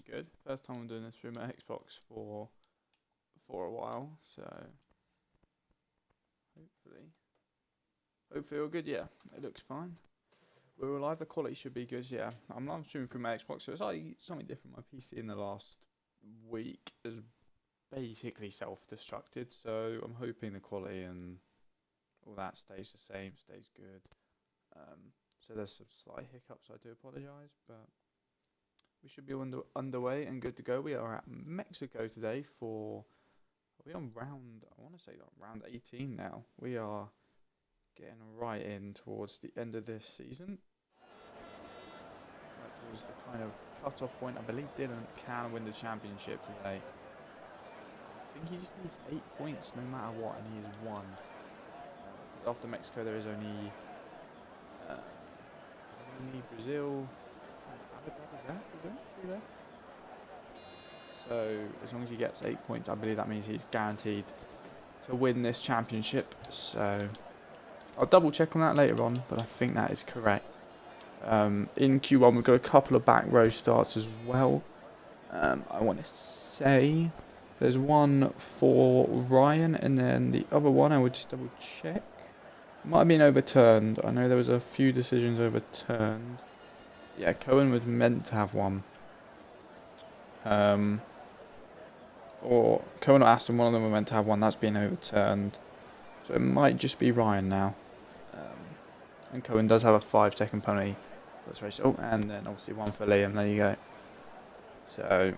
good. First time I'm doing this through my Xbox for a while, so hopefully all good. Yeah, it looks fine. We're all live. The quality should be good. Yeah, I'm live streaming through my Xbox, so it's like something different. My PC in the last week has basically self-destructed, so I'm hoping the quality and all that stays the same, stays good. So there's some slight hiccups. I do apologise, but we should be underway and good to go. We are at Mexico today for. Are we on round? I want to say round 18 now. We are getting right in towards the end of this season. Right towards the kind of cut-off point. I believe Dylan can win the championship today. I think he just needs 8 points no matter what, and he has won. After Mexico, there is only Brazil and Abu Dhabi left. Is there 3 left? So as long as he gets 8 points, I believe that means he's guaranteed to win this championship. So I'll double check on that later on, but I think that is correct. In Q1 we've got a couple of back row starts as well. I want to say there's one for Ryan, and then the other one I would just double check. Might have been overturned. I know there was a few decisions overturned. Yeah, Cohen was meant to have one. Or Cohen or Aston, one of them were meant to have one. That's been overturned. So it might just be Ryan now. And Cohen does have a 5-second penalty for this race. Oh, and then obviously one for Liam. There you go. So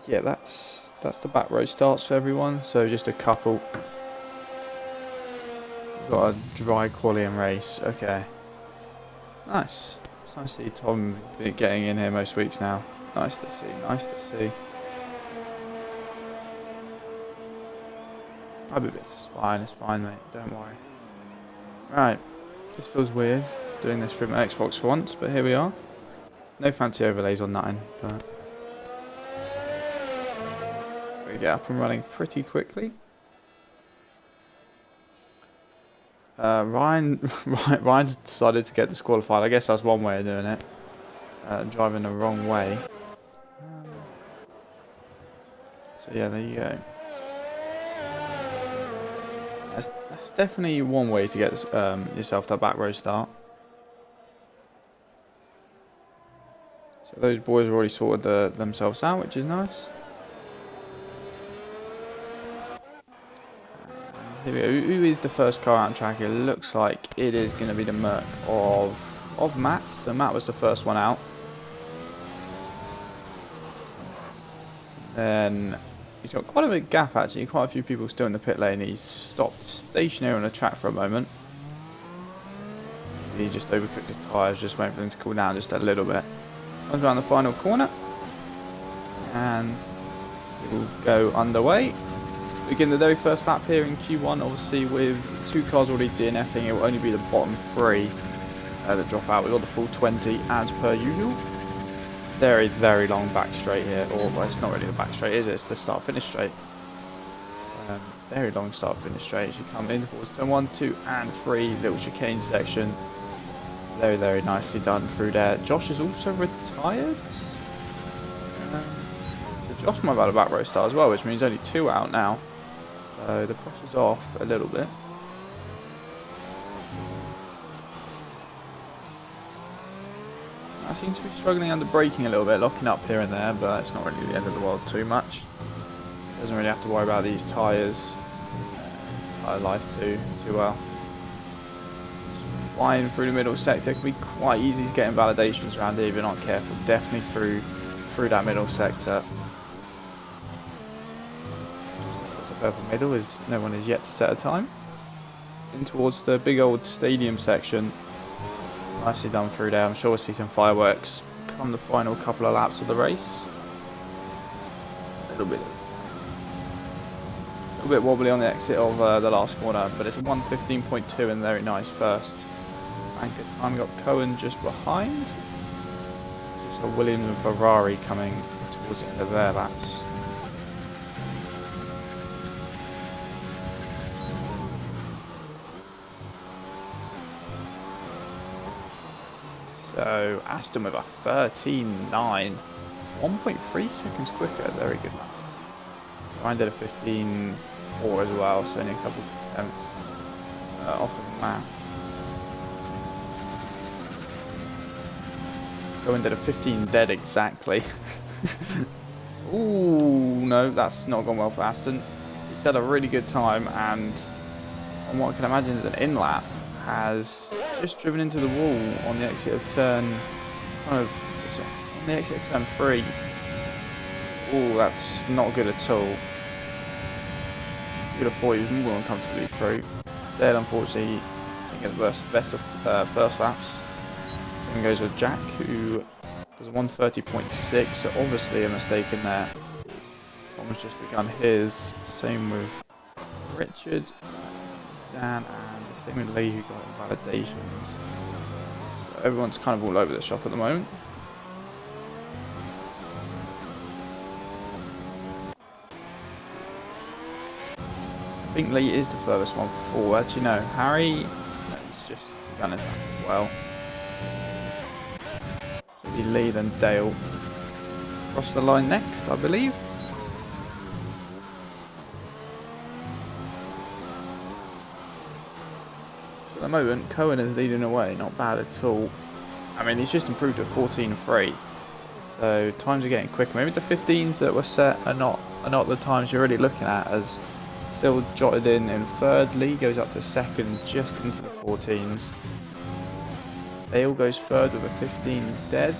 yeah, that's the back row starts for everyone. So just a couple. We've got a dry qualifying race. Okay. Nice. It's nice to see Tom getting in here most weeks now. Nice to see. Nice to see. It's fine. It's fine, mate. Don't worry. Right. This feels weird doing this through my Xbox for once, but here we are. No fancy overlays on nothing, but we get up and running pretty quickly. Ryan decided to get disqualified. I guess that's one way of doing it. Driving the wrong way. So yeah, there you go. That's definitely one way to get yourself that back row start. So those boys have already sorted themselves out, which is nice. Here we go. Who is the first car out on track? It looks like it is going to be the Merc of Matt. So Matt was the first one out. Then he's got quite a big gap actually. Quite a few people still in the pit lane. He's stopped stationary on the track for a moment. He just overcooked his tyres, just waiting for them to cool down just a little bit. Comes around the final corner. And it will go underway. Begin the very first lap here in Q1, obviously with 2 cars already DNFing, it will only be the bottom 3 that drop out. We've got the full 20 as per usual. Very, very long back straight here, or well, it's not really the back straight, is it? It's the start-finish straight. Very long start-finish straight as you come in towards turn 1, 2 and 3, little chicane section. Very, very nicely done through there. Josh is also retired. So Josh might have had a back row start as well, which means only 2 out now. So the pressure's off a little bit. I seem to be struggling under braking a little bit, locking up here and there, but it's not really the end of the world too much. Doesn't really have to worry about these tyres, tyre life too well. Just flying through the middle sector can be quite easy to get invalidations around here if you're not careful. Definitely through that middle sector. Purple middle as no one has yet to set a time. In towards the big old stadium section. Nicely done through there. I'm sure we'll see some fireworks come the final couple of laps of the race. A little bit wobbly on the exit of the last corner, but it's a 1:15.2 and very nice first. And good time. Got Cohen just behind. So Williams and Ferrari coming towards the end of their laps. So So Aston with a 13.9, 1.3 seconds quicker. Very good. Ryan did a 15.4 as well, so only a couple of tenths off of that. Cohen did a 15 dead exactly. Ooh, no, that's not gone well for Aston. He's had a really good time, and on what I can imagine is an in-lap, has just driven into the wall on the exit of turn, on the exit of turn 3. Ooh, that's not good at all. You'd have thought he was more than comfortably through. Dead, unfortunately, didn't get the best of first laps. Same goes with Jack, who does 130.6, so obviously a mistake in there. Tom's just begun his. Same with Richard, Dan, and the same with Lee, who got invalidations. So everyone's kind of all over the shop at the moment. I think Lee is the furthest one forward. You know, Harry, he's just begun his lap as well. So it'll be Lee, then Dale. Cross the line next, I believe. So at the moment, Cohen is leading away, not bad at all. I mean, he's just improved to 14.3. So times are getting quicker. Maybe the 15s that were set are not the times you're really looking at, as still jotted in third. Lee goes up to second, just into the 14s. Dale goes third with a 15 dead.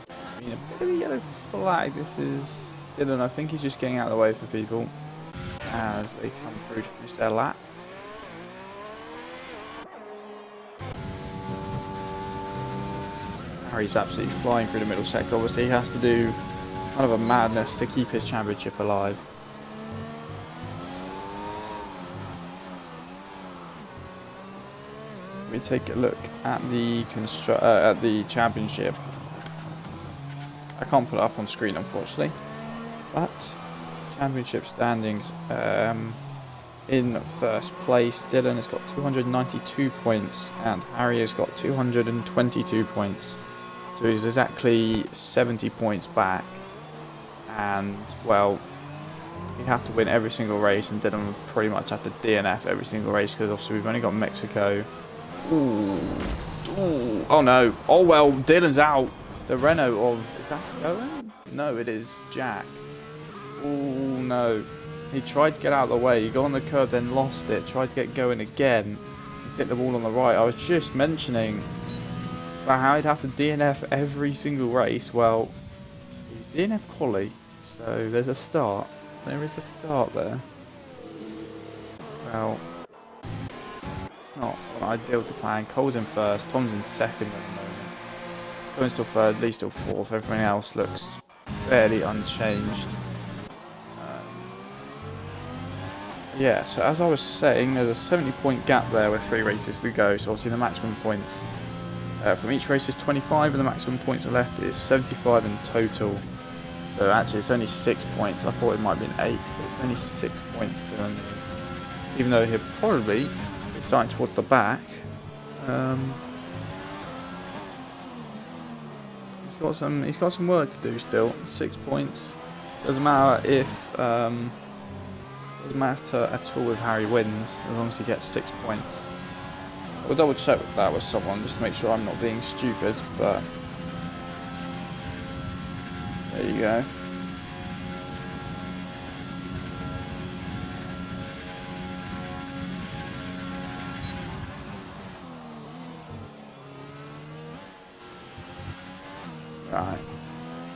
I mean, a bit of a yellow flag. This is Dylan. I think he's just getting out of the way for people as they come through to finish their lap. Harry's absolutely flying through the middle sector. Obviously, he has to do kind of a madness to keep his championship alive. We take a look at the championship. I can't put it up on screen, unfortunately, but championship standings. In first place, Dylan has got 292 points, and Harry has got 222 points. So he's exactly 70 points back. And well, you have to win every single race, and Dylan would pretty much have to DNF every single race, because obviously we've only got Mexico. Ooh. Ooh. Oh no. Oh well, Dylan's out. The Renault of... Is that Cohen? No, it is Jack. Oh no. He tried to get out of the way. He got on the curb, then lost it. Tried to get going again. He hit the wall on the right. I was just mentioning about how he'd have to DNF every single race. Well, he's DNF quali, so there's a start. There is a start there. Well, it's not ideal to plan. Cole's in first, Tom's in second at the moment. Cohen's still third, Lee's still fourth. Everything else looks fairly unchanged. Yeah, so as I was saying, there's a 70-point gap there with 3 races to go. So obviously the maximum points from each race is 25, and the maximum points left is 75 in total. So actually it's only 6 points. I thought it might have been 8, but it's only 6 points Dylan needs. Even though he'll probably be starting towards the back. He's got some work to do still. 6 points. Doesn't matter if doesn't matter at all if Harry wins, as long as he gets 6 points. We'll double check that with someone just to make sure I'm not being stupid, but there you go. Right,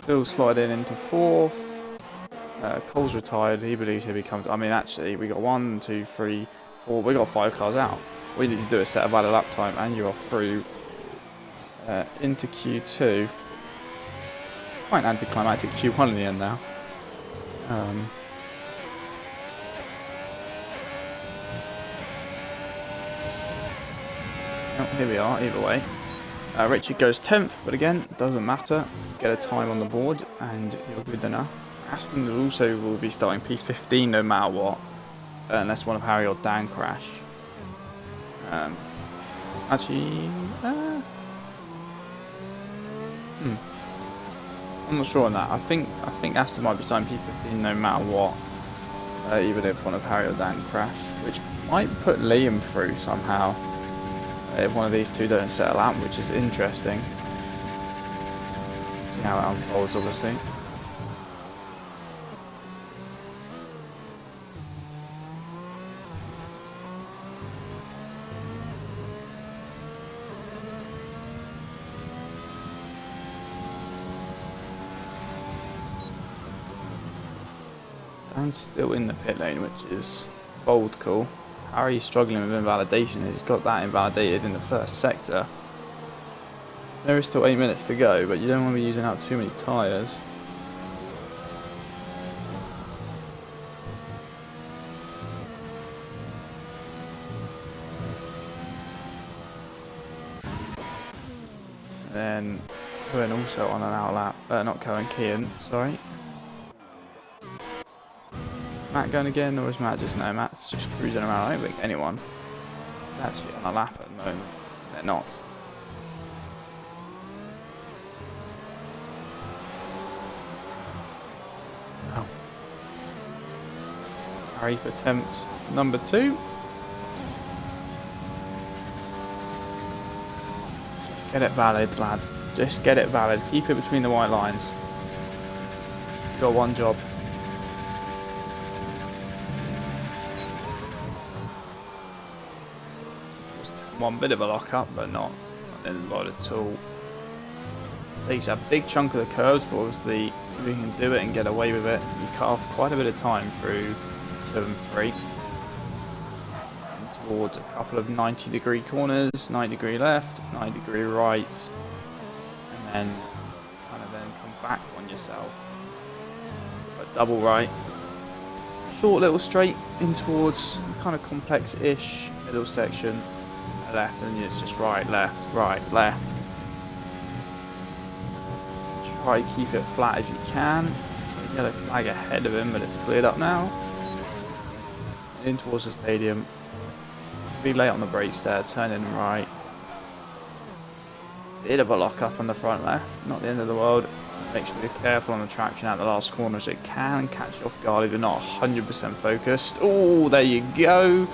Phil sliding into 4th. Cole's retired. He believes he'll be coming. I mean, actually, we got 1, 2, 3, 4. We got 5 cars out. All you need to do is set a valid lap time, and you are through into Q2. Quite anticlimactic Q1 in the end now. Oh, here we are. Either way, Richard goes 10th, but again, doesn't matter. Get a time on the board, and you're good enough. Aston will be starting P15 no matter what, unless one of Harry or Dan crash. Actually, I'm not sure on that. I think Aston might be starting P15 no matter what, even if one of Harry or Dan crash, which might put Liam through somehow if one of these two don't settle out, which is interesting. See how it unfolds, obviously. Dan's still in the pit lane, which is bold cool. Harry's struggling with invalidation. He's got that invalidated in the first sector. There is still 8 minutes to go, but you don't want to be using up too many tyres. And then Cohen also on an outlap. Not Cohen, Kian, sorry. Matt going again, or is Matt just no? Matt's just cruising around. I don't think anyone is actually on a lap at the moment. They're not. Oh. Harry for attempt number 2. Just get it valid, lad. Just get it valid. Keep it between the white lines. You've got one job. One bit of a lock up, but not in the world at all. Takes a big chunk of the curves, but obviously if you can do it and get away with it, you cut off quite a bit of time through 2 and 3. And towards a couple of 90-degree corners, 90-degree left, 90-degree right, and then kind of then come back on yourself. But double right, short little straight in towards kind of complex-ish middle section. Left, and it's just right, left, left. Try to keep it flat if you can. Yellow flag ahead of him, but it's cleared up now. In towards the stadium. Be late on the brakes there, turning right. Bit of a lock up on the front left, not the end of the world. Make sure you're careful on the traction at the last corner, so it can catch you off guard if you're not 100% focused. Oh, there you go.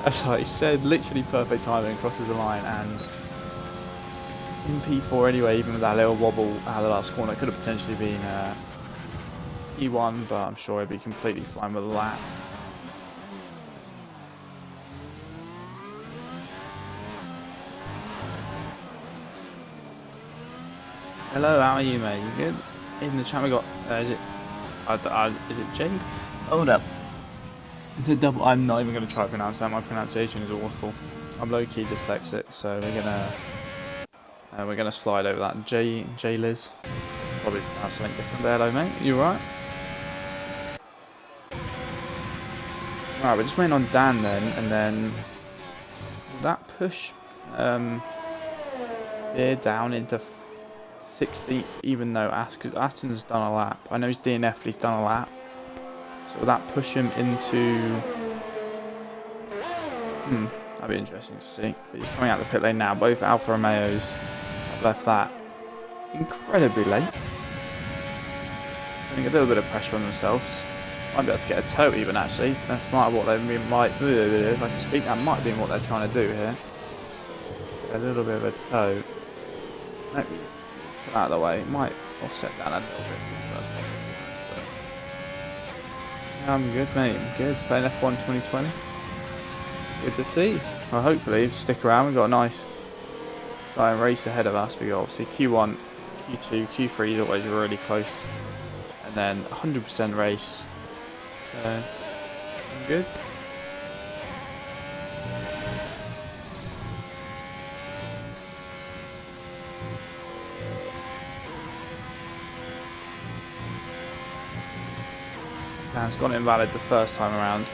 As I said, literally perfect timing, crosses the line, and in P4 anyway, even with that little wobble at the last corner, it could have potentially been P1, but I'm sure he'd be completely fine with that. Hello, how are you, mate? You good? In the chat we got, is it Jay? Oh no. It's a double. I'm not even going to try to pronounce that. My pronunciation is awful. I'm low-key dyslexic, so we're gonna slide over that. J Liz. It's probably pronounced something different there. Hello, mate. You alright? Alright, we're just waiting on Dan then, and then that push Beer down into 16th, even though Aston's done a lap. I know he's DNF'd, he's done a lap. So will that push him into... that'd be interesting to see. But he's coming out the pit lane now. Both Alfa Romeos have left that incredibly late. Putting a little bit of pressure on themselves. Might be able to get a tow even, actually. That's might what they might... If I can speak, that might be what they're trying to do here. A little bit of a tow. Maybe put that out of the way. It might offset down a little bit from the first one. I'm good, mate. I'm good. Playing F1 2020. Good to see. Well, hopefully, stick around. We've got a nice, exciting race ahead of us. We got obviously Q1, Q2, Q3 is always really close, and then 100% race. I'm good. Dan's got invalid the first time around.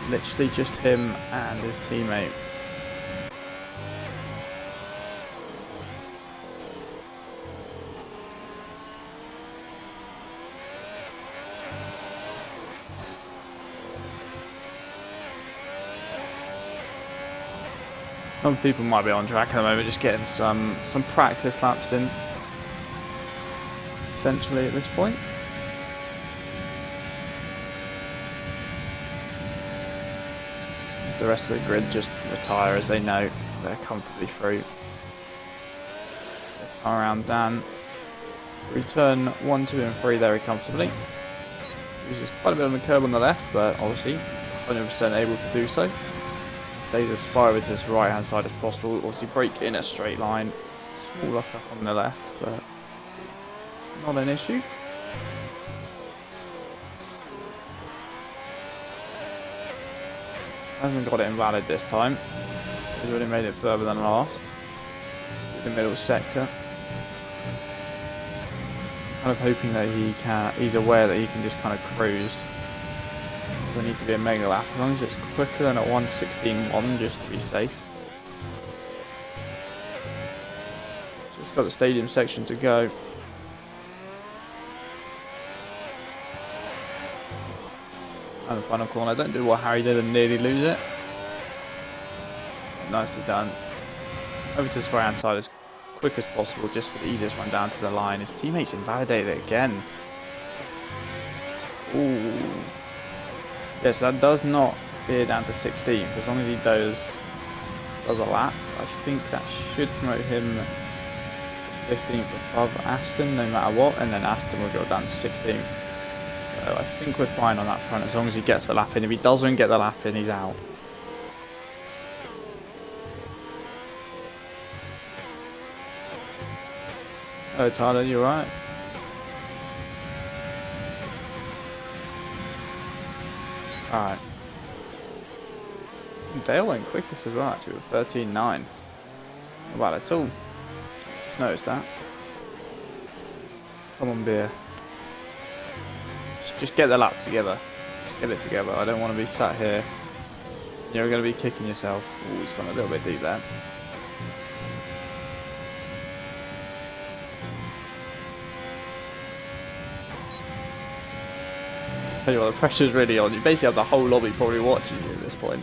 Literally just him and his teammate. Other people might be on track at the moment, just getting some practice laps in, essentially at this point. As the rest of the grid just retire as they know they're comfortably through. Far around Dan. Return 1, 2 and 3 very comfortably. Uses quite a bit on the curb on the left, but obviously 100% able to do so. Stays as far over to this right hand side as possible. Obviously brake in a straight line. Small lock up on the left, but not an issue. Hasn't got it invalid this time. He's already made it further than last. In the middle sector. Kind of hoping that he's aware that he can just kind of cruise. Doesn't need to be a mega lap, as long as it's quicker than a 1:16.1 just to be safe. Just got the stadium section to go. And the final corner, don't do what Harry did and nearly lose it. Nicely done. Over to his right hand side as quick as possible, just for the easiest run down to the line. His teammates invalidated it again. Ooh. Yes, that does not veer down to 16th. As long as he does a lap, I think that should promote him 15th above Aston, no matter what, and then Aston will go down to 16th. So I think we're fine on that front, as long as he gets the lap in. If he doesn't get the lap in, he's out. Hello Tyler, you alright? Alright. Dale went quickest as well, actually, with 13.9. Not bad at all. Just noticed that. Come on, beer. Just get the lap together. Just get it together. I don't want to be sat here. You're going to be kicking yourself. Ooh, he's gone a little bit deep there. Tell you what, the pressure's really on. You basically have the whole lobby probably watching you at this point.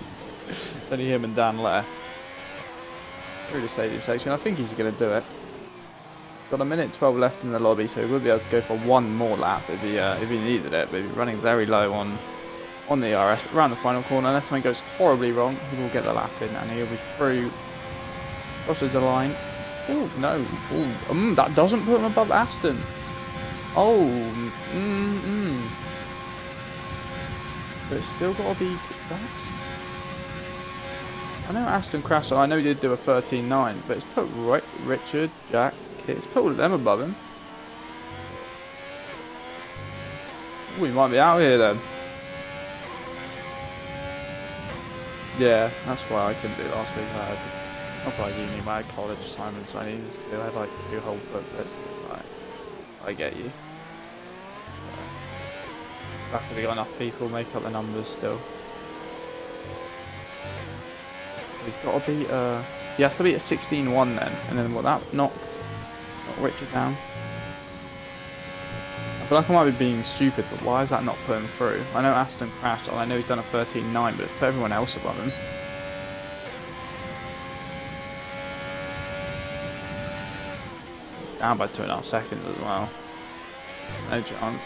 It's only him and Dan left. Through the stadium section. I think he's going to do it. He's got 1:12 left in the lobby, so he will be able to go for one more lap if he needed it. But he's running very low on the ERS. But around the final corner, unless something goes horribly wrong, he will get the lap in and he'll be through. Crosses the line. Oh no! Ooh, that doesn't put him above Aston. Oh, But it's still got to be. I know Aston crashed. I know he did do a 13.9, but it's put Richard, Jack, Kit. It's put all of them above him. We might be out here then. Yeah, that's why I couldn't do it last week. I had not by uni, but I had college assignments I needed to do. I had like 2 whole booklets. Like, I get you. Luckily got enough people, make up the numbers still. He's got to beat he has to beat a 16.1 then, and then what that not Richard down. I feel like I might be being stupid, but why is that not put him through? I know Aston crashed, and I know he's done a 13.9, but it's put everyone else above him. Down by 2.5 seconds as well. There's no chance.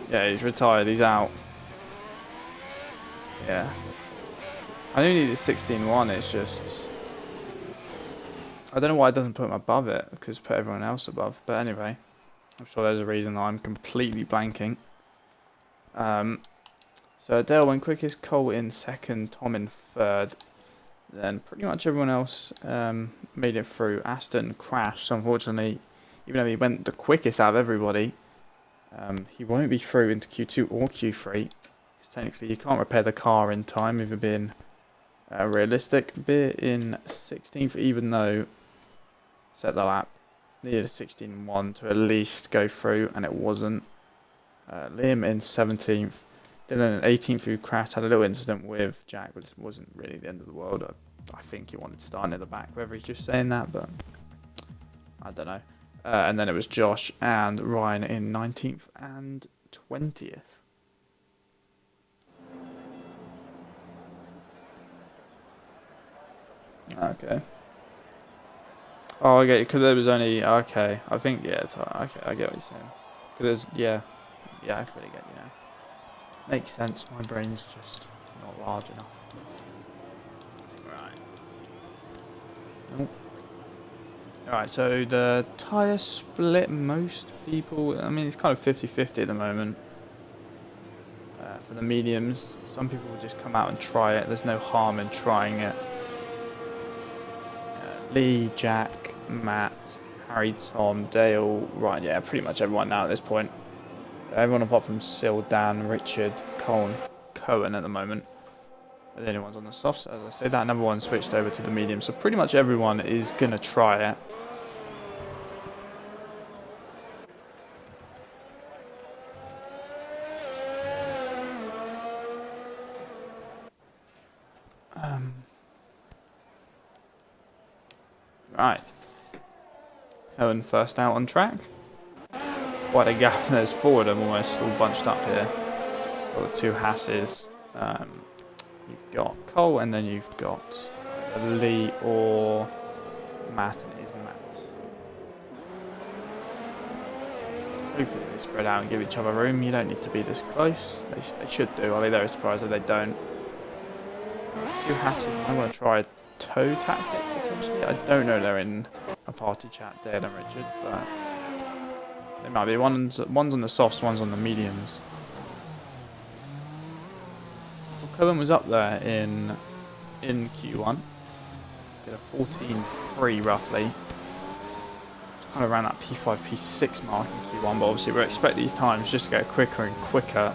Yeah, he's retired, he's out. Yeah. I only needed 16.1, it's just... I don't know why it doesn't put him above it, because it's put everyone else above. But anyway, I'm sure there's a reason that I'm completely blanking. So Dale went quickest, Cole in second, Tom in third. Then pretty much everyone else made it through. Aston crashed, unfortunately. Even though he went the quickest out of everybody, he won't be through into Q2 or Q3. Because technically you can't repair the car in time, if you're being realistic. Beer in 16th, even though set the lap. Needed a 16.1 to at least go through, and it wasn't. Liam in 17th. Dylan in 18th, who crashed, had a little incident with Jack, but it wasn't really the end of the world. I think he wanted to start near the back, whether he's just saying that, but I don't know. And then it was Josh and Ryan in 19th and 20th. Okay. Oh, okay, because there was only... Okay, I think, yeah, okay, I get what you're saying. Because there's... Yeah, I fully get you now. Makes sense, my brain's just not large enough. Right. Oh. Alright, so the tyre split, most people... I mean, it's kind of 50-50 at the moment. For the mediums, some people will just come out and try it. There's no harm in trying it. Lee, Jack, Matt, Harry, Tom, Dale, right, yeah, pretty much everyone now at this point. Everyone apart from Sil, Dan, Richard, Cohen at the moment. Are the only ones on the softs. As I said, that number one switched over to the medium, so pretty much everyone is going to try it. Right. Cohen first out on track. Quite a gap there's four of them almost all bunched up here. Got the two Hasses. You've got Cole and then you've got Lee or Matt, and it is Matt. Hopefully they spread out and give each other room. You don't need to be this close. They should do. I'll be very surprised if they don't. Two Hasses. I'm going to try a toe tactic potentially. I don't know they're in a party chat, Dale and Richard, but they might be. One's on the softs, one's on the mediums. Well, Cohen was up there in Q1. Did a 14.3 roughly. Kind of around that P5, P6 mark in Q1, but obviously we expect these times just to go quicker and quicker.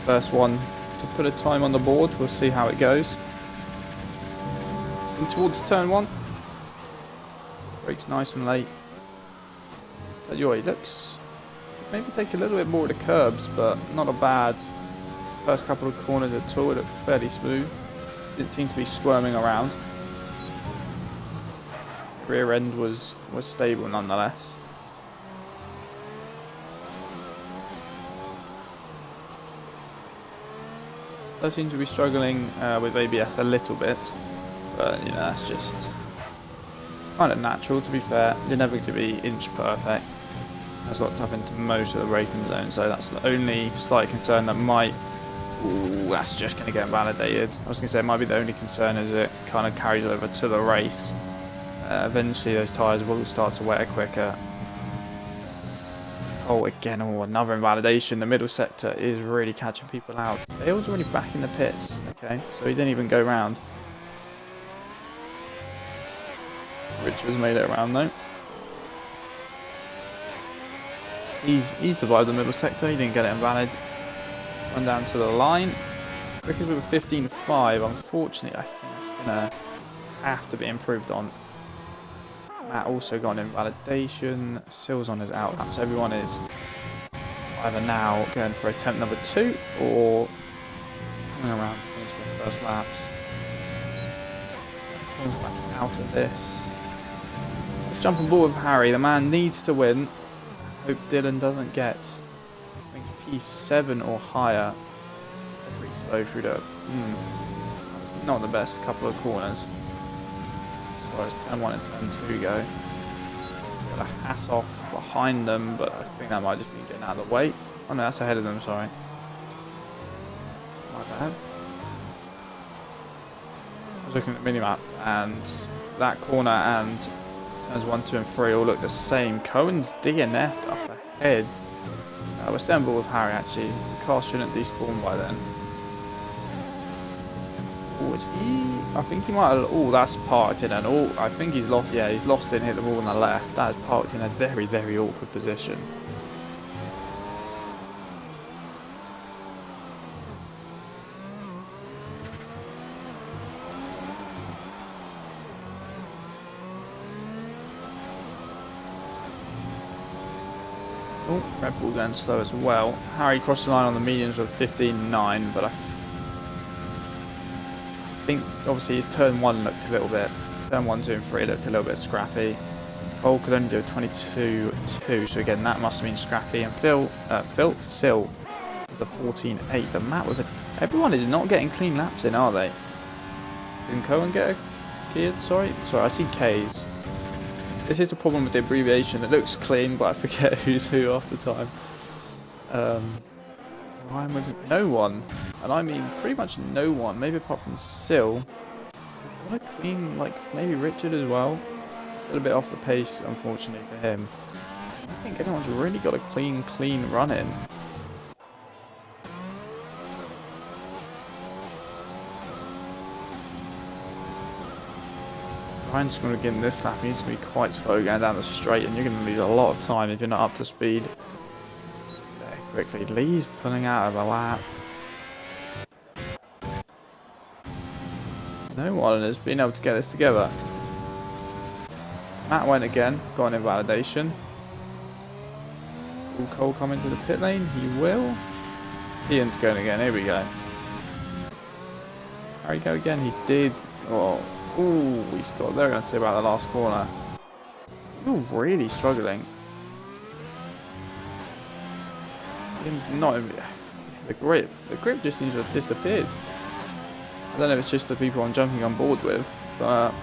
First one to put a time on the board, we'll see how it goes. And towards turn one. Brakes nice and late. Tell you what, he looks... Maybe take a little bit more of the curbs, but not a bad first couple of corners at all. It looked fairly smooth. Didn't seem to be squirming around. Rear end was stable nonetheless. Does seem to be struggling with ABS a little bit, but you know, that's just kind of natural. To be fair, you're never going to be inch perfect. That's locked up into most of the braking zone, so that's the only slight concern that might... Ooh, that's just going to get invalidated. I was going to say it might be the only concern as it kind of carries over to the race. Eventually those tyres will start to wear quicker. Oh, again, another invalidation. The middle sector is really catching people out. Dale's already back in the pits. Okay, so he didn't even go round. Richard's made it around though. He's survived the middle sector. He didn't get it invalid. Run down to the line. Because we were 15.5, unfortunately, I think it's gonna have to be improved on. Matt also got an invalidation. Sil's on his out laps. Everyone is either now going for attempt number 2 or coming around to finish their first laps. Tom's back out of this. Let's jump on board with Harry. The man needs to win. Hope Dylan doesn't get, I think, P7 or higher. They're pretty slow through the... not the best couple of corners. As far as turn 1 and turn 2 go. Got a Hass off behind them, but I think that might just be getting out of the way. Oh no, that's ahead of them, sorry. My bad. I was looking at the minimap, and that corner and turns 1, 2 and 3 all look the same. Cohen's DNF'd up ahead. We're staying on board with Harry actually. The car shouldn't despawn by then. Oh, is he? I think he might have... Oh, that's parked in an... Oh, I think he's lost... Yeah, he's lost it and hit the wall on the left. That is parked in a very, very awkward position. Oh, Red Bull going slow as well. Harry crossed the line on the mediums with 15.9, but I think obviously his turn 1 looked a little bit... Turn 1, 2 and 3 looked a little bit scrappy. Cole could only do 22.2, so again that must have been scrappy. And Sill was a 14.8. And Matt with everyone is not getting clean laps in, are they? Didn't Cohen get a key? Sorry, I see K's. This is the problem with the abbreviation. It looks clean, but I forget who's who half the time. I'm with no one, and I mean pretty much no one, maybe apart from Sill. He's got a clean, like maybe Richard as well. Still a bit off the pace, unfortunately for him. I don't think anyone's really got a clean run in. Ryan's going to get in this lap. He needs to be quite slow going down the straight, and you're going to lose a lot of time if you're not up to speed. Very quickly, Lee's pulling out of a lap. No one has been able to get this together. Matt went again, got an invalidation. Will Cole come into the pit lane? He will. Ian's going again, here we go. There we go again, he did. Oh, ooh, he's got, they're going to say about the last corner. Ooh, really struggling. Ian's not in the grip. The grip just seems to have disappeared. I don't know if it's just the people I'm jumping on board with, but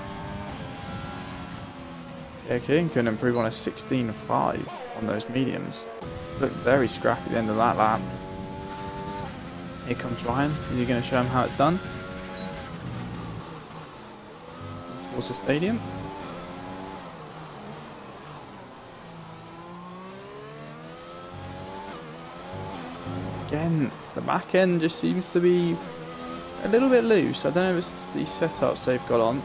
yeah, Ian couldn't improve on a 16.5 on those mediums. Looked very scrappy at the end of that lap. Here comes Ryan. Is he going to show him how it's done? Towards the stadium. Again, the back end just seems to be a little bit loose. I don't know if it's the setups they've got on.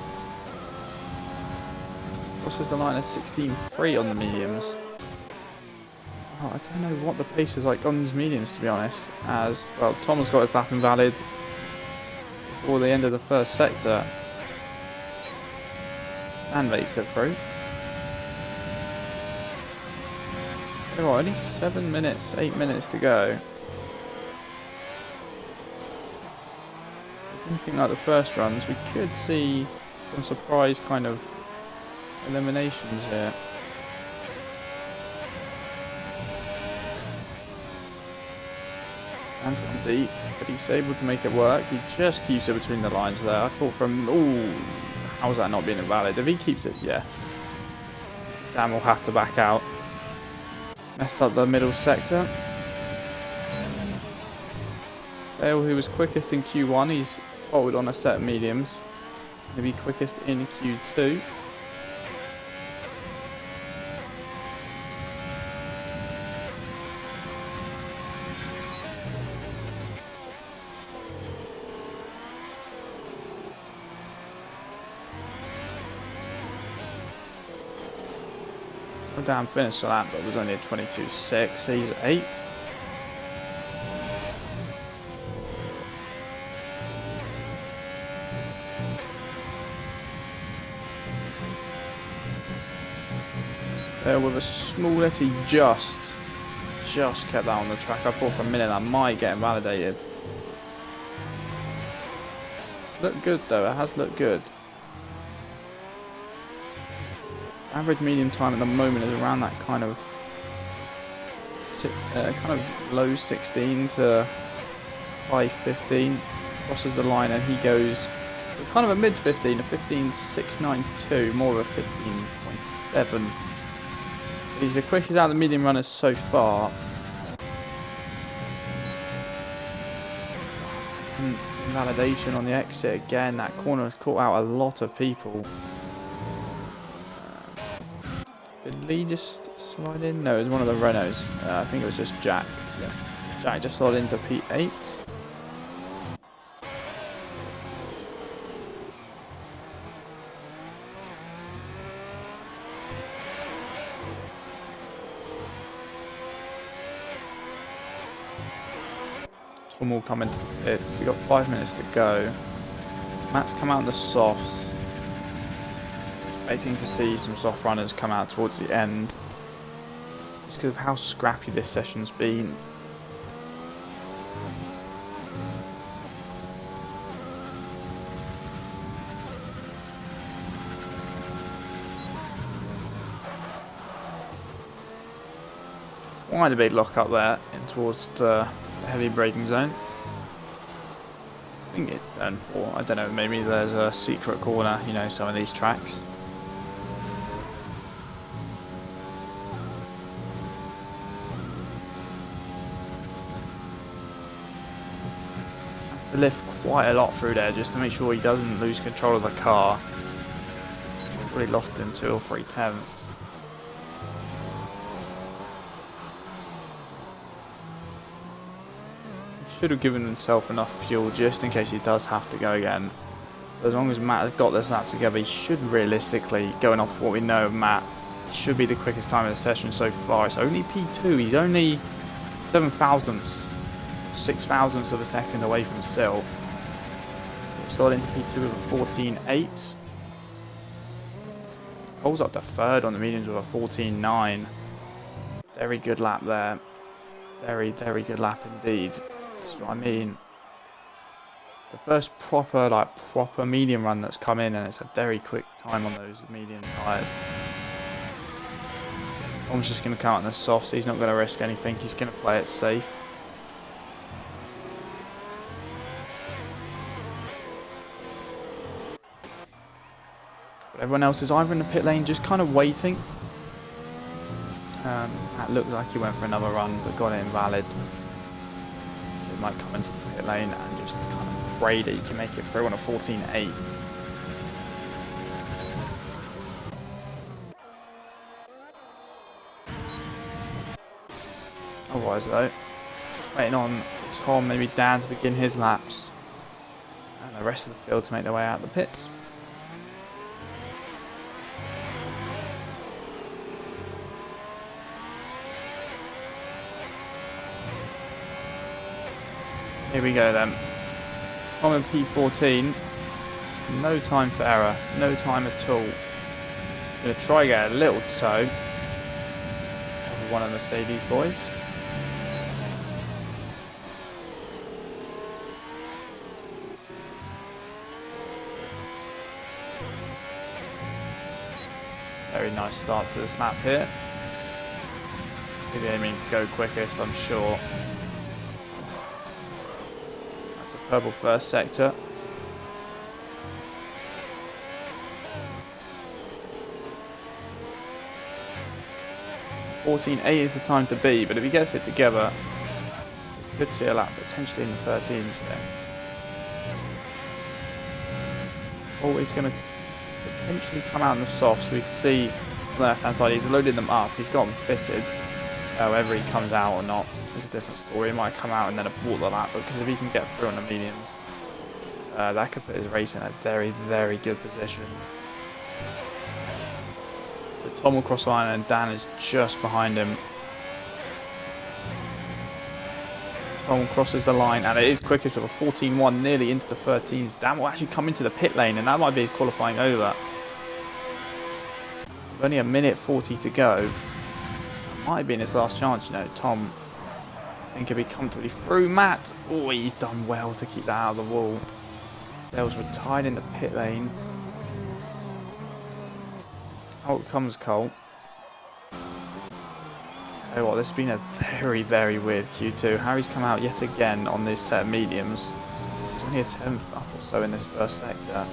Crosses the line at 16.3 on the mediums. Oh, I don't know what the pace is like on these mediums, to be honest. As well, Tom's got his lap invalid before the end of the first sector, and makes it through. Oh, only 7 minutes, 8 minutes to go. If anything like the first runs, we could see some surprise kind of eliminations here. Man's gone deep, but he's able to make it work. He just keeps it between the lines there. I thought from, ooh, how's that not being invalid? If he keeps it, yeah. Dan will have to back out. Messed up the middle sector. Dale, who was quickest in Q1, he's followed on a set of mediums. Maybe quickest in Q2. Dan finished the lap, but was only a 22.6. He's 8th. There with a smallity just kept that on the track. I thought for a minute that might get invalidated. It's looked good though, it has looked good. Average medium time at the moment is around that kind of low 16 to high 15. Crosses the line and he goes kind of a mid 15, a 15.692, more of a 15.7. He's the quickest out of the medium runners so far. And invalidation on the exit again. That corner has caught out a lot of people. Did Lee just slide in? No, it was one of the Renaults. I think it was just Jack. Yeah. Jack just slid into P8. Tom will come into the pits. We've got 5 minutes to go. Matt's come out in the softs. Waiting to see some soft runners come out towards the end, just because of how scrappy this session's been. quite a big lock up there in towards the heavy braking zone. I think it's turn 4. I don't know, maybe there's a secret corner, you know, some of these tracks. To lift quite a lot through there just to make sure he doesn't lose control of the car. Really lost in 2 or 3 tenths. He should have given himself enough fuel just in case he does have to go again. But as long as Matt has got this lap together, he should realistically, going off what we know of Matt, he should be the quickest time in the session so far. It's only P2, he's only 7 thousandths. 6 thousandths of a second away from Sil. It's still into P2 with a 14.8. Pulls up to 3rd on the mediums with a 14.9. Very good lap there. Very, very good lap indeed. That's what I mean. The first proper medium run that's come in, and it's a very quick time on those medium tyres. Tom's just going to come out in the softs. He's not going to risk anything. He's going to play it safe. Everyone else is either in the pit lane just kind of waiting. That looked like he went for another run but got it invalid. He might come into the pit lane and just kind of pray that he can make it through on a 14.8. Otherwise though, just waiting on Tom, maybe Dan to begin his laps. And the rest of the field to make their way out of the pits. Here we go then. Tom in P14. No time for error. No time at all. Gonna try get a little toe. One of the Mercedes boys. Very nice start to this lap here. He'll be aiming to go quickest, I'm sure. Purple first sector. 14.8 is the time to be, but if he gets it together, we could see a lap potentially in the 13s here. Always going to potentially come out in the softs. We can see on the left hand side he's loaded them up, he's got them fitted. Whether he comes out or not is a different story. He might come out and then abort the lap, because if he can get through on the mediums, that could put his race in a very, very good position. So Tom will cross the line and Dan is just behind him. Tom crosses the line and it is quickest with a 14.1 nearly into the 13s. Dan will actually come into the pit lane and that might be his qualifying over. With only a minute 40 to go. Might have been his last chance, you know. Tom, I think he'll be comfortably through. Matt, oh, he's done well to keep that out of the wall. Dale's retired in the pit lane. Out comes Cole. Tell you what, this has been a very, very weird Q2. Harry's come out yet again on this set of mediums. He's only a 10th up or so in this first sector.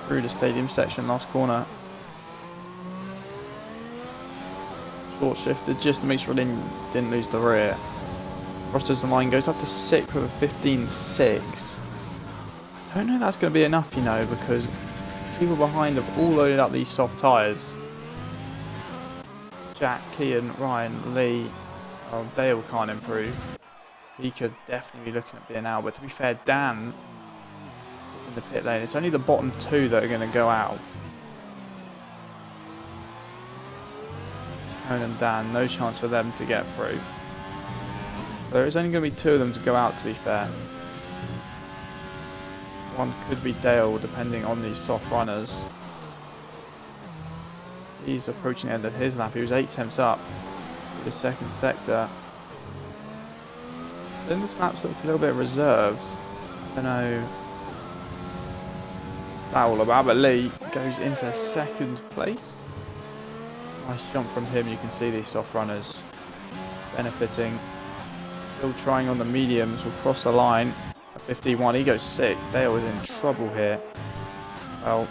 Through the stadium section, last corner. Short shifted just to make sure they didn't lose the rear. Crosses the line, goes up to 6th with a 15.6. I don't know if that's going to be enough, you know, because people behind have all loaded up these soft tyres. Jack, Kean, Ryan, Lee, Dale can't improve. He could definitely be looking at being out, but to be fair, Dan in the pit lane. It's only the bottom two that are going to go out. Tone and Dan, no chance for them to get through. So there is only going to be 2 of them to go out, to be fair. One could be Dale, depending on these soft runners. He's approaching the end of his lap. He was 8 tenths up for the second sector. Then this lap's looked a little bit reserved. I don't know what that all about, but Lee goes into second place. Nice jump from him. You can see these soft runners benefiting. Still trying on the mediums, will cross the line at 51. He goes 6th. Dale was in trouble here. Well,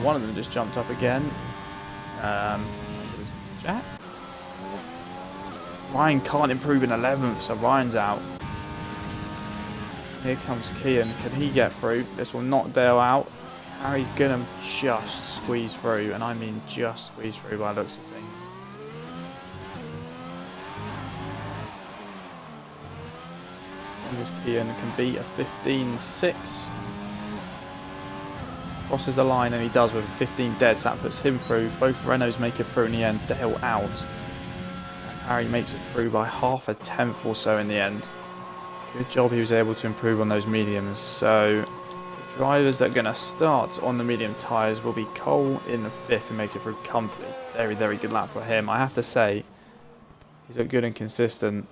one of them just jumped up again. It was Jack. Ryan can't improve in 11th, so Ryan's out. Here comes Kian. Can he get through? This will knock Dale out. Harry's gonna just squeeze through, and I mean just squeeze through by the looks of things. This Kian can beat a 15.6. Crosses the line, and he does with a 15 dead, so that puts him through. Both Renaults make it through in the end. Dale out. Harry makes it through by half a tenth or so in the end. Good job he was able to improve on those mediums. So the drivers that are going to start on the medium tyres will be Cole in the 5th, who makes it through comfortably. Very, very good lap for him. I have to say, he's looked good and consistent.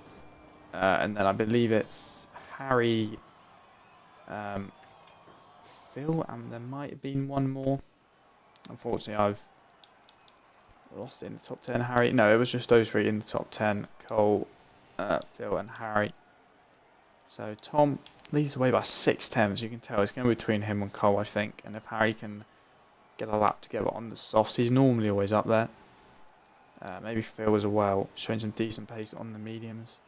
And then I believe it's Harry, Phil, and there might have been one more. Unfortunately, I've lost it in the top 10. Harry, no, it was just those three in the top 10. Cole, Phil, and Harry. So Tom leads away by 6 tenths. You can tell it's going to be between him and Cole, I think. And if Harry can get a lap together on the softs, he's normally always up there. Maybe Phil as well, showing some decent pace on the mediums.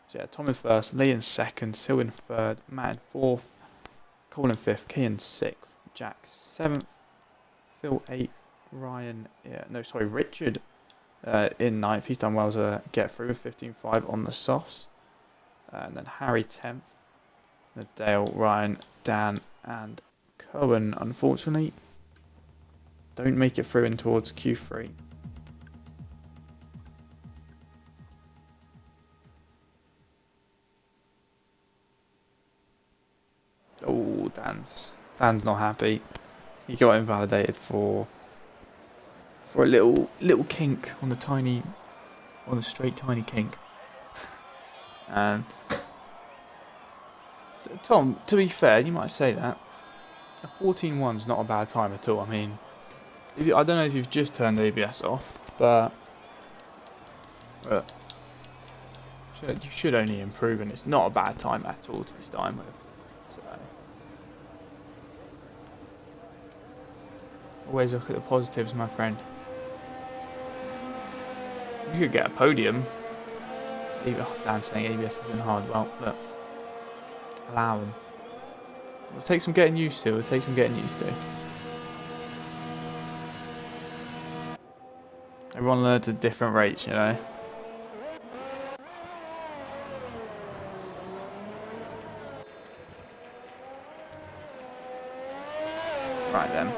So yeah, Tom in 1st, Lee in 2nd, Sil in 3rd, Matt in 4th, Cole in 5th, Key in 6th, Jack 7th, Phil 8th, Richard in 9th. He's done well to get through with 15.5 on the softs. And then Harry 10th, Dale, Ryan, Dan, and Cohen, unfortunately, don't make it through in towards Q3. Oh, Dan's not happy. He got invalidated for a little kink on the straight tiny kink. And Tom, to be fair, you might say that a 14.1's not a bad time at all. I mean, I don't know if you've just turned the ABS off, but you should only improve, and it's not a bad time at all to be starting with. So always look at the positives, my friend. You could get a podium. Dan's saying ABS isn't hard. Well, look, allow him. It'll take some getting used to. Everyone learns at different rates, you know. Right then.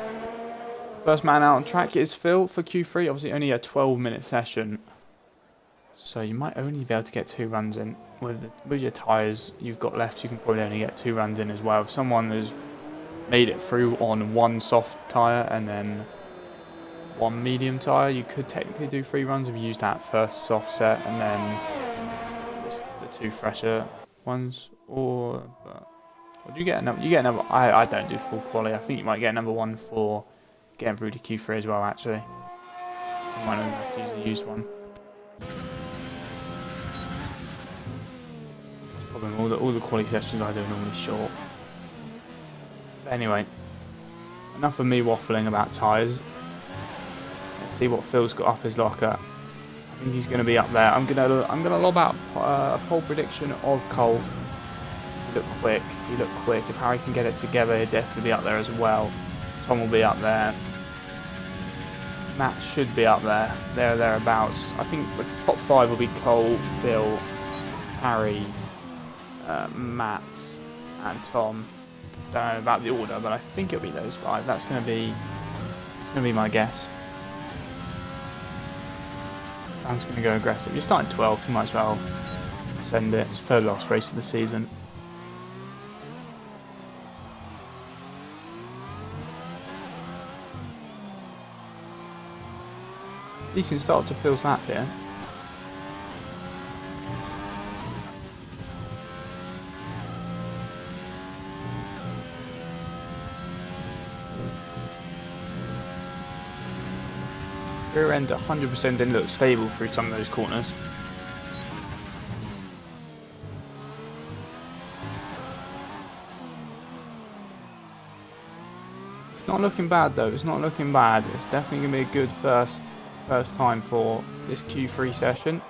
First man out on track is Phil for Q3. Obviously only a 12-minute session, so you might only be able to get 2 runs in. With your tyres you've got left, you can probably only get 2 runs in as well. If someone has made it through on 1 soft tyre and then 1 medium tyre, you could technically do 3 runs if you use that first soft set and then the 2 fresher ones. Or you get another. I don't do full quali. I think you might get number 1 for getting through to Q3 as well, actually. So you might only have to use the used one. That's probably all the quali sessions I do are normally short. But anyway, enough of me waffling about tyres. Let's see what Phil's got up his locker. I think he's going to be up there. I'm gonna lob out a pole prediction of Cole. You look quick. If Harry can get it together, he'll definitely be up there as well. Tom will be up there. Matt should be up there. Thereabouts. I think the top 5 will be Cole, Phil, Harry, Matt, and Tom. Don't know about the order, but I think it'll be those 5. That's gonna be my guess. Dan's gonna go aggressive. You're starting 12th, you might as well send it. It's the 3rd last race of the season. Decent start to Phil's lap here. Rear end 100% didn't look stable through some of those corners. It's not looking bad though, it's not looking bad. It's definitely going to be a good first time for this Q3 session.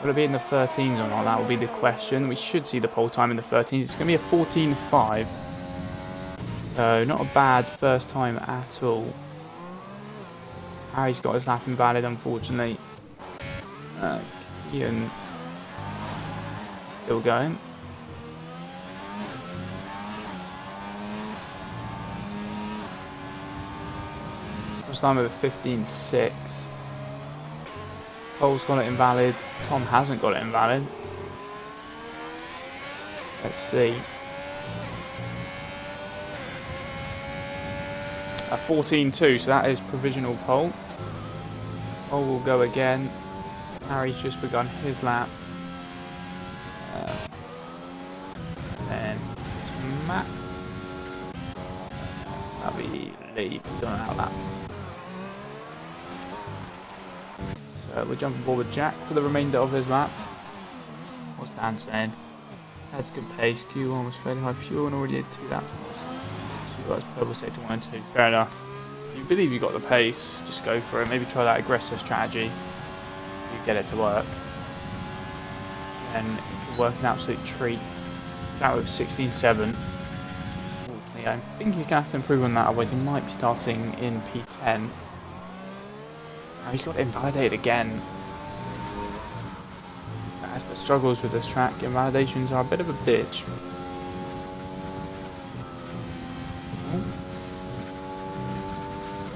Will it be in the 13s or not? That will be the question. We should see the pole time in the 13s. It's going to be a 14.5. So not a bad first time at all. Harry's got his lap invalid, unfortunately. Ian still going. First time with a 15.6. Cole's got it invalid. Tom hasn't got it invalid. Let's see. A 14.2, so that is provisional pole. Pole will go again. Harry's just begun his lap. And then it's Matt. That'll be Lee, but done out lap. So we're jumping forward with Jack for the remainder of his lap. What's Dan saying? That's good pace. Q1 was fairly high fuel and already did 2 laps. Purple sector 1 and 2. Fair enough. If you believe you got the pace, just go for it. Maybe try that aggressive strategy. You get it to work. And it'll work an absolute treat. That with 16.7. Unfortunately, I think he's going to have to improve on that, otherwise he might be starting in P10. Now he's got it invalidated again. That's the struggles with this track. Invalidations are a bit of a bitch.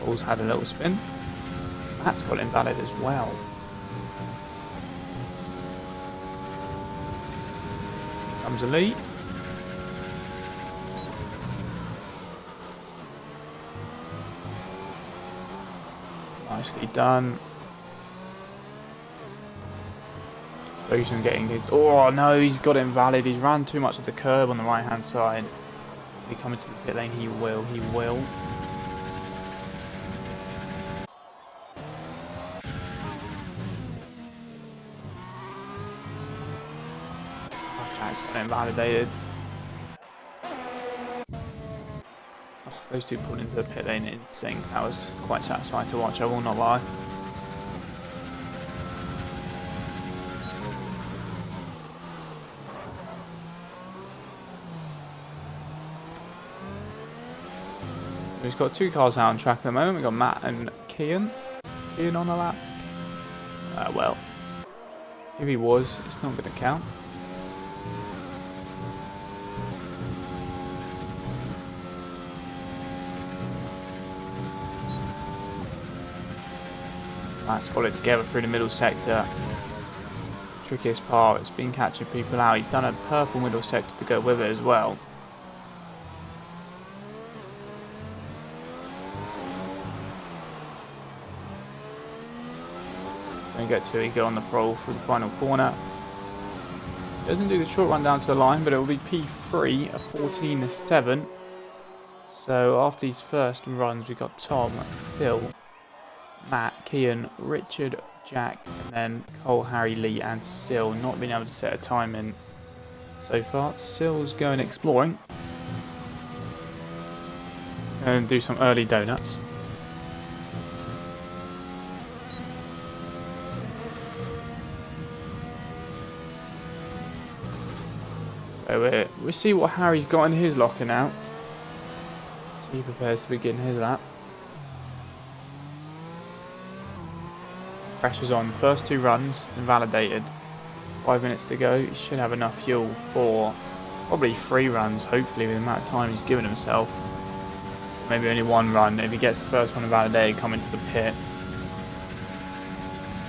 Ball's had a little spin. That's got invalid as well. Comes a lead. Nicely done. Focus on getting it. Oh no, he's got it invalid. He's ran too much of the curb on the right hand side. If he comes into the pit lane, he will. Jack's got invalidated. Oh, those two pulled into the pit lane in sync. That was quite satisfying to watch, I will not lie. We've got 2 cars out on track at the moment. We've got Matt and Kian. Kian on a lap. Well, if he was, it's not going to count. Matt's got it together through the middle sector. It's the trickiest part. It's been catching people out. He's done a purple middle sector to go with it as well. Don't get too eager on the throttle through the final corner. Doesn't do the short run down to the line, but it will be P3, a 14.7. So after these first runs, we've got Tom, Phil, Matt, Kian, Richard, Jack, and then Cole, Harry, Lee, and Sil. Not being able to set a time in so far. Sil's going exploring. And do some early donuts. So we'll see what Harry's got in his locker now. So he prepares to begin his lap. Pressure's on. First 2 runs invalidated. 5 minutes to go. He should have enough fuel for probably 3 runs, hopefully, with the amount of time he's given himself. Maybe only 1 run. If he gets the first one invalidated, come into the pits.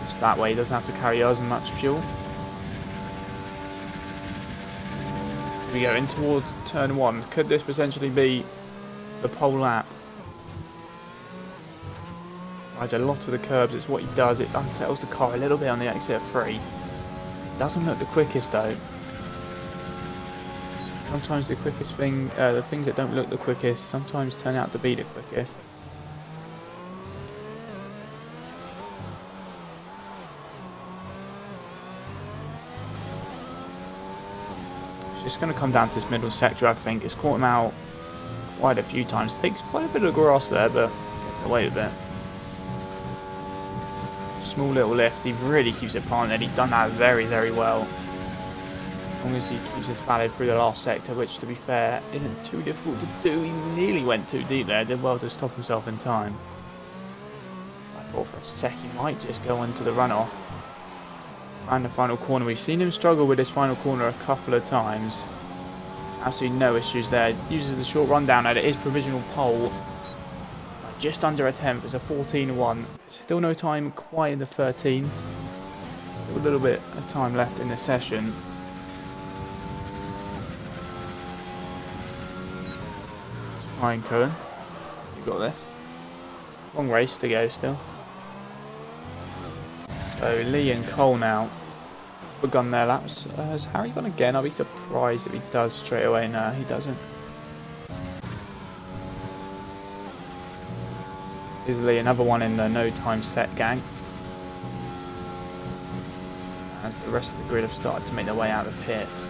Just that way he doesn't have to carry as much fuel. We go in towards turn 1. Could this potentially be the pole lap? rides a lot of the curbs. It's what he does. It unsettles the car a little bit on the exit of 3. Doesn't look the quickest though. Sometimes the quickest thing, the things that don't look the quickest, sometimes turn out to be the quickest. It's just going to come down to this middle sector, I think. It's caught him out quite a few times. Takes quite a bit of grass there, but gets away with it. Small little lift. He really keeps it planted. He's done that very, very well. As long as he keeps it valid through the last sector, which to be fair isn't too difficult to do. He nearly went too deep there, did well to stop himself in time. I thought for a sec he might just go into the runoff. Around the final corner, we've seen him struggle with this final corner a couple of times. Absolutely no issues there. Uses the short rundown at his provisional pole. Just under a 10th, it's a 14-1. Still no time quite in the 13s. Still a little bit of time left in the session. Ryan Cohen, you got this. Long race to go still. So Lee and Cole now begun their laps. Has Harry gone again? I'll be surprised if he does straight away. No, he doesn't. Here's Lee, another one in the no time set gang. As the rest of the grid have started to make their way out of the pits.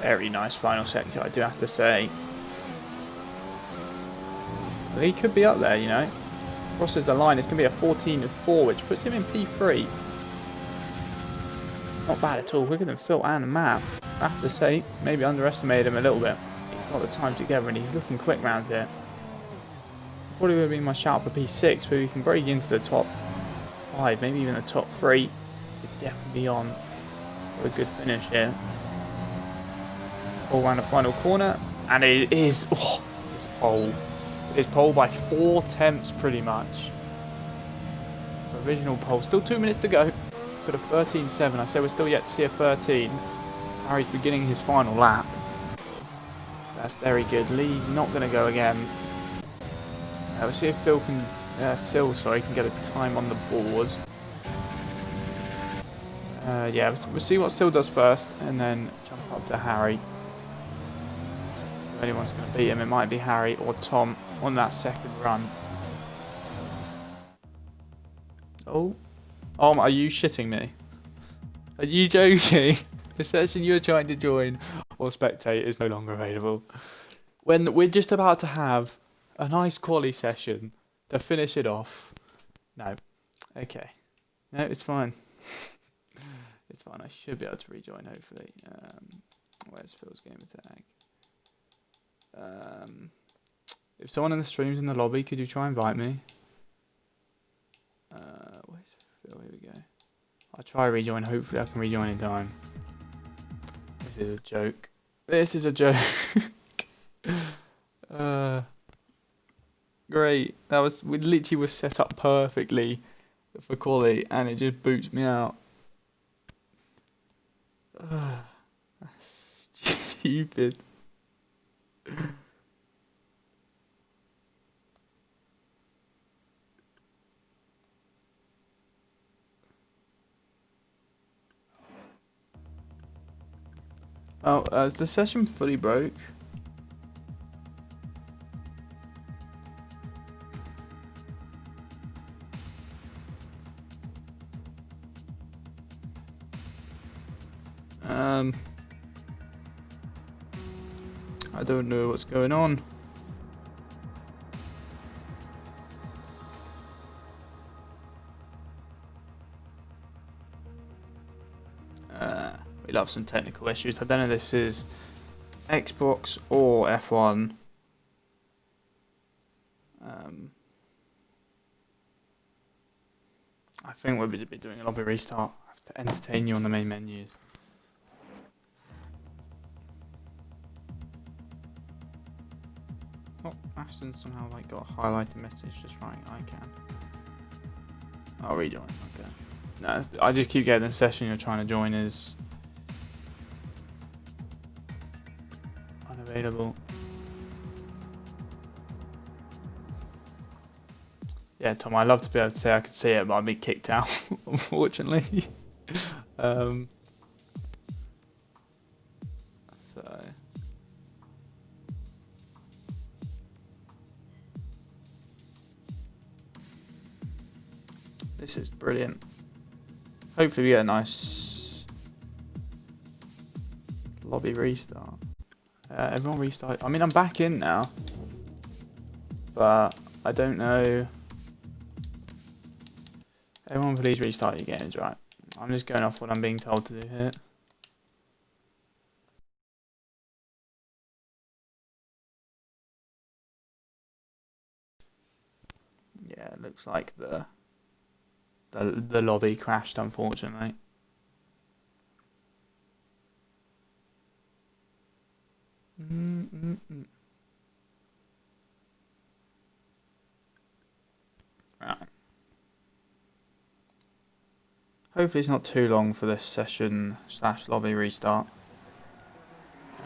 Very nice final sector, I do have to say. But he could be up there, you know. Crosses the line, it's going to be a 14-4, which puts him in P3. Not bad at all, quicker than Phil and Matt. I have to say, maybe underestimated him a little bit. He's got the time together and he's looking quick round here. Probably would have been my shout for P6, but we can break into the top 5, maybe even the top 3. Could definitely be on for a good finish here. All around the final corner, and it is his pole. It's pole by 4 tenths pretty much. Provisional pole, still 2 minutes to go. Got a 13.7. I said we're still yet to see a 13. Harry's beginning his final lap. That's very good. Lee's not going to go again. We'll see if Phil can, Sil, sorry, can get a time on the board. Yeah, we'll see what Sil does first, and then jump up to Harry. If anyone's going to beat him, it might be Harry or Tom on that second run. Oh, are you shitting me? Are you joking? The session you're trying to join or spectate is no longer available. When we're just about to have a nice quali session to finish it off. No. Okay. No, it's fine. It's fine. I should be able to rejoin, hopefully. Where's Phil's game attack? If someone in the stream's in the lobby, could you try and invite me? Where's Phil? Here we go. I'll try rejoin. Hopefully I can rejoin in time. This is a joke. This is a joke. Great. We literally was set up perfectly for quality, and it just boots me out. That's stupid. Oh, is the session fully broke? I don't know what's going on. We love some technical issues. I don't know if this is Xbox or F1. I think we'll be doing a lobby restart. I have to entertain you on the main menus. Oh, Ashton somehow got a highlighted message just right. I can. I'll rejoin. Okay. No, I just keep getting the session you're trying to join is unavailable. Yeah, Tom, I'd love to be able to say I could see it, but I'd be kicked out, unfortunately. So this is brilliant. Hopefully we get a nice lobby restart. Everyone restart. I mean, I'm back in now, but I don't know. Everyone please restart your games, right? I'm just going off what I'm being told to do here. Yeah, it looks like the lobby crashed, unfortunately. Right. Hopefully it's not too long for this session / lobby restart.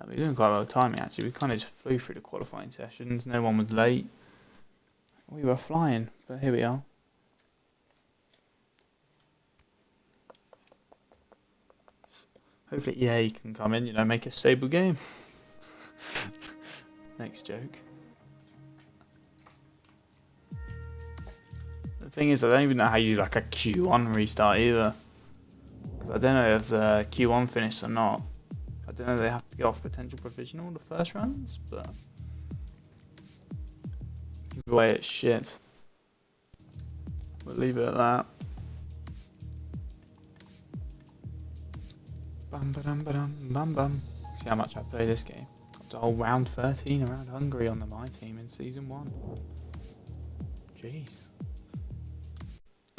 We're doing quite well timing actually. We kind of just flew through the qualifying sessions. No one was late. We were flying, but here we are. Hopefully EA can come in, you know, make a stable game. Next joke. The thing is, I don't even know how you do like a Q1 restart either. Because I don't know if the Q1 finished or not. I don't know if they have to get off potential provisional the first runs, but either way it's shit. We'll leave it at that. Bum ba dum ba dum bum bum. See how much I play this game. Got to whole round 13 around Hungary on my team in season 1. Jeez.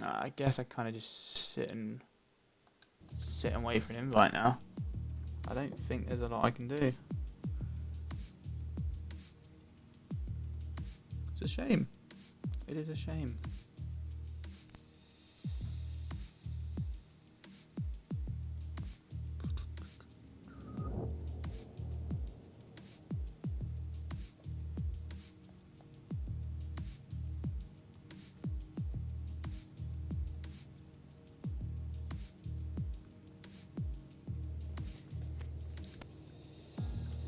I guess I kind of just sit and wait for an invite now. I don't think there's a lot I can do. It's a shame. It is a shame.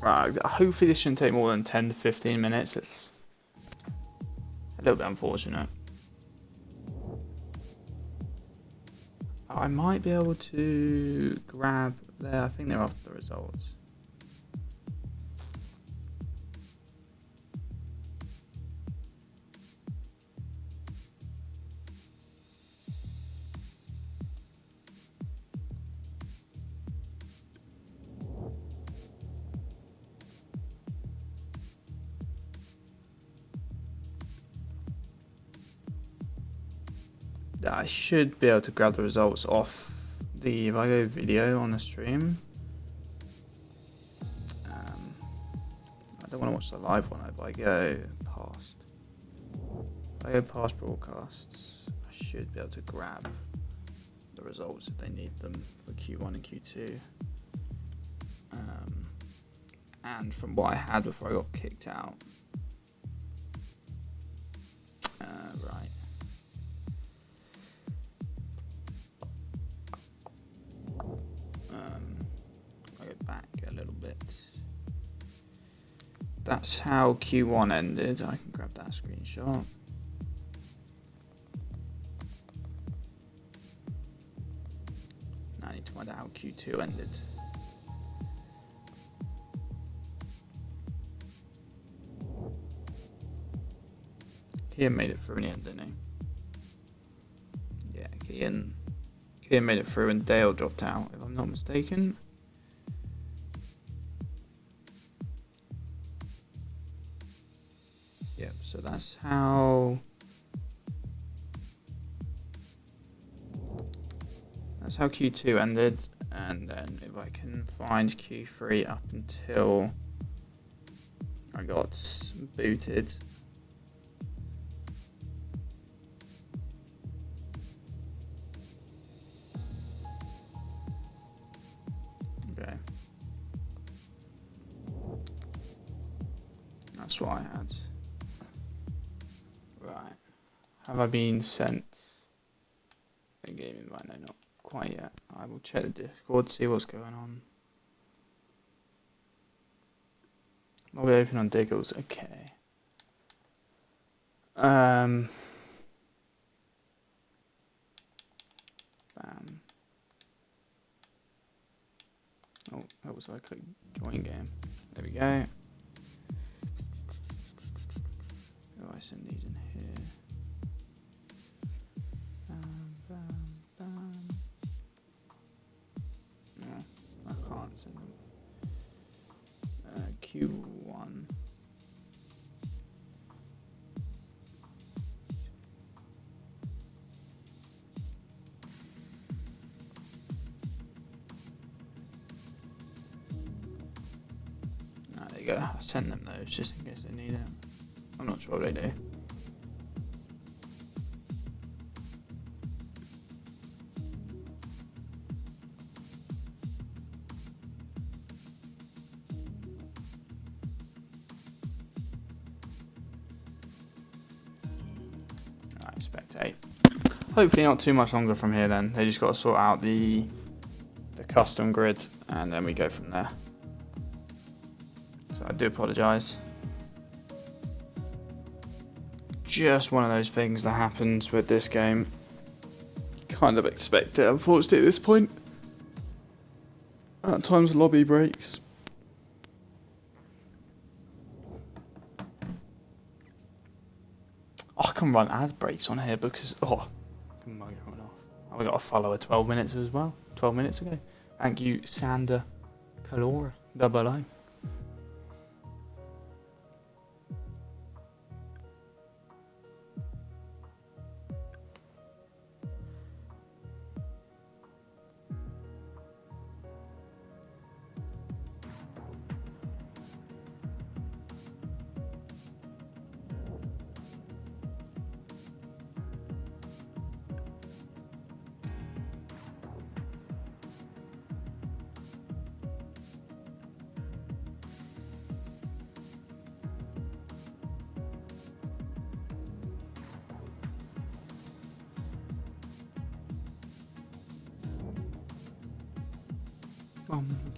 Right, hopefully this shouldn't take more than 10 to 15 minutes. It's a little bit unfortunate. I might be able to grab there. I think they're after the results. I should be able to grab the results off the Vigo video on the stream. I don't want to watch the live one. If I go past broadcasts, I should be able to grab the results if they need them for Q1 and Q2. And from what I had before I got kicked out. Right. I go back a little bit. That's how Q1 ended. I can grab that screenshot. Now I need to find out how Q2 ended. Kian made it through in the end, didn't he? Yeah, Kian made it through and Dale dropped out, if I'm not mistaken. Yep, so that's how Q2 ended, and then if I can find Q3 up until I got booted. that's what I had. Right. Have I been sent a game invite? No, not quite yet. I will check the Discord, see what's going on. I'll be open on Diggles. Okay. Bam. Oh, that was like a join game. There we go. Oh, I send these in here. Bam. No, I can't send them. Q1. There you go. I sent them those just in case they need it. I'm not sure they do. Alright, spectate. Hopefully not too much longer from here then. They just got to sort out the custom grid and then we go from there. So I do apologise. Just one of those things that happens with this game. Kind of expect it, unfortunately, at this point. At times, lobby breaks. I can run ad breaks on here because I can mug everyone off. Oh, we got a follower 12 minutes as well. 12 minutes ago. Thank you, Sander Calora. Double O.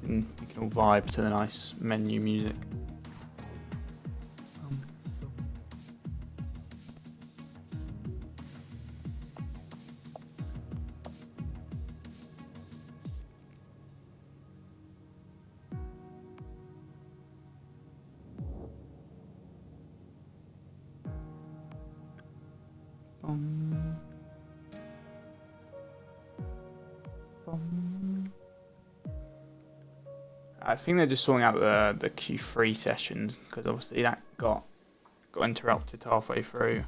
We can all vibe to the nice menu music. I think they're just sorting out the Q3 sessions because obviously that got interrupted halfway through.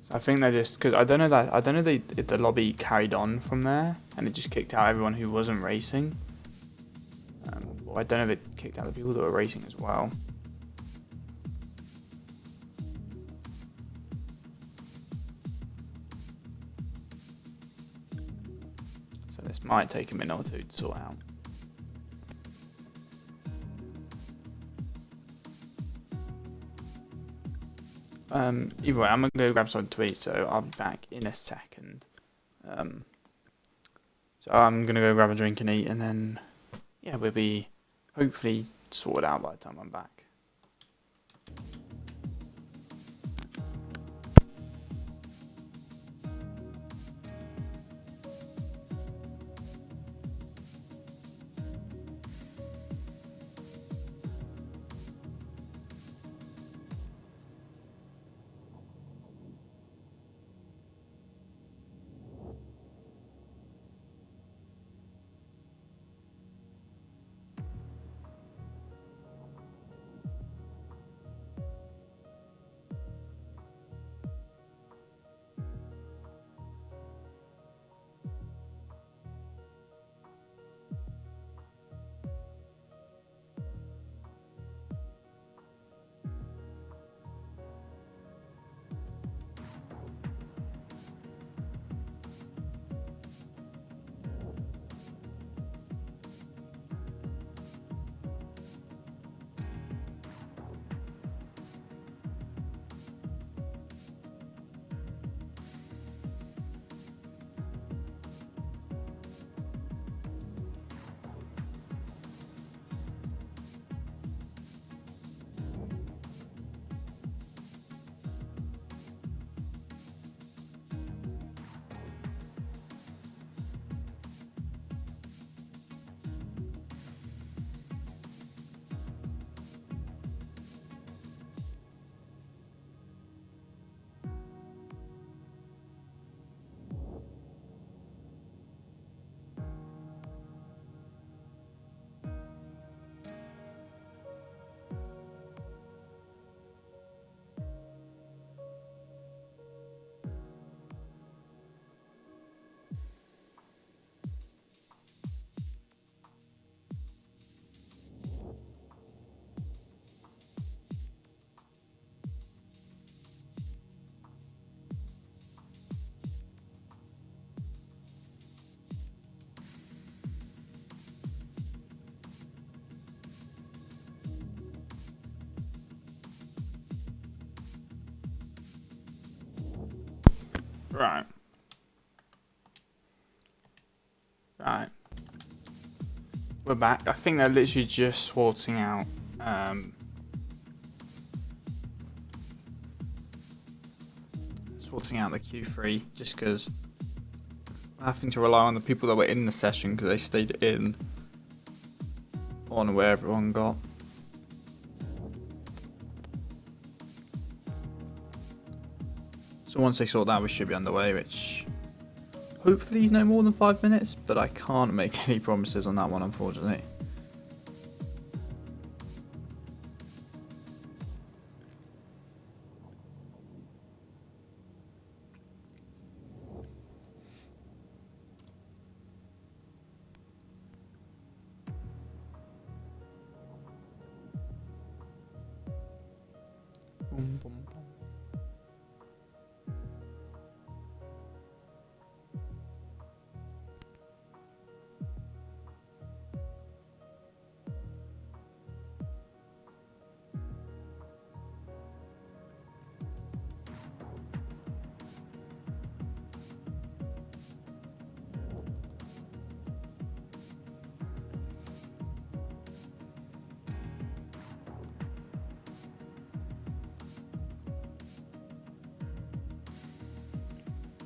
So I think they're just because I don't know if the lobby carried on from there and it just kicked out everyone who wasn't racing. I don't know if it kicked out the people that were racing as well. So this might take a minute or two to sort out. Either way, I'm going to go grab something to eat, so I'll be back in a second. So I'm going to go grab a drink and eat, and then, yeah, we'll be hopefully sorted out by the time I'm back. Right. Right. We're back. I think they're literally just sorting out the Q3, just because having to rely on the people that were in the session because they stayed in on where everyone got. So once they sort that, we should be underway, which hopefully is no more than 5 minutes, but I can't make any promises on that one, unfortunately. Boom, boom, boom.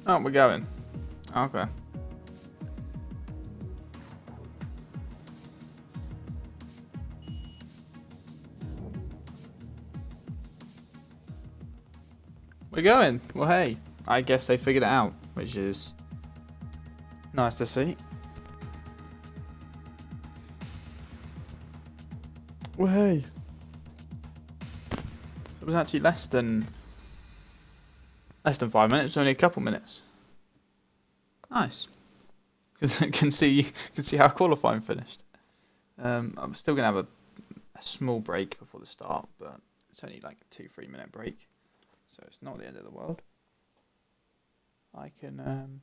Oh, we're going. Okay. We're going. Well, hey, I guess they figured it out, which is nice to see. Well, hey. It was actually less than 5 minutes, only a couple minutes. Nice. can see how qualifying finished. I'm still gonna have a small break before the start, but it's only like a 2-3 minute break, so it's not the end of the world. I can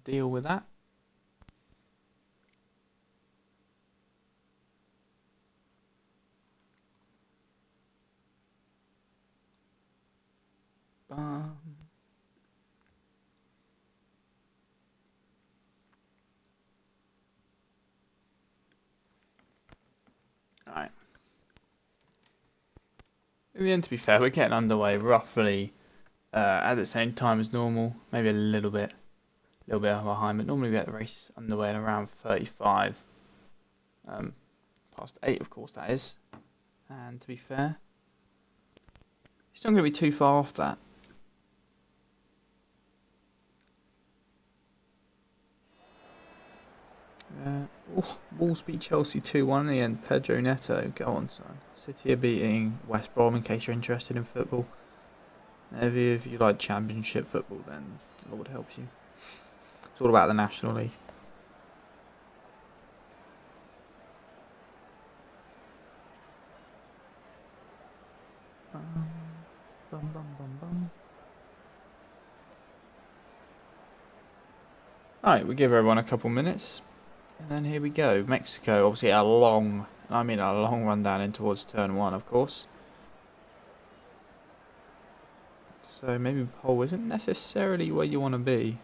deal with that. Alright. In the end, to be fair, we're getting underway roughly at the same time as normal, maybe a little bit behind, but normally we get the race underway at around 35. Past 8, of course, that is. And to be fair, it's not going to be too far off that. Wolves beat Chelsea 2-1 in the end. Pedro Neto, go on, son. City are beating West Brom, in case you're interested in football. If you like Championship football, then Lord helps you. It's all about the National League. Alright, we give everyone a couple minutes. And then here we go. Mexico, obviously a long run down in towards turn 1, of course. So maybe pole isn't necessarily where you want to be.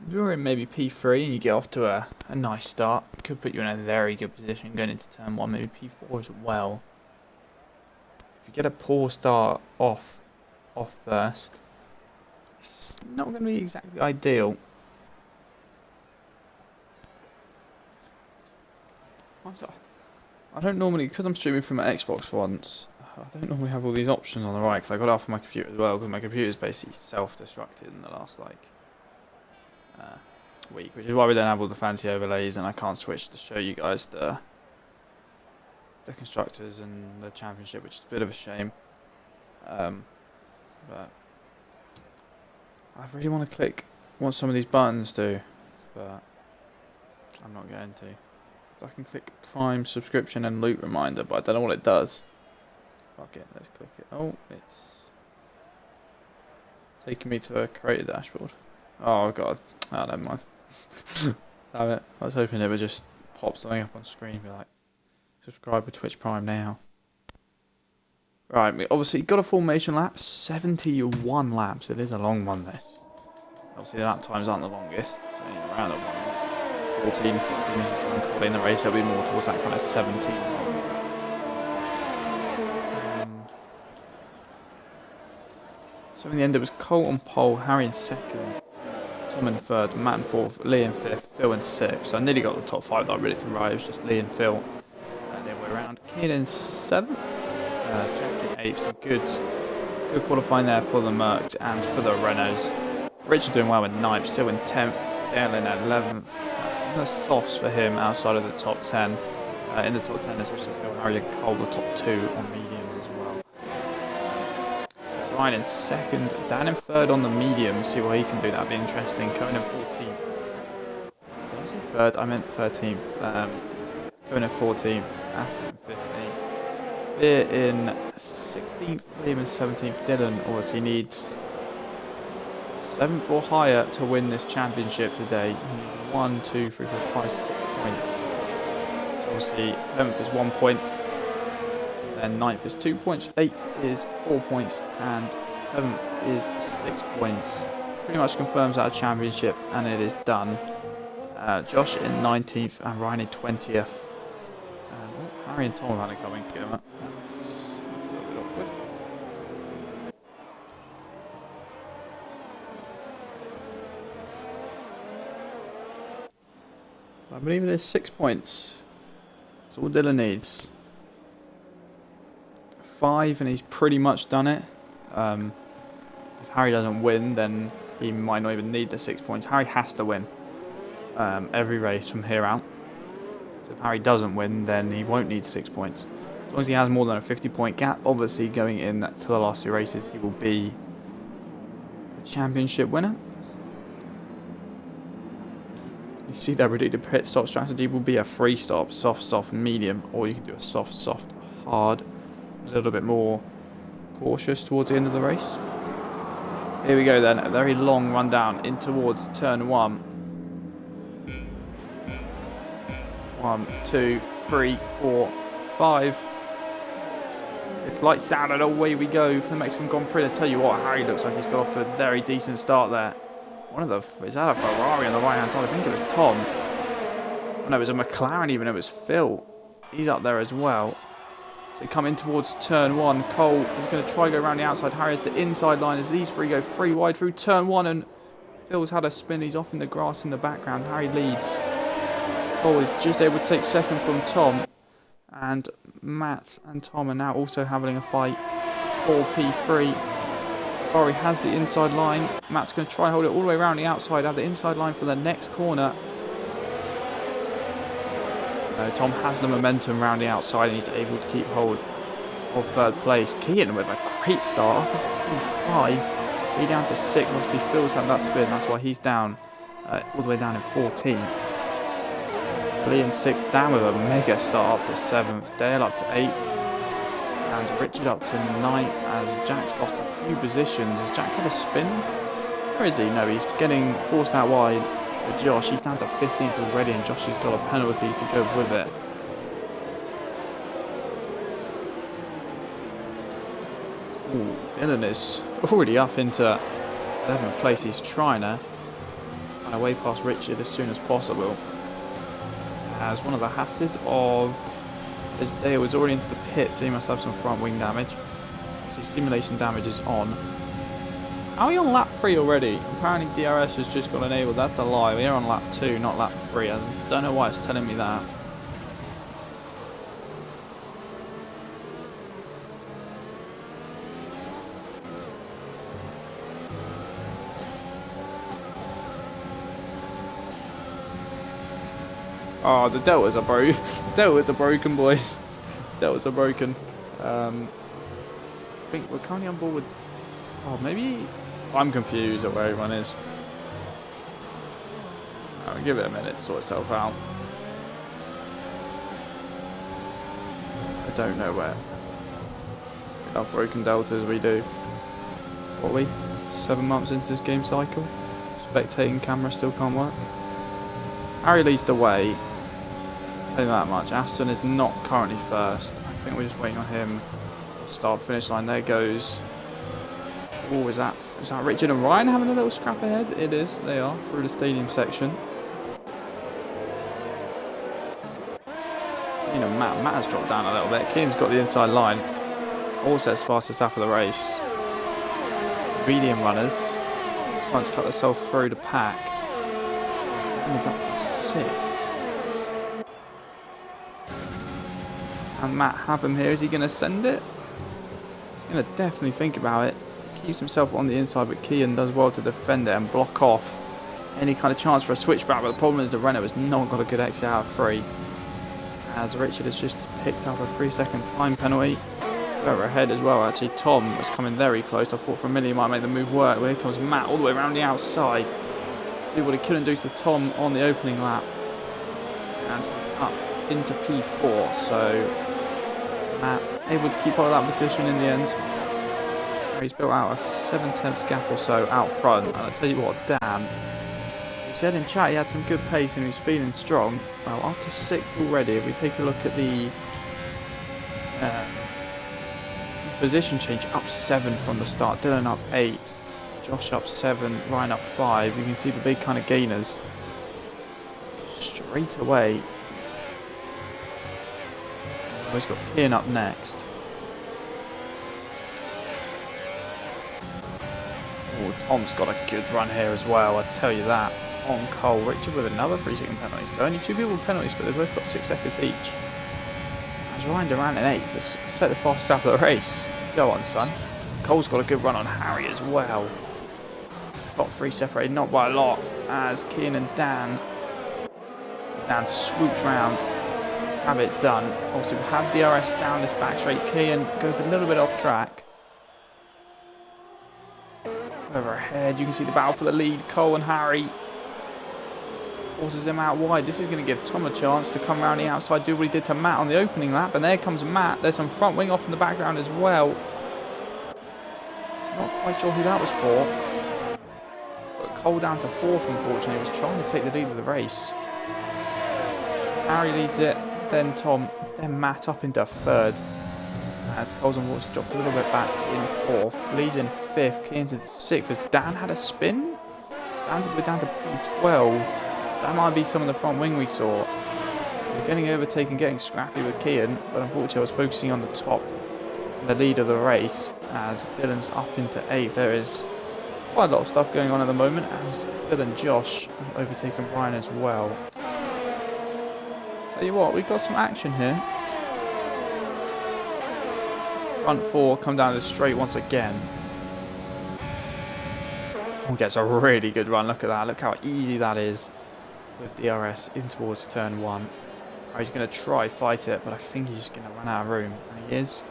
If you're in maybe P3 and you get off to a nice start, it could put you in a very good position going into turn 1, maybe P4 as well. If you get a poor start off first, it's not going to be exactly ideal. I don't normally, because I'm streaming from my Xbox once, I don't normally have all these options on the right, because I got it off my computer as well, because my computer is basically self-destructed in the last week, which is why we don't have all the fancy overlays, and I can't switch to show you guys the constructors and the championship, which is a bit of a shame. But I really want to click what some of these buttons do, but I'm not going to. I can click Prime subscription and loot reminder, but I don't know what it does. Fuck it, let's click it. Oh, it's Taking me to a creator dashboard. Oh god. Oh, never mind. Damn it. I was hoping it would just pop something up on screen and be like, subscribe to Twitch Prime now. Right, we obviously got a formation lap. 71 laps. It is a long one, this. Obviously the lap times aren't the longest. So around at 14, 15 as you try and call in the race. It'll be more towards that kind of 17 mark. So in the end it was Cole on pole, Harry in second, Tom in third, Matt in fourth, Lee in fifth, Phil in sixth. So I nearly got the top five that I really could ride. It was just Lee and Phil the other way around. Keane in seventh, Jack in eighth. So good qualifying there for the Mercs and for the Renaults. Richard doing well in ninth, still in 10th, Dale in 11th. The softs for him outside of the top 10. In the top 10 is also Phil, Harry and Cole, the top two on mediums as well. Ryan in second, Dan in third on the medium, see what he can do, that'd be interesting. Cohen in 14th. Did I say third? I meant 13th. Cohen in 14th, Ashley in 15th. Beer in 16th, Liam in 17th. Dylan obviously needs 7th or higher to win this championship today. He needs 1, 2, 3, 4, 5, 6 points. So obviously 10th is 1 point. Then 9th is 2 points, 8th is 4 points, and 7th is 6 points. Pretty much confirms that championship, and it is done. Josh in 19th and Ryan in 20th. Harry and Tom are coming together. That's a little bit awkward. I believe it is 6 points. That's all Dylan needs. 5 and he's pretty much done it. If Harry doesn't win, then he might not even need the 6 points. Harry has to win every race from here out. So if Harry doesn't win, then he won't need 6 points. As long as he has more than a 50-point gap, obviously going in to the last 2 races, he will be a championship winner. You see that really the pit stop strategy will be a free stop, soft, soft, medium, or you can do a soft, soft, hard. A little bit more cautious towards the end of the race. Here we go then, a very long run down in towards turn 1. 1, 2, 3, 4, 5. It's lights sound and away we go for the Mexican Grand Prix. I tell you what, Harry looks like he's got off to a very decent start there. Is that a Ferrari on the right hand side? I think it was Tom. Oh, no, it was a McLaren even, it was Phil. He's up there as well. So come in towards turn 1. Cole is going to try to go around the outside. Harry has the inside line as these three go 3 wide through turn 1. And Phil's had a spin. He's off in the grass in the background. Harry leads. Cole is just able to take second from Tom. And Matt and Tom are now also having a fight for P3. Ferrari has the inside line. Matt's going to try and hold it all the way around the outside. Have the inside line for the next corner. Tom has the momentum around the outside and he's able to keep hold of third place. Kean with a great start. Up 5. He down to 6. Obviously Phil's had that spin. That's why he's down all the way down in 14th. Lee in 6th. Dan with a mega start up to 7th. Dale up to 8th. And Richard up to 9th as Jack's lost a few positions. Has Jack had a spin? Where is he? No, he's getting forced out wide. With Josh, he's down to 15th already, and Josh has got a penalty to go with it. Ooh, Dylan is already up into 11th place. He's trying to find a way past Richard as soon as possible. As one of the hasses of his day was already into the pit, so he must have some front wing damage. Obviously, stimulation damage is on. Are we on lap 3 already? Apparently DRS has just got enabled. That's a lie. We are on lap 2, not lap 3. I don't know why it's telling me that. Oh, the deltas are broken. Deltas are broken, boys. Deltas are broken. I think we're currently on board with... Oh, maybe... I'm confused at where everyone is. I'll give it a minute to sort itself out. I don't know where. We have broken deltas, we do. What we? 7 months into this game cycle. Spectating camera still can't work. Harry leads the way. I'll tell you that much. Aston is not currently first. I think we're just waiting on him. Start finish line. There goes. Oh, is that Richard and Ryan having a little scrap ahead? It is. They are through the stadium section. You know, Matt has dropped down a little bit. Keane's got the inside line. Also as fastest lap of the race. Medium runners trying to cut themselves through the pack. And is up to 6th. And Matt Habham here, is he going to send it? He's going to definitely think about it. Keeps himself on the inside, but Keane does well to defend it and block off any kind of chance for a switchback. But the problem is the Renault has not got a good exit out of 3. As Richard has just picked up a 3-second time penalty. Over ahead as well, actually. Tom was coming very close. I thought for a minute he might make the move work. But here comes Matt all the way around the outside. Do what he couldn't do to Tom on the opening lap. And he's up into P4. So Matt able to keep hold of that position in the end. He's built out a 7/10 gap or so out front. And I'll tell you what, Dan, he said in chat he had some good pace and he was feeling strong. Well, up to 6th already. If we take a look at the position change, up 7 from the start. Dylan up 8, Josh up 7, Ryan up 5. You can see the big kind of gainers straight away. He's got Ian up next. Oh, Tom's got a good run here as well, I tell you that. On Cole, Richard with another 3-second penalty. So only 2 people with penalties, but they've both got 6 seconds each. As Ryan Durant in 8th has set the fastest lap of the race. Go on, son. Cole's got a good run on Harry as well. His top 3 separated not by a lot, as Keane and Dan swoops round, have it done. Obviously we have DRS down this back straight. Keane goes a little bit off track. Over ahead, you can see the battle for the lead. Cole and Harry forces him out wide. This is going to give Tom a chance to come around the outside, do what he did to Matt on the opening lap. And there comes Matt. There's some front wing off in the background as well. Not quite sure who that was for. But Cole down to 4th, unfortunately. He was trying to take the lead of the race. So Harry leads it, then Tom, then Matt up into 3rd. And Cole's unfortunately dropped a little bit back in 4th. Lee's in 5th. Keane's in 6th. As Dan had a spin? We're down to P12. That might be some of the front wing we saw. He was getting overtaken, getting scrappy with Keane, but unfortunately I was focusing on the top, the lead of the race, as Dylan's up into 8th. There is quite a lot of stuff going on at the moment, as Phil and Josh have overtaken Brian as well. Tell you what, we've got some action here. Front 4 come down the straight once again. Tom gets a really good run, look at that, look how easy that is. With DRS in towards turn 1. He's going to try fight it, but I think he's just going to run out of room, and he is.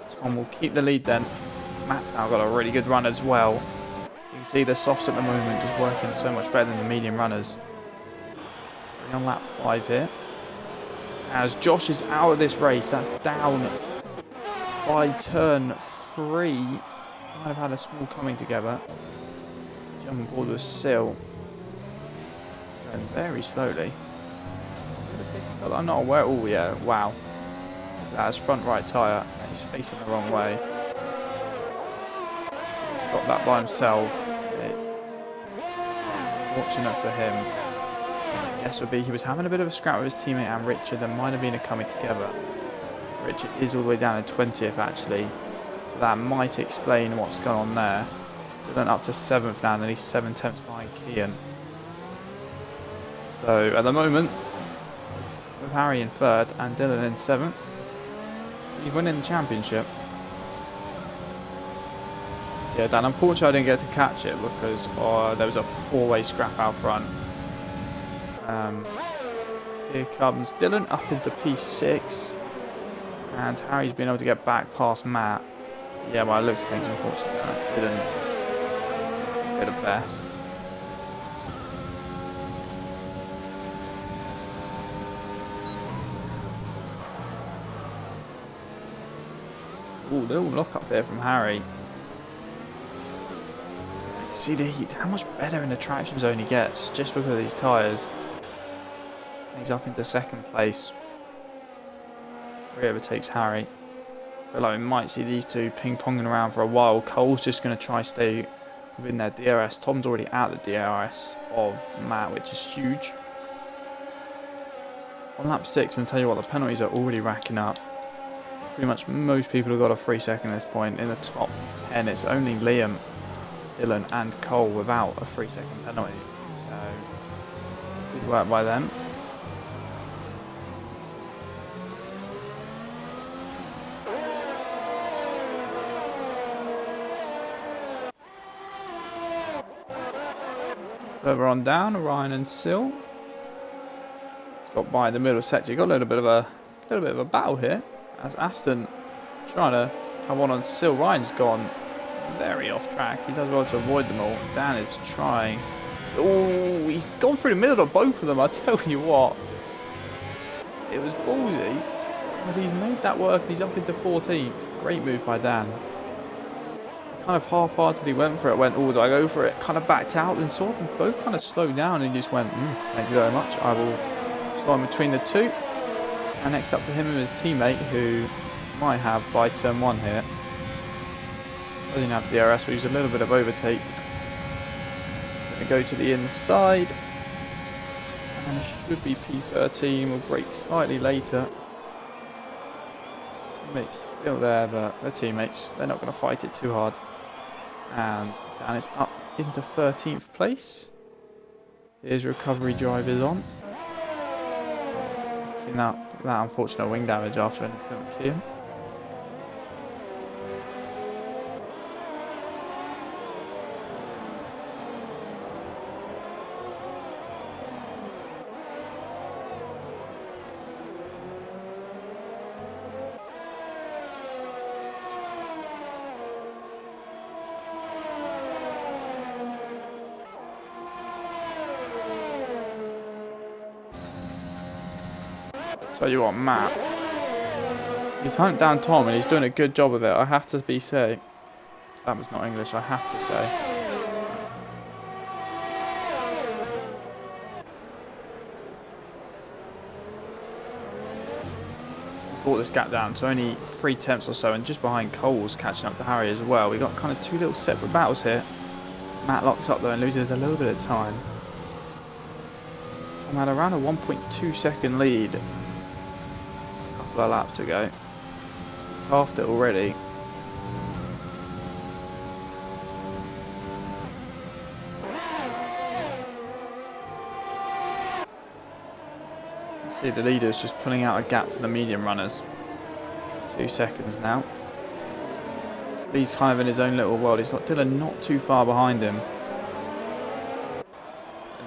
Tom will keep the lead then. Matt's now got a really good run as well. You can see the softs at the moment just working so much better than the medium runners. We're on lap 5 here. As Josh is out of this race, that's down by turn 3. Might have had a small coming together. Jump on board with Sil. Going very slowly. I'm not aware. Oh yeah, wow. That's front right tyre. He's facing the wrong way. He's dropped that by himself. It's fortunate for him. I guess would be he was having a bit of a scrap with his teammate and Richard. There might have been a coming together. Richard is all the way down in 20th actually. So that might explain what's going on there. Dylan up to 7th now, and then he's 7/10 behind Keane. So at the moment, with Harry in 3rd and Dylan in 7th, he's winning the championship. Yeah, Dan, unfortunately I didn't get to catch it because there was a 4-way scrap out front. So here comes Dylan up into P6, and Harry's been able to get back past Matt. Yeah, well, it looks like things unfortunately Dylan at best. Ooh, little lock up there from Harry. See how much better in the traction zone he gets just because of these tyres. He's up into second place. He overtakes Harry. I feel like we might see these two ping-ponging around for a while. Cole's just going to try stay within their DRS. Tom's already out the DRS of Matt, which is huge. On lap 6, and tell you what, the penalties are already racking up. Pretty much most people have got a 3 second at this point. In the top 10, it's only Liam, Dylan and Cole without a 3 second penalty. So, good work by them. Further on down, Ryan and Sil. It's got by the middle sector. You got a little bit of a battle here. As Aston trying to have one on Sil. Ryan's gone very off track. He does well to avoid them all. Dan is trying. Oh, he's gone through the middle of both of them. I tell you what, it was ballsy, but he's made that work. And he's up into 14th. Great move by Dan. Kind of half-heartedly went for it. Went, oh, do I go for it? Kind of backed out and saw them both kind of slow down, and he just went, thank you very much. I will slide in between the two. And next up for him and his teammate, who might have by turn 1 here. Doesn't have DRS, but he's a little bit of overtake. He's going to go to the inside. And it should be P13. Will brake slightly later. Teammates still there, but their teammates, they're not going to fight it too hard. And Dan is up into 13th place. His recovery drive is on. Picking up that unfortunate wing damage after an incident with Kian. Tell you what, Matt, he's hunted down Tom and he's doing a good job of it. I have to say, that was not English, I have to say. He's brought this gap down to only 3 tenths or so, and just behind Cole's catching up to Harry as well. We've got kind of 2 little separate battles here. Matt locks up though and loses a little bit of time. I'm at around a 1.2 second lead. A lap to go. Halved it already. See the leader's just pulling out a gap to the medium runners. 2 seconds now. He's kind of in his own little world. He's got Dylan not too far behind him.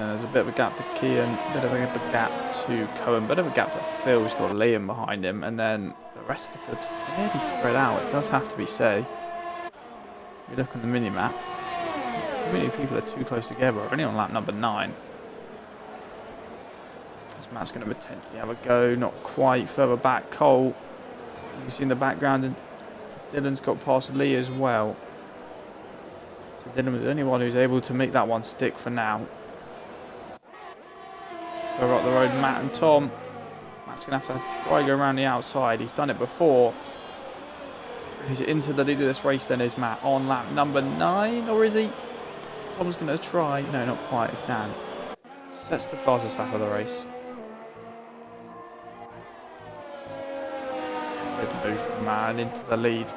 And there's a bit of a gap to Kian, a bit of a gap to Cohen, a bit of a gap to Phil. He's got Liam behind him, and then the rest of the field's fairly spread out, it does have to be said. You look on the mini-map, too many people are too close together. We're only on lap number 9. As Matt's going to potentially have a go, not quite, further back, Cole. You can see in the background, and Dylan's got past Lee as well. So Dylan was the only one who's able to make that one stick for now. Over up the road, Matt and Tom. Matt's going to have to try go around the outside. He's done it before. He's into the lead of this race then, is Matt on lap number 9, or is he? Tom's going to try. No, not quite, it's Dan. Sets the fastest lap of the race. Good move from Matt into the lead.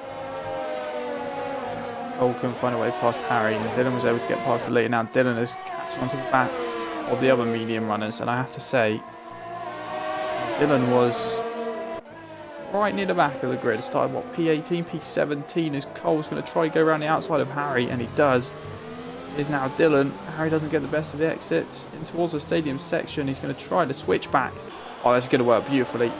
Cole couldn't find a way past Harry, and Dylan was able to get past the lead. Now Dylan is catching onto the back of the other medium runners, and I have to say, Dylan was right near the back of the grid. Started what, P18, P17, as Cole's going to try to go around the outside of Harry, and he does. Here's now Dylan. Harry doesn't get the best of the exits in towards the stadium section. He's going to try to switch back. Oh, that's going to work beautifully.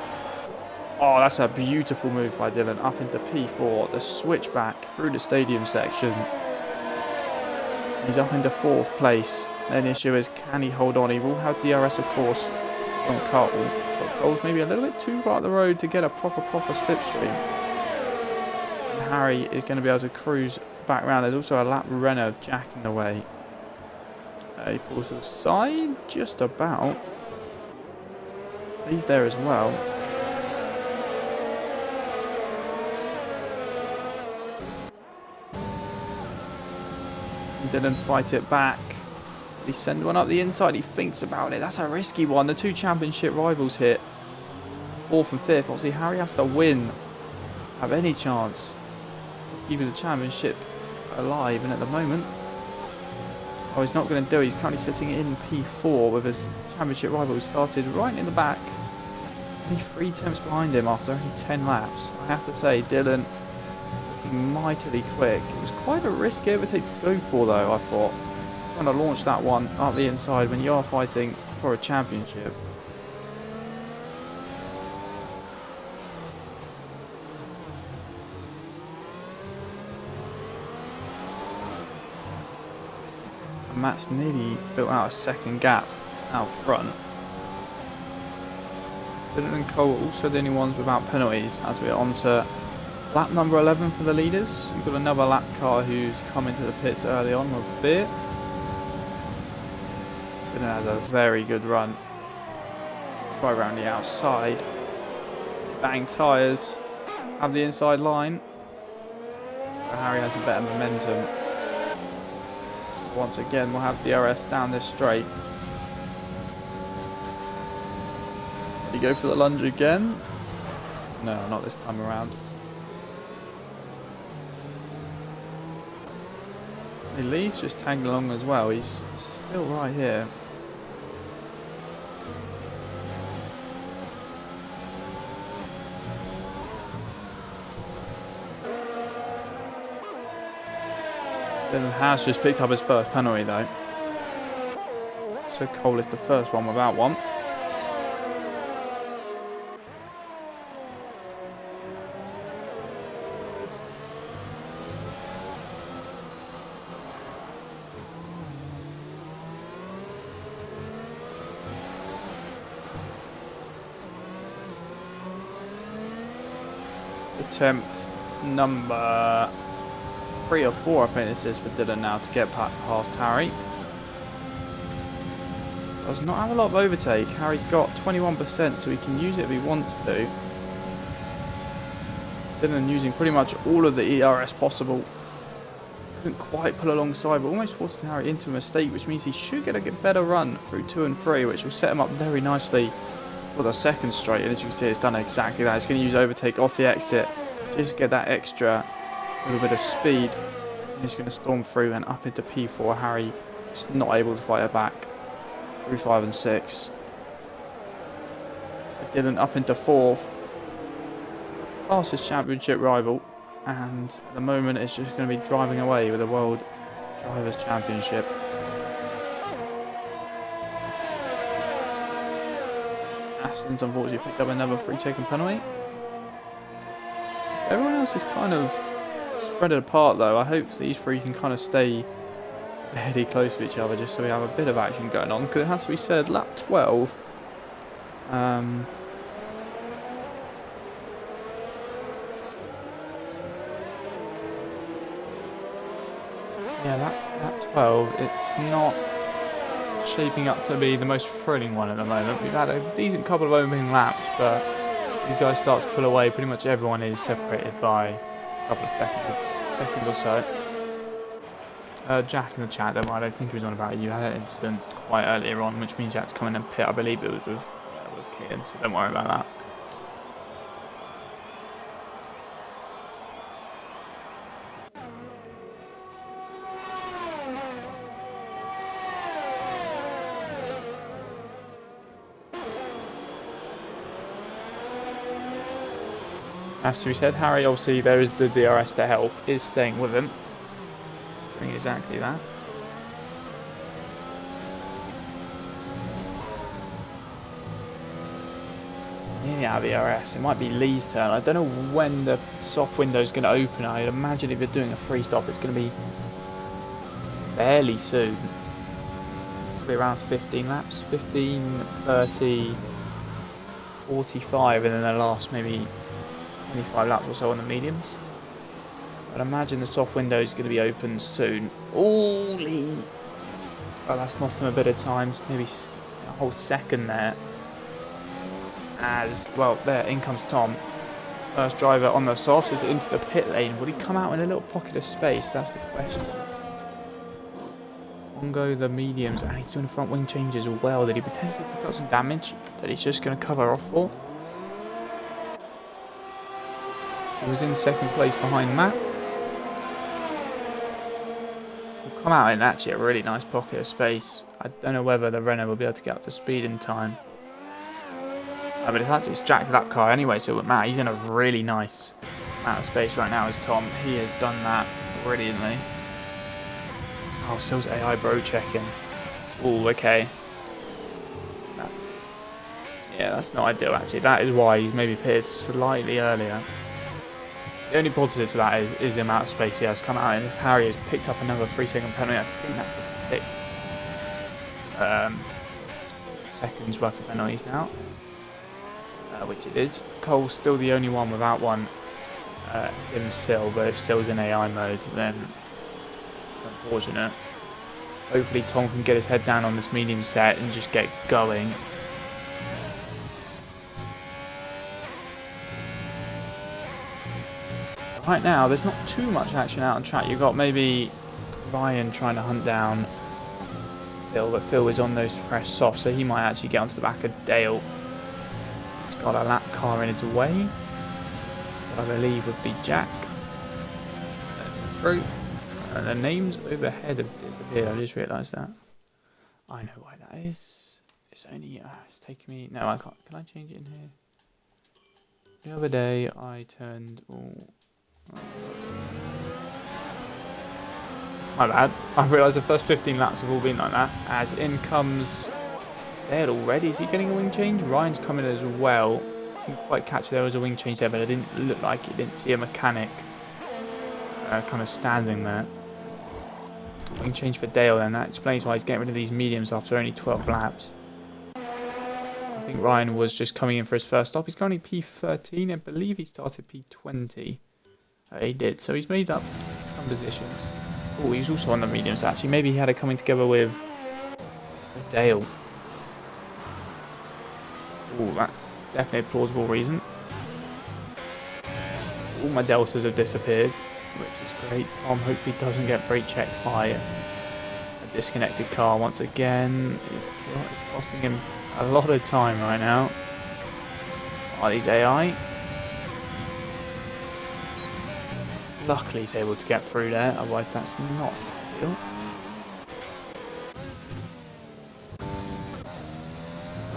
Oh, that's a beautiful move by Dylan. Up into P4, the switch back through the stadium section. He's up into 4th place. Then the issue is, can he hold on? He will have DRS, of course, from Cole. But Cole's maybe a little bit too far up the road to get a proper slipstream. And Harry is going to be able to cruise back around. There's also a lap runner of Jack in the way. He falls to the side, just about. He's there as well. He didn't fight it back. He send one up the inside. He thinks about it. That's a risky one. The two championship rivals hit. 4th and 5th. Obviously, Harry has to win. Have any chance of keeping the championship alive. And at the moment, he's not going to do it. He's currently sitting in P4 with his championship rival who started right in the back. Only 3 tenths behind him after only 10 laps. I have to say, Dylan looking mightily quick. It was quite a risky overtake to go for though, I thought. Trying to launch that one up the inside when you are fighting for a championship. And Matt's nearly built out a second gap out front. Dylan and Cole are also the only ones without penalties as we're on to lap number 11 for the leaders. We've got another lap car who's come into the pits early on with a beer. Dylan has a very good run. Try around the outside. Bang tyres. Have the inside line. But Harry has a better momentum. Once again, we'll have DRS down this straight. You go for the lunge again? No, not this time around. Lee's just tagged along as well. He's still right here. Dylan has just picked up his first penalty though. So Cole is the first one without one. Attempt number 3 or 4, I think this is for Dylan now to get past Harry. Does not have a lot of overtake. Harry's got 21%, so he can use it if he wants to. Dylan using pretty much all of the ERS possible. Couldn't quite pull alongside, but almost forces Harry into a mistake, which means he should get a better run through 2 and 3, which will set him up very nicely for the second straight. And as you can see, it's done exactly that. It's going to use overtake off the exit, just get that extra little bit of speed. And he's going to storm through and up into P4. Harry just not able to fight it back through 5 and 6. So Dylan up into 4th, past his championship rival, and at the moment it's just going to be driving away with the World Drivers' Championship. Aston's unfortunately picked up another 3-second penalty. Everyone else is kind of spread apart though. I hope these 3 can kind of stay fairly close to each other just so we have a bit of action going on, because it has to be said, lap 12 yeah, lap 12, it's not shaping up to be the most thrilling one at the moment. We've had a decent couple of opening laps, but these guys start to pull away. Pretty much everyone is separated by a couple of seconds or so. Jack in the chat, though, I don't think he was on about it. You had an incident quite earlier on, which means you had to come in and pit. I believe it was with Keaton, so don't worry about that. As we said, Harry, obviously there is the DRS to help, is staying with him. He's doing exactly that. Nearly out of the DRS. It might be Lee's turn. I don't know when the soft window is going to open. I'd imagine if you're doing a free stop, it's going to be fairly soon. Probably around 15 laps. 15, 30, 45, and then the last maybe 25 laps or so on the mediums. I'd imagine the soft window is going to be open soon. Holy! Oh, that's lost him a bit of time, maybe a whole second there. As, well, there, in comes Tom. First driver on the softs is into the pit lane. Would he come out in a little pocket of space? That's the question. On go the mediums, and he's doing front wing change as well. Did he potentially pick up some damage that he's just going to cover off for? So he was in second place behind Matt. He'll come out in actually a really nice pocket of space. I don't know whether the Renault will be able to get up to speed in time. But it's jacked that car anyway, so with Matt, he's in a really nice amount of space right now as Tom. He has done that brilliantly. Oh, Sil's AI bro checking. Oh, okay. Yeah, that's not ideal actually. That is why he's maybe pitted slightly earlier. The only positive to that is the amount of space he has come out in. As Harry has picked up another 3-second penalty. I think that's the 6 seconds worth of penalties now. Which it is. Cole's still the only one without one. Him Sil, but if Sil's in AI mode, then it's unfortunate. Hopefully Tom can get his head down on this medium set and just get going. Right now, there's not too much action out on track. You've got maybe Ryan trying to hunt down Phil, but Phil is on those fresh softs, so he might actually get onto the back of Dale. He's got a lap car in its way. What I believe would be Jack. That's a fruit. And the names overhead have disappeared. I just realised that. I know why that is. It's only. It's taking me. No, I can't. Can I change it in here? The other day I turned. My bad. I've realised the first 15 laps have all been like that. As in comes Dale already. Is he getting a wing change? Ryan's coming as well. I didn't quite catch there was a wing change there, but I didn't look like it. Didn't see a mechanic kind of standing there. Wing change for Dale then. That explains why he's getting rid of these mediums after only 12 laps. I think Ryan was just coming in for his first stop. He's currently P13. I believe he started P20. He did. So he's made up some positions. Oh, he's also on the mediums actually. Maybe he had it coming together with Dale. Oh, that's definitely a plausible reason. All my deltas have disappeared, which is great. Tom hopefully doesn't get brake checked by a disconnected car once again. It's costing him a lot of time right now. Oh, these AI. Luckily he's able to get through there, otherwise that's not ideal.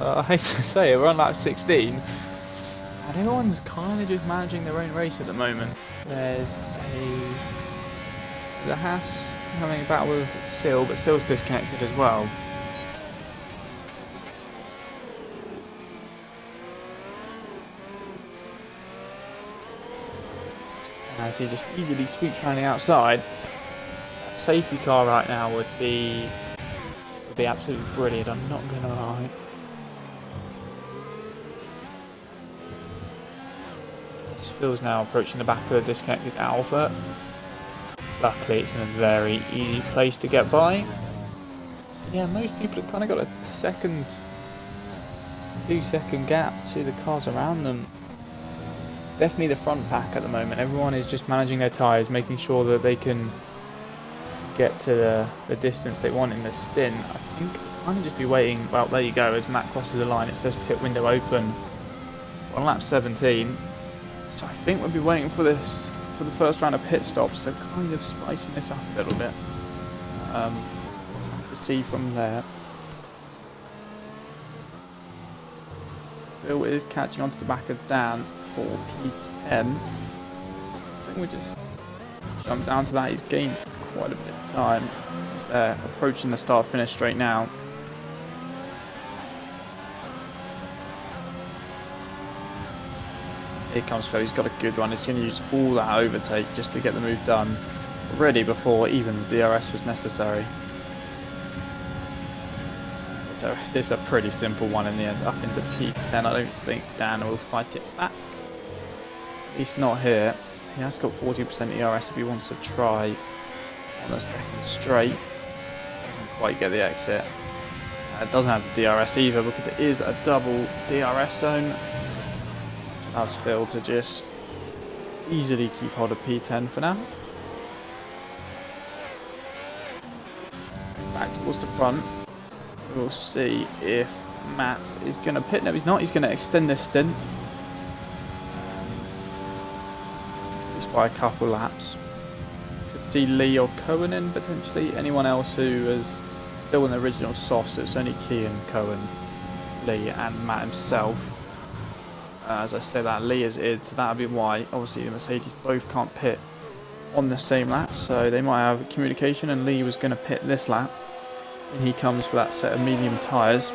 I hate to say it, we're on lap 16. And everyone's kind of just managing their own race at the moment. There's a Haas having a battle with Sil, but Sil's disconnected as well. As he just easily sweeps around the outside. A safety car right now would be absolutely brilliant, I'm not gonna lie. Phil's now approaching the back of the disconnected Alpha. Luckily it's in a very easy place to get by. Yeah, most people have kind of got a 2-second gap to the cars around them. Definitely the front pack at the moment. Everyone is just managing their tyres, making sure that they can get to the distance they want in the stint. I think we'll kind of just be waiting. Well, there you go, as Matt crosses the line, it says pit window open on lap 17. So I think we'll be waiting for the first round of pit stops, so kind of spicing this up a little bit. We'll have to see from there. Phil is catching onto the back of Dan for P10. I think we'll just jump down to that. He's gained quite a bit of time as they're approaching the start finish straight now. Here comes Phil, he's got a good run. He's going to use all that overtake just to get the move done already before even DRS was necessary. So it's a pretty simple one in the end. Up into P10, I don't think Dan will fight it back. At least not here. He has got 40% ERS if he wants to try on the second straight. Doesn't quite get the exit. It doesn't have the DRS either because it is a double DRS zone, which allows Phil to just easily keep hold of P10 for now. Back towards the front. We'll see if Matt is going to pit. No, he's not. He's going to extend this stint. Just by a couple laps. Could see Lee or Cohen in potentially. Anyone else who is still in the original soft, so it's only Kean, Cohen, Lee and Matt himself. As I said, that Lee is in, so that would be why. Obviously the Mercedes both can't pit on the same lap, so they might have communication, and Lee was going to pit this lap. And he comes for that set of medium tyres.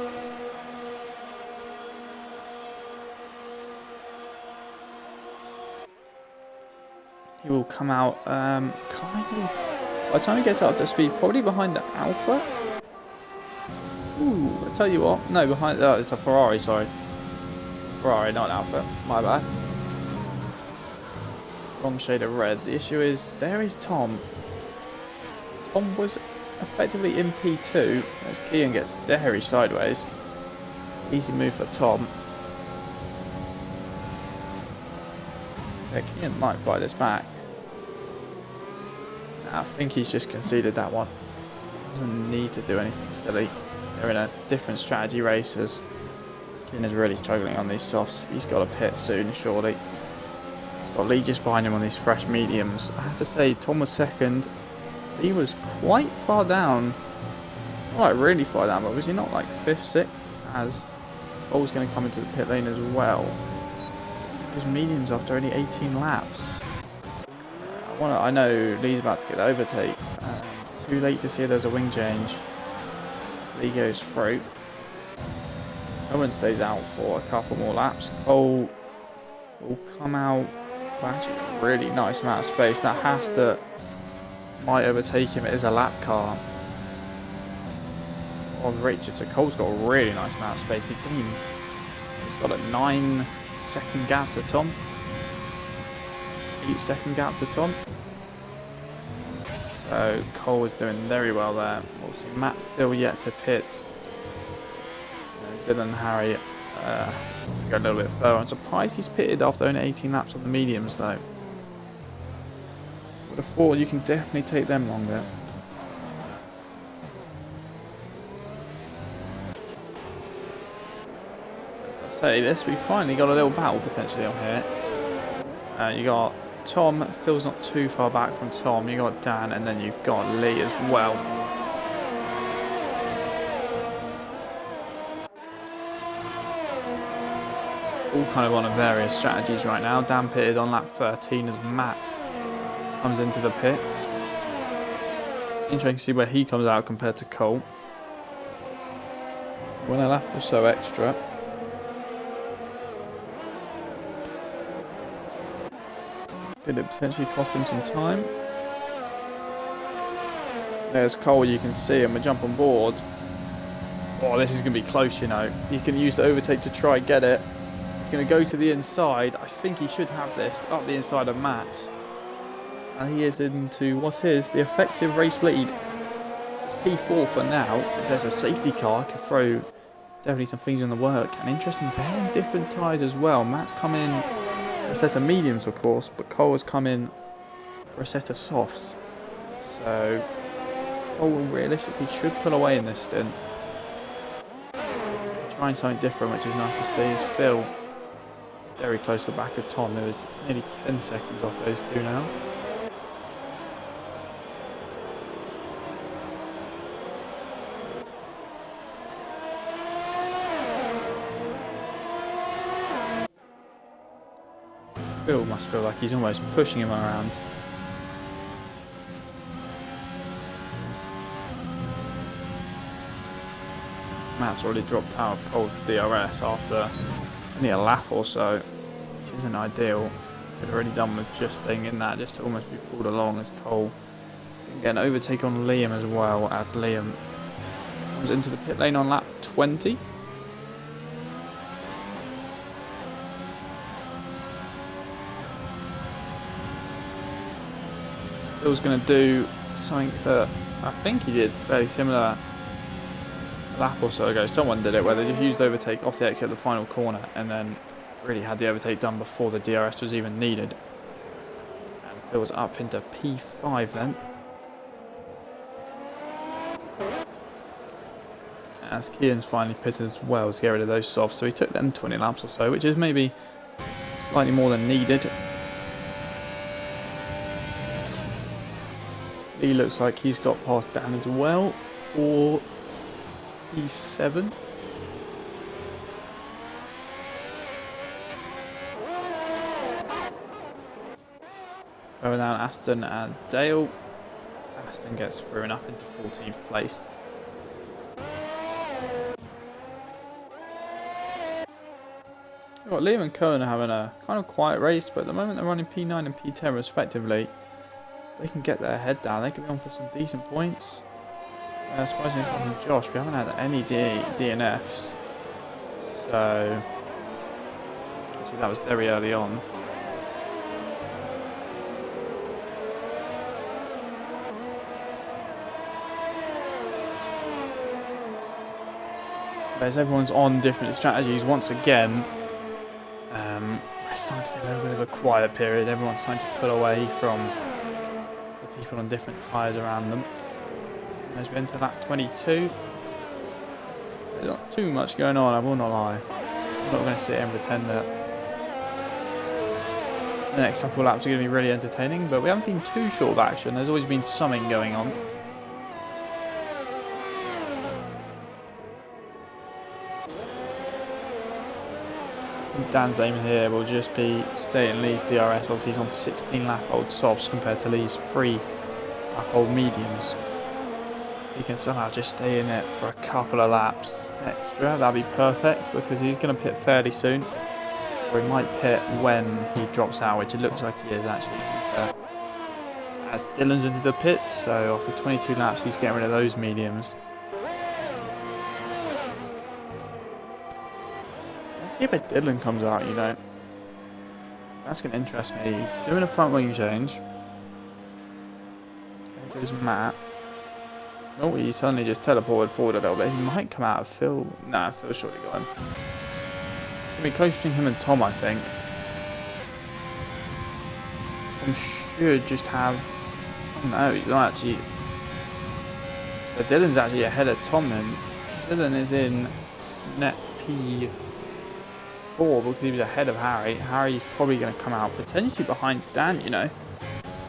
He will come out kind of, by the time he gets up to speed, probably behind the Alpha. Ooh, I tell you what, no, behind, it's a Ferrari, sorry. Ferrari, not an Alpha, my bad. Wrong shade of red. The issue is, there is Tom. Tom was effectively in P2 as Kean gets very sideways. Easy move for Tom. Yeah, Kean might fight this back. I think he's just conceded that one. Doesn't need to do anything silly. They're in a different strategy race as Kean is really struggling on these softs. He's got to pit soon, surely. He's got Lee just behind him on these fresh mediums. I have to say, Tom was second. He was quite far down. Not like really far down, but was he not like 5th, 6th? As Cole's going to come into the pit lane as well. His mediums after only 18 laps. I know Lee's about to get the overtake. Too late to see there's a wing change. Lee goes through. Owen stays out for a couple more laps. Cole will come out. Well, actually, a really nice amount of space. That has to might overtake him. It is a lap car of Richard. So Cole's got a really nice amount of space. He's got a 9-second gap to Tom. 8-second gap to Tom. So Cole is doing very well there. Also, Matt's still yet to pit. Dylan and Harry go a little bit further. I'm surprised he's pitted after only 18 laps on the mediums though. Would have thought you can definitely take them longer. As I say this, we finally got a little battle potentially on here. You got Tom. Phil's not too far back from Tom. You got Dan, and then you've got Lee as well. All kind of on various strategies right now. Dan pitted on lap 13 as Matt comes into the pits. Interesting to see where he comes out compared to Cole. When a lap or so extra. Could it potentially cost him some time? There's Cole, you can see him, we jump on board. Oh, this is going to be close, you know. He's going to use the overtake to try and get it. He's going to go to the inside. I think he should have this up the inside of Matt. And he is into what is the effective race lead. It's P4 for now. If there's a safety car, could throw definitely some things in the work. And interesting, they're on different tyres as well. Matt's come in for a set of mediums, of course, but Cole has come in for a set of softs. So Cole realistically should pull away in this stint. Trying something different, which is nice to see, is Phil. He's very close to the back of Tom. There was nearly 10 seconds off those two now. Phil must feel like he's almost pushing him around. Matt's already dropped out of Cole's DRS after only a lap or so, which isn't ideal. Could have already done with just staying in that, just to almost be pulled along as Cole can get an overtake on Liam as well, as Liam comes into the pit lane on lap 20. Phil's going to do something that I think he did fairly similar a lap or so ago. Someone did it where they just used overtake off the exit of the final corner and then really had the overtake done before the DRS was even needed. And Phil's up into P5 then. As Kian's finally pitted as well to get rid of those softs, so he took them 20 laps or so, which is maybe slightly more than needed. He looks like he's got past Dan as well for P7. Going down Aston and Dale. Aston gets through and up into 14th place. Well, Liam and Cohen are having a kind of quiet race, but at the moment they're running P9 and P10 respectively. They can get their head down, they could be on for some decent points. Surprisingly, apart from Josh, we haven't had any DNFs. So, actually that was very early on. As everyone's on different strategies once again, it's starting to get a little bit of a quiet period. Everyone's starting to pull away from the people on different tyres around them. As we enter lap 22, there's not too much going on, I will not lie. I'm not going to sit here and pretend that the next couple of laps are going to be really entertaining, but we haven't been too short of action. There's always been something going on. Dan's aim here will just be stay in Lee's DRS. Obviously he's on 16 lap old softs compared to Lee's 3 lap old mediums. He can somehow just stay in it for a couple of laps extra. That'd be perfect because he's going to pit fairly soon. Or he might pit when he drops out, which it looks like he is actually, to be fair. As Dylan's into the pits, so after 22 laps he's getting rid of those mediums. See if Dylan comes out, you know. That's going to interest me. He's doing a front wing change. There goes Matt. Oh, he suddenly just teleported forward a little bit. He might come out of Phil. Nah, Phil's surely got him. It's going to be close between him and Tom, I think. Tom should just have... Oh no, he's not actually... So Dylan's actually ahead of Tom then. Dylan is in net P4 because he was ahead of Harry. Harry's probably going to come out potentially behind Dan, you know.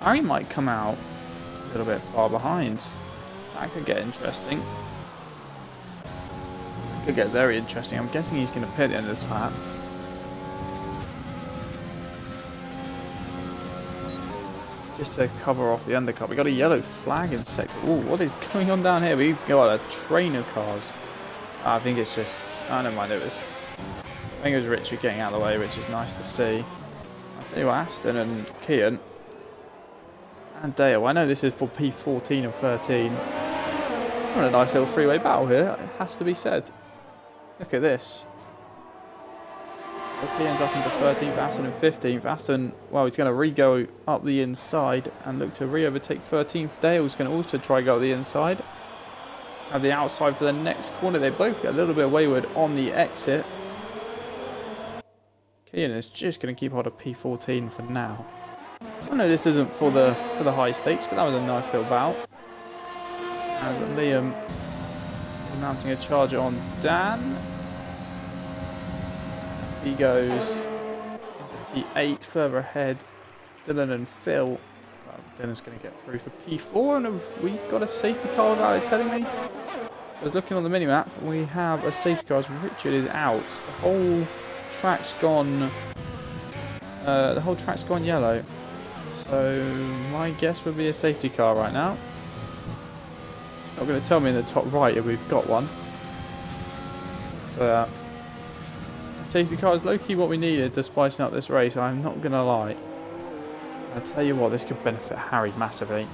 Harry might come out a little bit far behind. That could get interesting. Could get very interesting. I'm guessing he's going to pit at the end of this lap. Just to cover off the undercut. We got a yellow flag in sector. Ooh, what is going on down here? We've got a train of cars. I think it's just... Oh, never mind. I think it was Richard getting out of the way, which is nice to see. I'll tell you what, Aston and Kian and Dale. I know this is for P14 and 13. What a nice little freeway battle here, it has to be said. Look at this. Kian's up into 13th, Aston in 15th. Aston, well, he's going to re-go up the inside and look to re-overtake 13th. Dale's going to also try go up the inside. Have the outside for the next corner. They both get a little bit wayward on the exit. Kian is just going to keep hold of P14 for now. I know this isn't for the high stakes, but that was a nice little bout. As Liam mounting a charger on Dan. He goes into P8 further ahead. Dylan and Phil. Well, Dylan's going to get through for P4, and have we got a safety car without it telling me? I was looking on the minimap, we have a safety car as Richard is out. The whole track's gone. Yellow. So my guess would be a safety car right now. It's not going to tell me in the top right if we've got one. But a safety car is low-key what we needed to spicing up this race, I'm not going to lie. I tell you what, this could benefit Harry massively.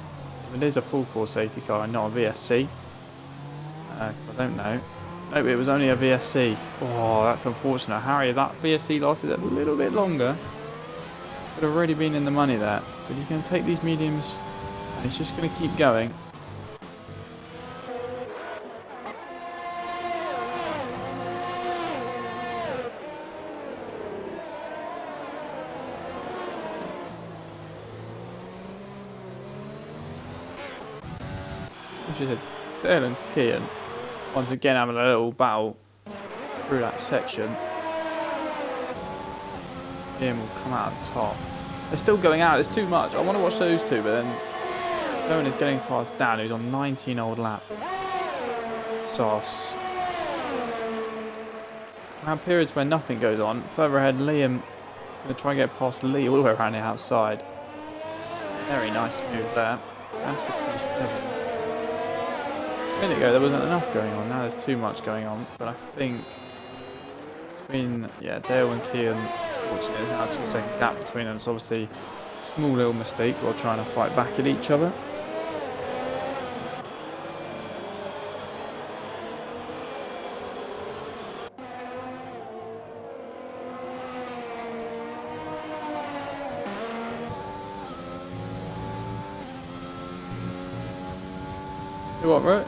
It is a full course safety car and not a VSC. I don't know. Nope, it was only a VSC. Oh, that's unfortunate. Harry, if that VSC lasted a little bit longer, would have already been in the money there. But he's going to take these mediums And he's just going to keep going. Which is a Dale and Kian once again having a little battle through that section. Ian will come out on top. They're still going out, it's too much. I want to watch those two, but then Owen is getting past Dan, who's on 19 old lap. Softs. Now periods where nothing goes on. Further ahead, Liam is going to try and get past Lee all the way around the outside. Very nice move there. That's for P7. A minute ago there wasn't enough going on, now there's too much going on, but I think between Dale and Kian, unfortunately there's now a 2-second gap between them. It's obviously a small little mistake while trying to fight back at each other.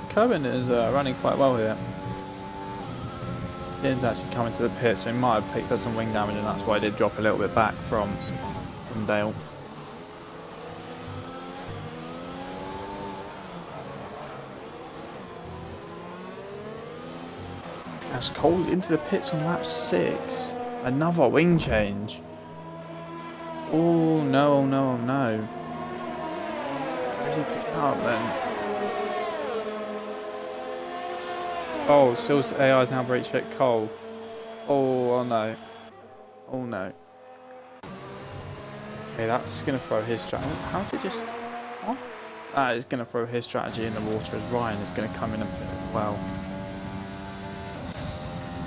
Cohen is running quite well here. He didn't actually come into the pit, so he might have picked up some wing damage, and that's why I did drop a little bit back from Dale. That's Cole into the pits on lap 6. Another wing change. Oh no, no, no. Where's he picked up then? Oh, Sil's AI is now brake check Cole. Oh no. Oh no. Okay, that's going to throw his strategy. How did it just... What? That is going to throw his strategy in the water as Ryan is going to come in and pit as well.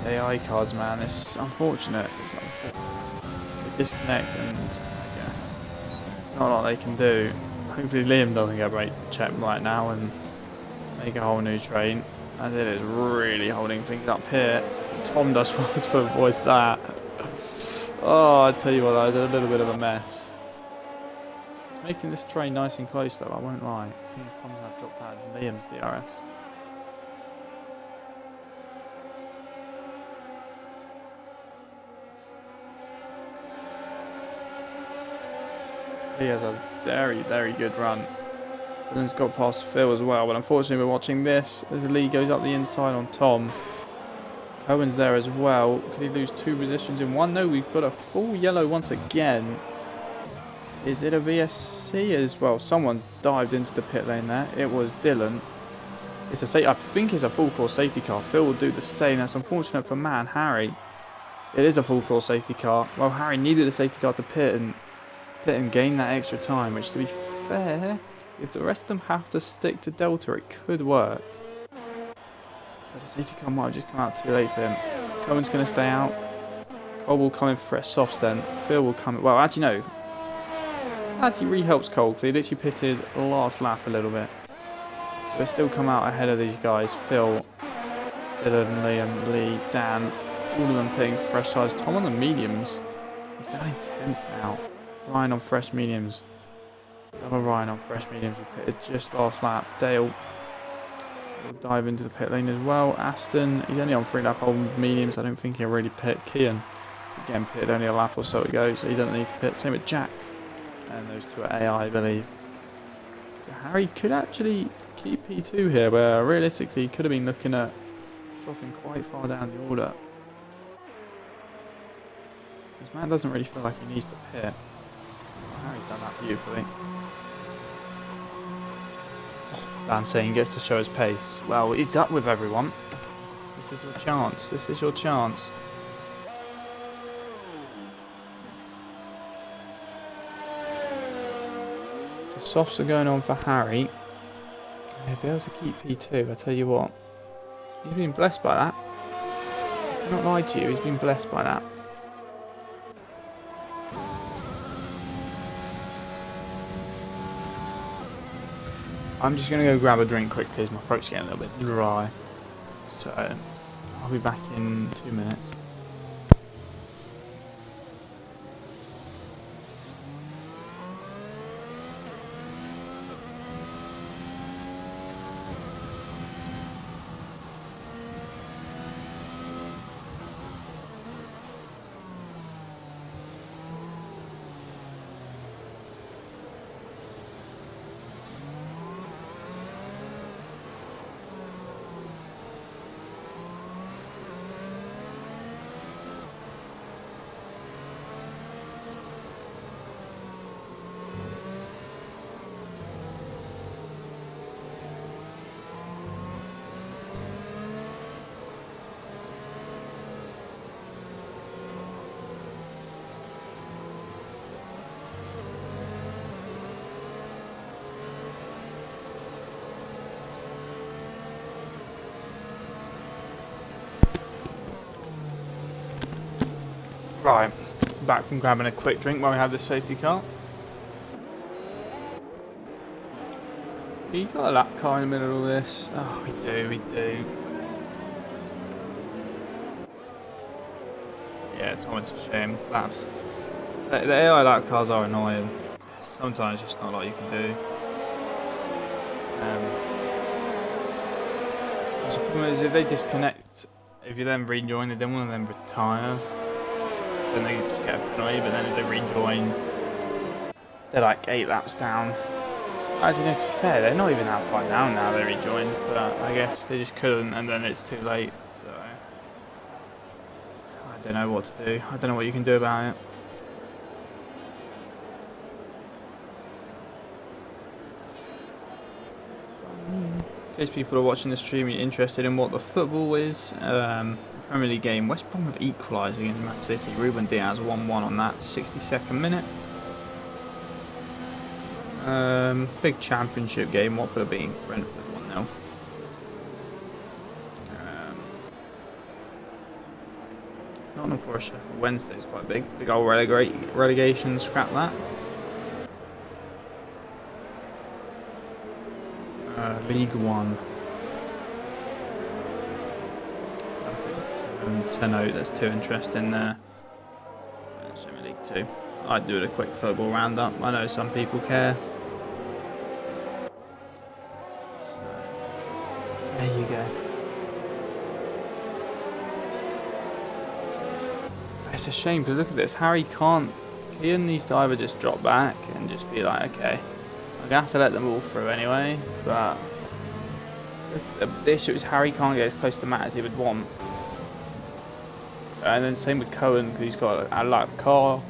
These AI cards, man, it's unfortunate. It's unfortunate. They disconnect and I guess it's not a lot they can do. Hopefully Liam doesn't get brake check right now and make a whole new train. And it is really holding things up here. Tom does well to avoid that. Oh, I tell you what, that is a little bit of a mess. It's making this train nice and close though, I won't lie. I think Tom's now dropped out of Liam's DRS. He has a very, very good run. Dylan's got past Phil as well, but unfortunately we're watching this as Lee goes up the inside on Tom. Cohen's there as well. Could he lose 2 positions in one? No, we've got a full yellow once again. Is it a VSC as well? Someone's dived into the pit lane there. It was Dylan. It's a I think it's a full course safety car. Phil will do the same. That's unfortunate for man Harry. It is a full course safety car. Well, Harry needed a safety car to pit and gain that extra time, which to be fair, if the rest of them have to stick to Delta, it could work. But the safety car might have just come out too late for him. Cohen's going to stay out. Cole will come in for fresh softs then. Phil will come in. Well, actually, no. Actually, re-helps Cole because he literally pitted last lap a little bit. So they still come out ahead of these guys. Phil, Dylan, Liam, Lee, Dan. All of them pitting fresh tyres. Tom on the mediums. He's down in 10th now. Ryan on fresh mediums. Double Ryan on fresh mediums will pitted just last lap. Dale will dive into the pit lane as well. Aston, he's only on 3 lap old mediums. I don't think he'll really pit. Kian, again, pitted only a lap or so ago, so he doesn't need to pit. Same with Jack. And those two are AI, I believe. So Harry could actually keep P2 here, where realistically he could have been looking at dropping quite far down the order. Because Matt doesn't really feel like he needs to pit. Harry's done that beautifully. Dan saying he gets to show his pace. Well, he's up with everyone. This is your chance. This is your chance. So softs are going on for Harry. He'll be able to keep P2, I tell you what. He's been blessed by that. I cannot lie to you, he's been blessed by that. I'm just going to go grab a drink quickly as my throat's getting a little bit dry. So, I'll be back in 2 minutes. Right, back from grabbing a quick drink while we have the safety car. You got a lap car in the middle of this. Oh, we do. Yeah, Tom, it's a shame. Laps. The AI lap cars are annoying. Sometimes it's just not a lot you can do. The problem is if they disconnect, if you then rejoin, they don't want to then retire. Then they just get a penalty, but then if they rejoin, they're like 8 laps down. Actually, no, to be fair, they're not even that far down now, they rejoined, but I guess they just couldn't, and then it's too late, so I don't know what to do. I don't know what you can do about it. In case people are watching the stream, you're interested in what the football is, the Premier League game, West Brom have equalised against Man City. Ruben Diaz 1-1 on that 62nd minute. Big championship game, Watford are beating Brentford 1-0. Nottingham Forest Sheffield Wednesday is quite big. Big old relegation, scrap that. League One. To note, there's 2 interesting there. Premier League 2. I'd do a quick football roundup. I know some people care. So, there you go. It's a shame because look at this. Harry can't. Kian needs to either just drop back and just be like, okay, I'm gonna have to let them all through anyway. But the issue is Harry can't get as close to Matt as he would want. And then same with Cohen because he's got a lap car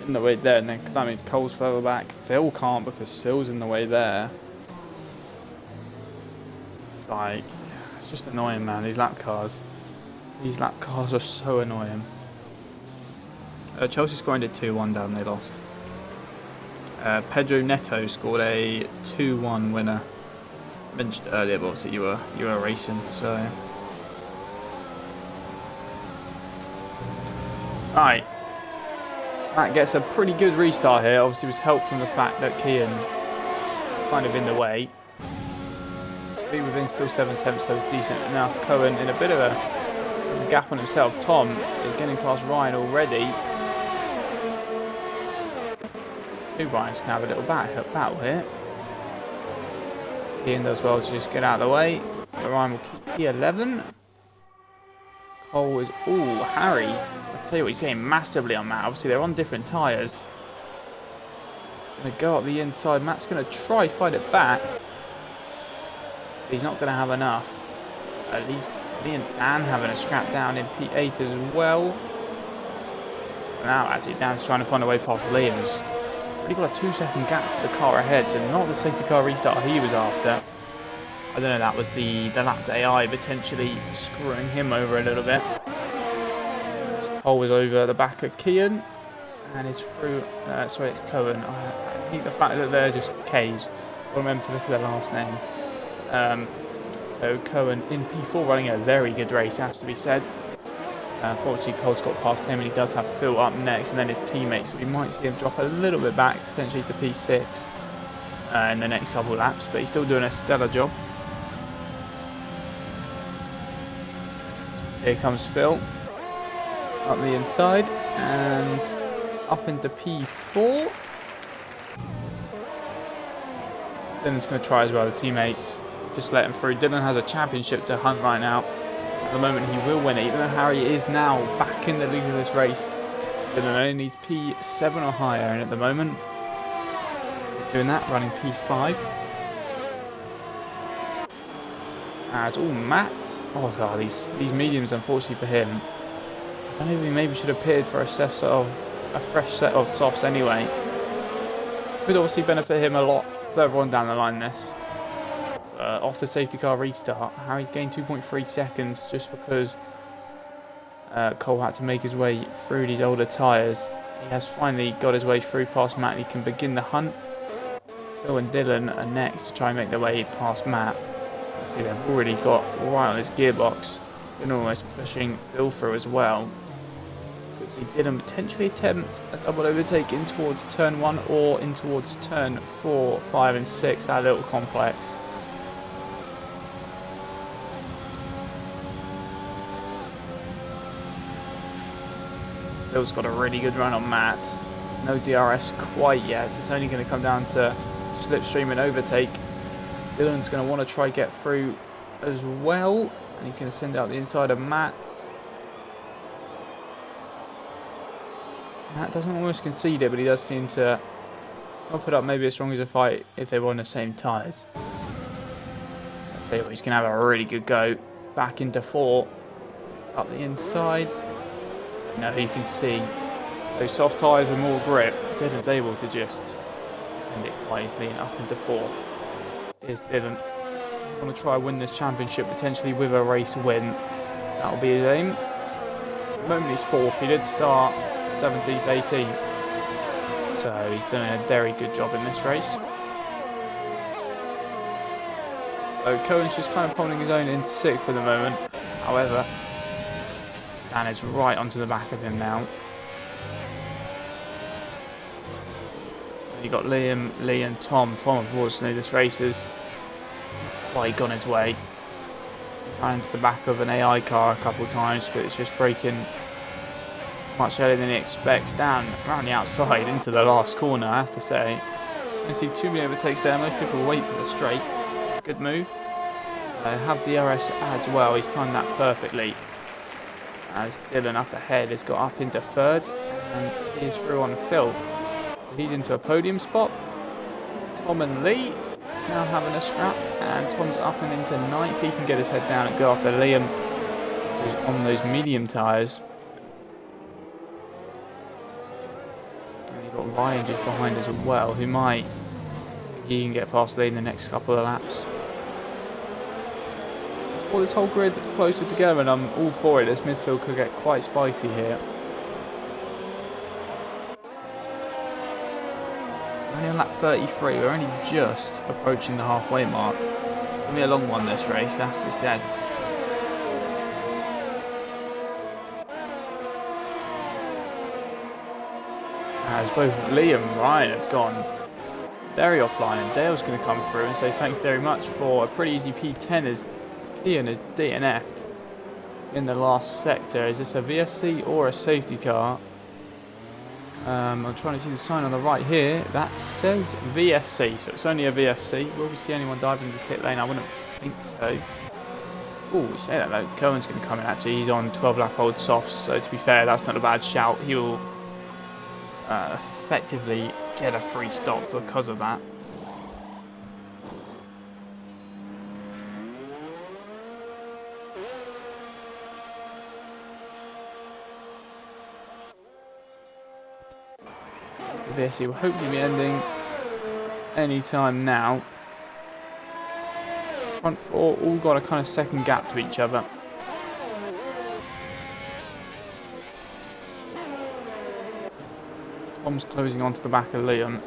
in the way there, and then that means Cole's further back. Phil can't because Sil's in the way there. It's like, it's just annoying, man. These lap cars are so annoying. Chelsea scored 2-1 down, they lost. Pedro Neto scored a 2-1 winner. Mentioned earlier, but obviously you were racing, so. Right. Matt gets a pretty good restart here. Obviously was helped from the fact that Kian was kind of in the way. Be within still 7/10, so it's decent enough. Cohen in a bit of a gap on himself. Tom is getting past Ryan already. Two Ryans can have a little battle here. So Kian does well to just get out of the way. Ryan will keep P11. Cole is, ooh, Harry. I'll tell you what, he's getting massively on Matt. Obviously, they're on different tyres. He's going to go up the inside. Matt's going to try fight it back. But he's not going to have enough. At least Lee and Dan having a scrap down in P8 as well. Now, actually, Dan's trying to find a way past Liam's. But he got a 2-second gap to the car ahead, so not the safety car restart he was after. I don't know, that was the lapped AI potentially screwing him over a little bit. Cole was over the back of Kian and is through, sorry, it's Cohen. I think the fact that they're just K's, I'll remember to look at their last name. So Cohen in P4 running a very good race, has to be said. Unfortunately, Cole's got past him and he does have Phil up next and then his teammates, so we might see him drop a little bit back, potentially to P6 in the next couple of laps, but he's still doing a stellar job. Here comes Phil, up the inside, and up into P4. Dylan's going to try as well, the teammates just let him through. Dylan has a championship to hunt right now. At the moment he will win it, even though Harry is now back in the lead of this race. Dylan only needs P7 or higher, and at the moment he's doing that, running P5. As Matt, these mediums, unfortunately for him. I don't know if he maybe should have pitted for a fresh set of softs anyway. Could obviously benefit him a lot further on down the line this. Off the safety car restart, Harry's gained 2.3 seconds just because Cole had to make his way through these older tyres. He has finally got his way through past Matt and he can begin the hunt. Phil and Dylan are next to try and make their way past Matt. See, they've already got right on his gearbox. They're almost pushing Phil through as well. He didn't potentially attempt a double overtake in towards turn 1 or in towards turn 4, 5 and 6, that little complex. Phil's got a really good run on Matt. No DRS quite yet. It's only going to come down to slipstream and overtake. Dylan's going to want to try get through as well. And he's going to send out the inside of Matt. Matt doesn't almost concede it, but he does seem to not put up maybe as strong as a fight if they were on the same tyres. I'll tell you what, he's going to have a really good go. Back into 4. Up the inside. Now you can see those soft tyres with more grip. Dylan's able to just defend it quite easily and up into 4th. Here's Dylan. Want to try and win this championship potentially with a race win. That'll be his aim. At the moment he's 4th. He did start 17th, 18th. So he's doing a very good job in this race. So Cohen's just kind of pulling his own into 6th for the moment. However, Dan is right onto the back of him now. You've got Liam, Lee and Tom. Tom, unfortunately, this race has quite gone his way. Ran into the back of an AI car a couple of times, but it's just braking much earlier than he expects. Dan around the outside into the last corner, I have to say. You see too many overtakes there. Most people wait for the straight. Good move. Have DRS as well. He's timed that perfectly. As Dylan up ahead has got up into 3rd and is through on Phil. So he's into a podium spot. Tom and Lee now having a scrap, and Tom's up and into 9th. He can get his head down and go after Liam, who's on those medium tyres. And you've got Ryan just behind as well, who might, he can get past Lee in the next couple of laps. Pull this whole grid closer together, and I'm all for it. This midfield could get quite spicy here. Only on lap 33, we're only just approaching the halfway mark. It's going to be a long one this race, that's to be said. As both Liam and Ryan have gone very offline, and Dale's going to come through and say thank you very much for a pretty easy P10 as Ian is DNF'd in the last sector. Is this a VSC or a safety car? I'm trying to see the sign on the right here. That says VSC, so it's only a VSC. Will we see anyone dive into the pit lane? I wouldn't think so. Oh, we say that though. Cohen's going to come in actually. He's on 12 lap old softs, so to be fair, that's not a bad shout. He will effectively get a free stop because of that. This he will hopefully be ending any time now. Front 4 all got a kind of second gap to each other. Tom's closing onto the back of Liam.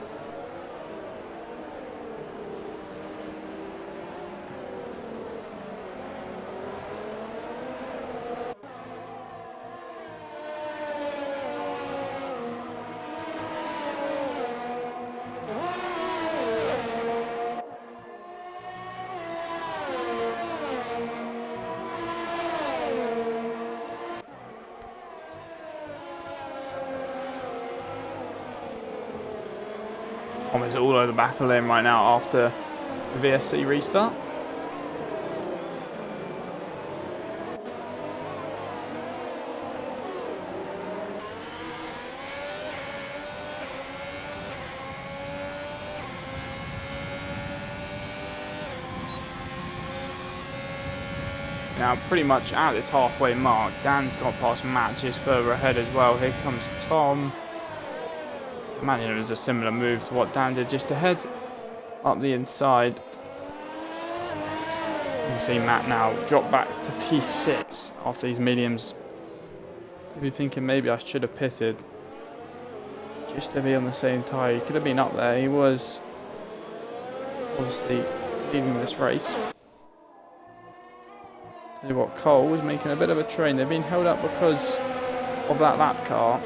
Tom is all over the back of Liam right now after the VSC restart. Now pretty much at this halfway mark, Dan's got past Matt just further ahead as well. Here comes Tom. Imagine it was a similar move to what Dan did just ahead, up the inside. You can see Matt now drop back to P6 after these mediums. You'll be thinking maybe I should have pitted just to be on the same tyre. He could have been up there. He was obviously leading this race. Tell you what, Cole was making a bit of a train. They've been held up because of that lap car.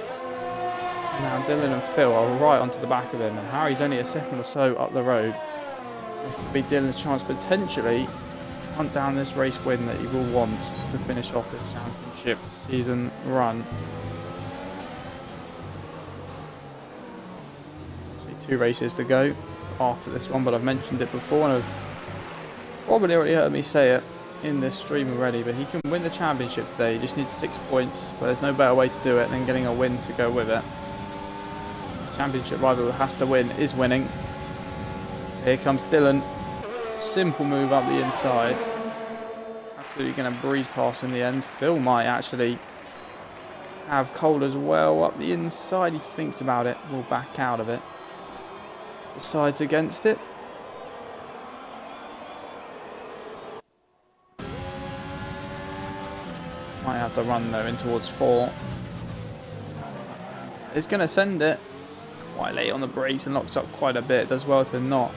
Now Dylan and Phil are right onto the back of him, and Harry's only a second or so up the road. This could be Dylan's chance potentially to hunt down this race win that he will want to finish off this championship season run. See, 2 races to go after this one, but I've mentioned it before and I've probably already heard me say it in this stream already, but he can win the championship today. He just needs 6 points, but there's no better way to do it than getting a win to go with it. The championship rival who has to win is winning. Here comes Dylan. Simple move up the inside. Absolutely going to breeze past in the end. Phil might actually have Cole as well up the inside. He thinks about it, will back out of it. Decides against it. Might have to run though in towards 4. It's going to send it quite late on the brakes and locks up quite a bit. Does well to not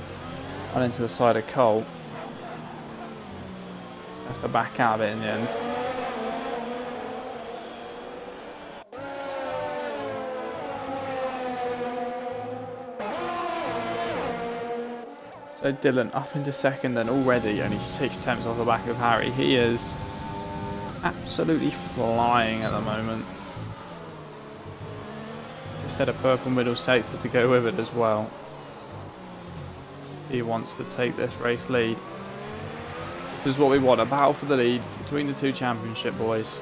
run into the side of Cole. So has to back out of it in the end. So Dylan up into second and already only 6 tenths off the back of Harry. He is absolutely flying at the moment. Just had a purple middle sector to go with it as well. He wants to take this race lead. This is what we want, a battle for the lead between the 2 championship boys.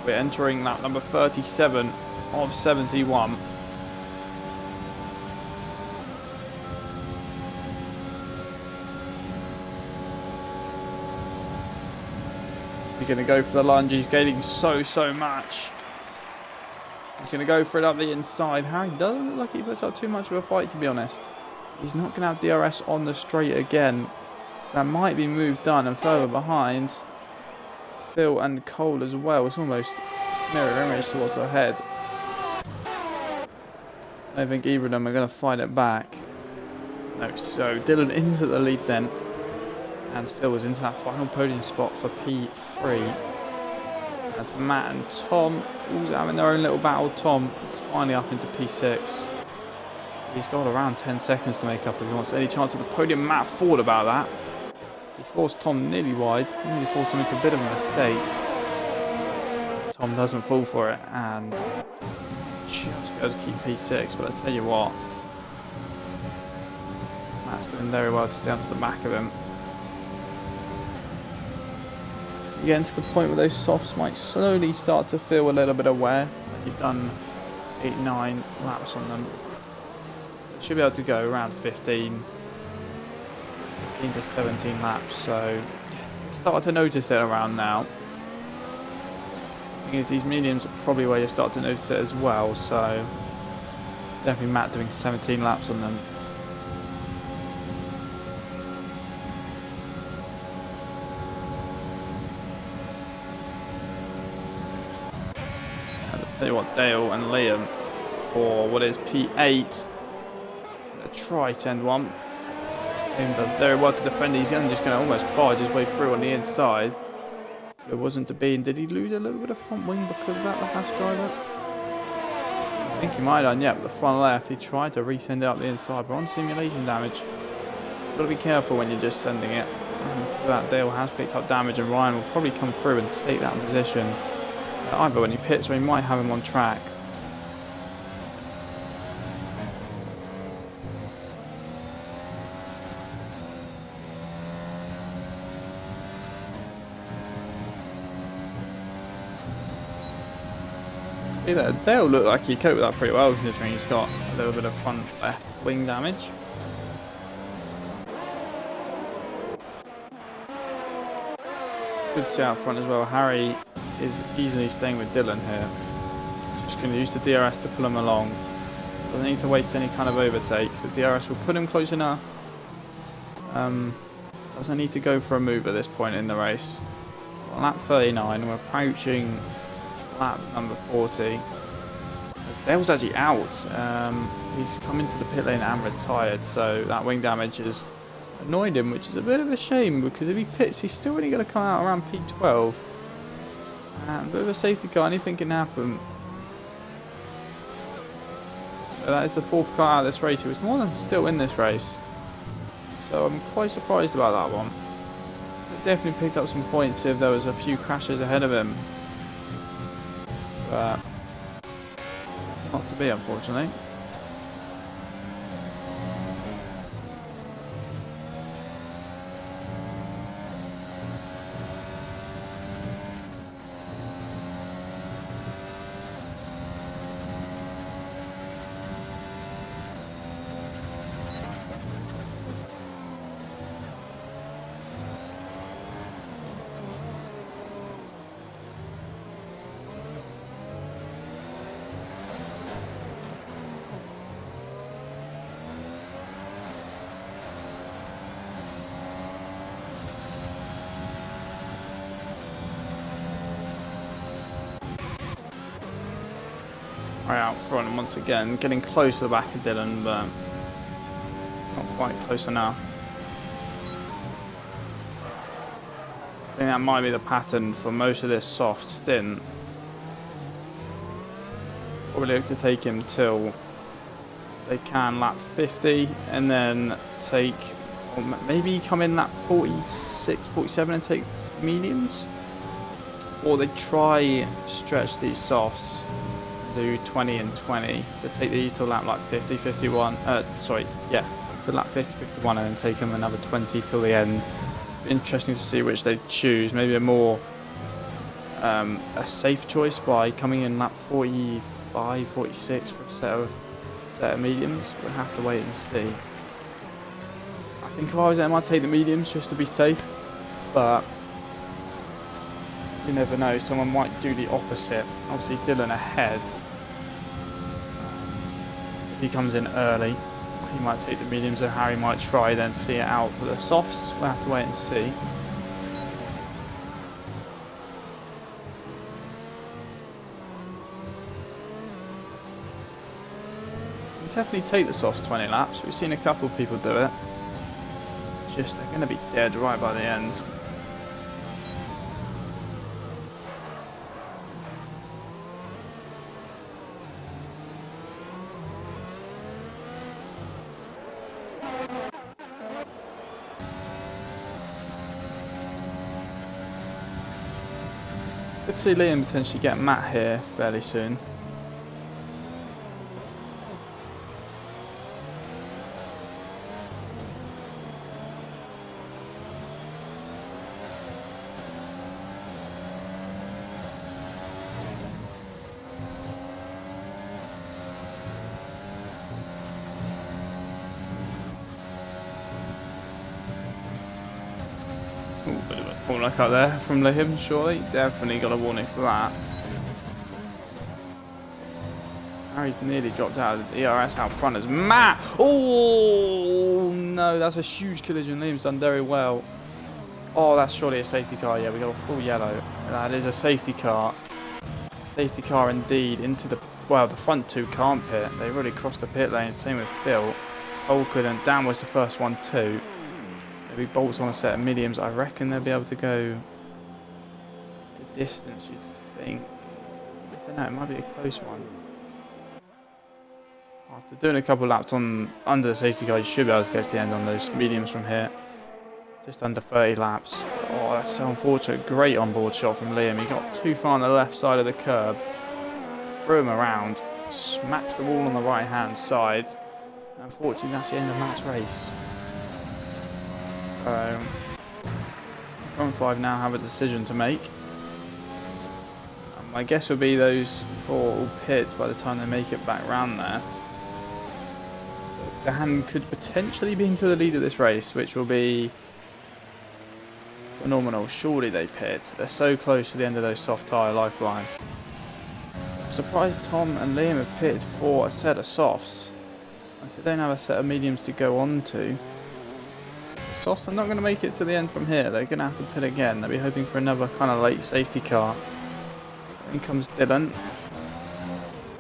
We're entering lap number 37 of 71. He's going to go for the lunge. He's gaining so much. He's going to go for it up the inside. Harry doesn't look like he puts up too much of a fight, to be honest. He's not going to have DRS on the straight again. That might be move done, and further behind Phil and Cole as well. It's almost mirror image towards the head. I think either of them are going to fight it back. No, so Dylan into the lead then. And Phil was into that final podium spot for P3. As Matt and Tom also having their own little battle. Tom is finally up into P6. He's got around 10 seconds to make up if he wants any chance of the podium. Matt thought about that. He's forced Tom nearly wide. Nearly forced him into a bit of a mistake. Tom doesn't fall for it and just goes to keep P6. But I tell you what, Matt's doing very well to stay onto the back of him. Getting to the point where those softs might slowly start to feel a little bit aware. You've done 8-9 laps on them. Should be able to go around 15 to 17 laps, so start to notice it around now. The thing is, these mediums are probably where you start to notice it as well, so definitely Matt doing 17 laps on them. Tell you what, Dale and Liam for what is P8. He's going to try to end one. Liam does very well to defend. He's just going to almost barge his way through on the inside. It wasn't to be. And did he lose a little bit of front wing because of that, the Haas driver? I think he might have done, yeah, the front left. He tried to resend it up the inside, but on simulation damage, you've got to be careful when you're just sending it. That Dale has picked up damage, and Ryan will probably come through and take that position. Either when he pits or he might have him on track. Yeah, Dale looked like he coped with that pretty well considering he's got a little bit of front left wing damage. Good see out front as well. Harry is easily staying with Dylan here. Just going to use the DRS to pull him along. Doesn't need to waste any kind of overtake. The DRS will put him close enough. Doesn't need to go for a move at this point in the race. On lap 39, we're approaching lap number 40. Dale's actually out. He's come into the pit lane and retired, so that wing damage has annoyed him, which is a bit of a shame because if he pits, he's still only going to come out around P12. And with a safety car, anything can happen. So that is the 4th car out of this race. It was more than still in this race. So I'm quite surprised about that one. It definitely picked up some points if there was a few crashes ahead of him. But not to be, unfortunately. Right out front, and once again getting close to the back of Dylan, but not quite close enough. I think that might be the pattern for most of this soft stint. Probably look to take him till they can lap 50 and then take, or maybe come in lap 46, 47 and take mediums, or they try stretch these softs, do 20 and 20, so take these to lap like 50, 51, to lap 50, 51 and then take them another 20 till the end. Interesting to see which they choose. Maybe a more a safe choice by coming in lap 45, 46 for a set of mediums. We'll have to wait and see. I think if I was them, I'd take the mediums just to be safe, but you never know, someone might do the opposite. Obviously Dylan ahead. If he comes in early, he might take the mediums, or Harry might try then see it out for the softs. We'll have to wait and see. Definitely take the softs 20 laps. We've seen a couple of people do it. Just they're going to be dead right by the end. Could see Liam potentially get Matt here fairly soon. Ooh, bit of a corner cut there from Liam, surely. Definitely got a warning for that. Harry's nearly dropped out of the DRS out front as Matt. Oh no, that's a huge collision. Liam's done very well. Oh, that's surely a safety car. Yeah, we got a full yellow. That is a safety car. Safety car indeed. Into the, well, the front two can't pit. They really crossed the pit lane. Same with Phil. Cole couldn't. Dan was the first one too. Maybe Bolt's on a set of mediums. I reckon they'll be able to go the distance, you'd think. I don't know, it might be a close one. After doing a couple laps on under the safety car, you should be able to go to the end on those mediums from here. Just under 30 laps. Oh, that's so unfortunate. Great onboard shot from Liam. He got too far on the left side of the curb. Threw him around. Smacks the wall on the right hand side. Unfortunately, that's the end of Matt's race. Front five now have a decision to make. My guess would be those four will pit by the time they make it back round there. Dan could potentially be into the lead of this race, which will be phenomenal. Surely they pit. They're so close to the end of those soft tyre lifeline. I'm surprised Tom and Liam have pitted for a set of softs. They don't have a set of mediums to go on to. Softs are not going to make it to the end from here. They're going to have to pit again. They'll be hoping for another kind of late safety car. In comes Dylan.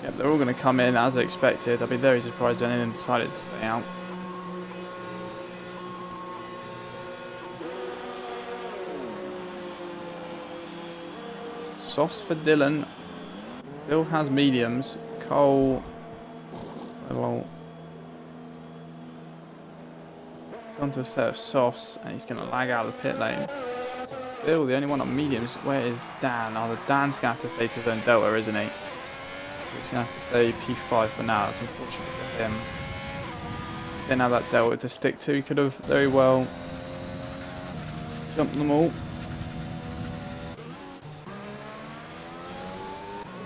Yep, they're all going to come in as expected. I'll be very surprised if any of them decided to stay out. softs for Dylan. Phil has mediums. Cole, well, he's onto a set of softs and he's going to lag out of the pit lane. So Phil, the only one on mediums. Where is Dan? Oh, Dan's going to have to stay to his own delta, isn't he? So he's going to have to stay P5 for now. That's unfortunate for him. Didn't have that delta to stick to. He could have very well jumped them all.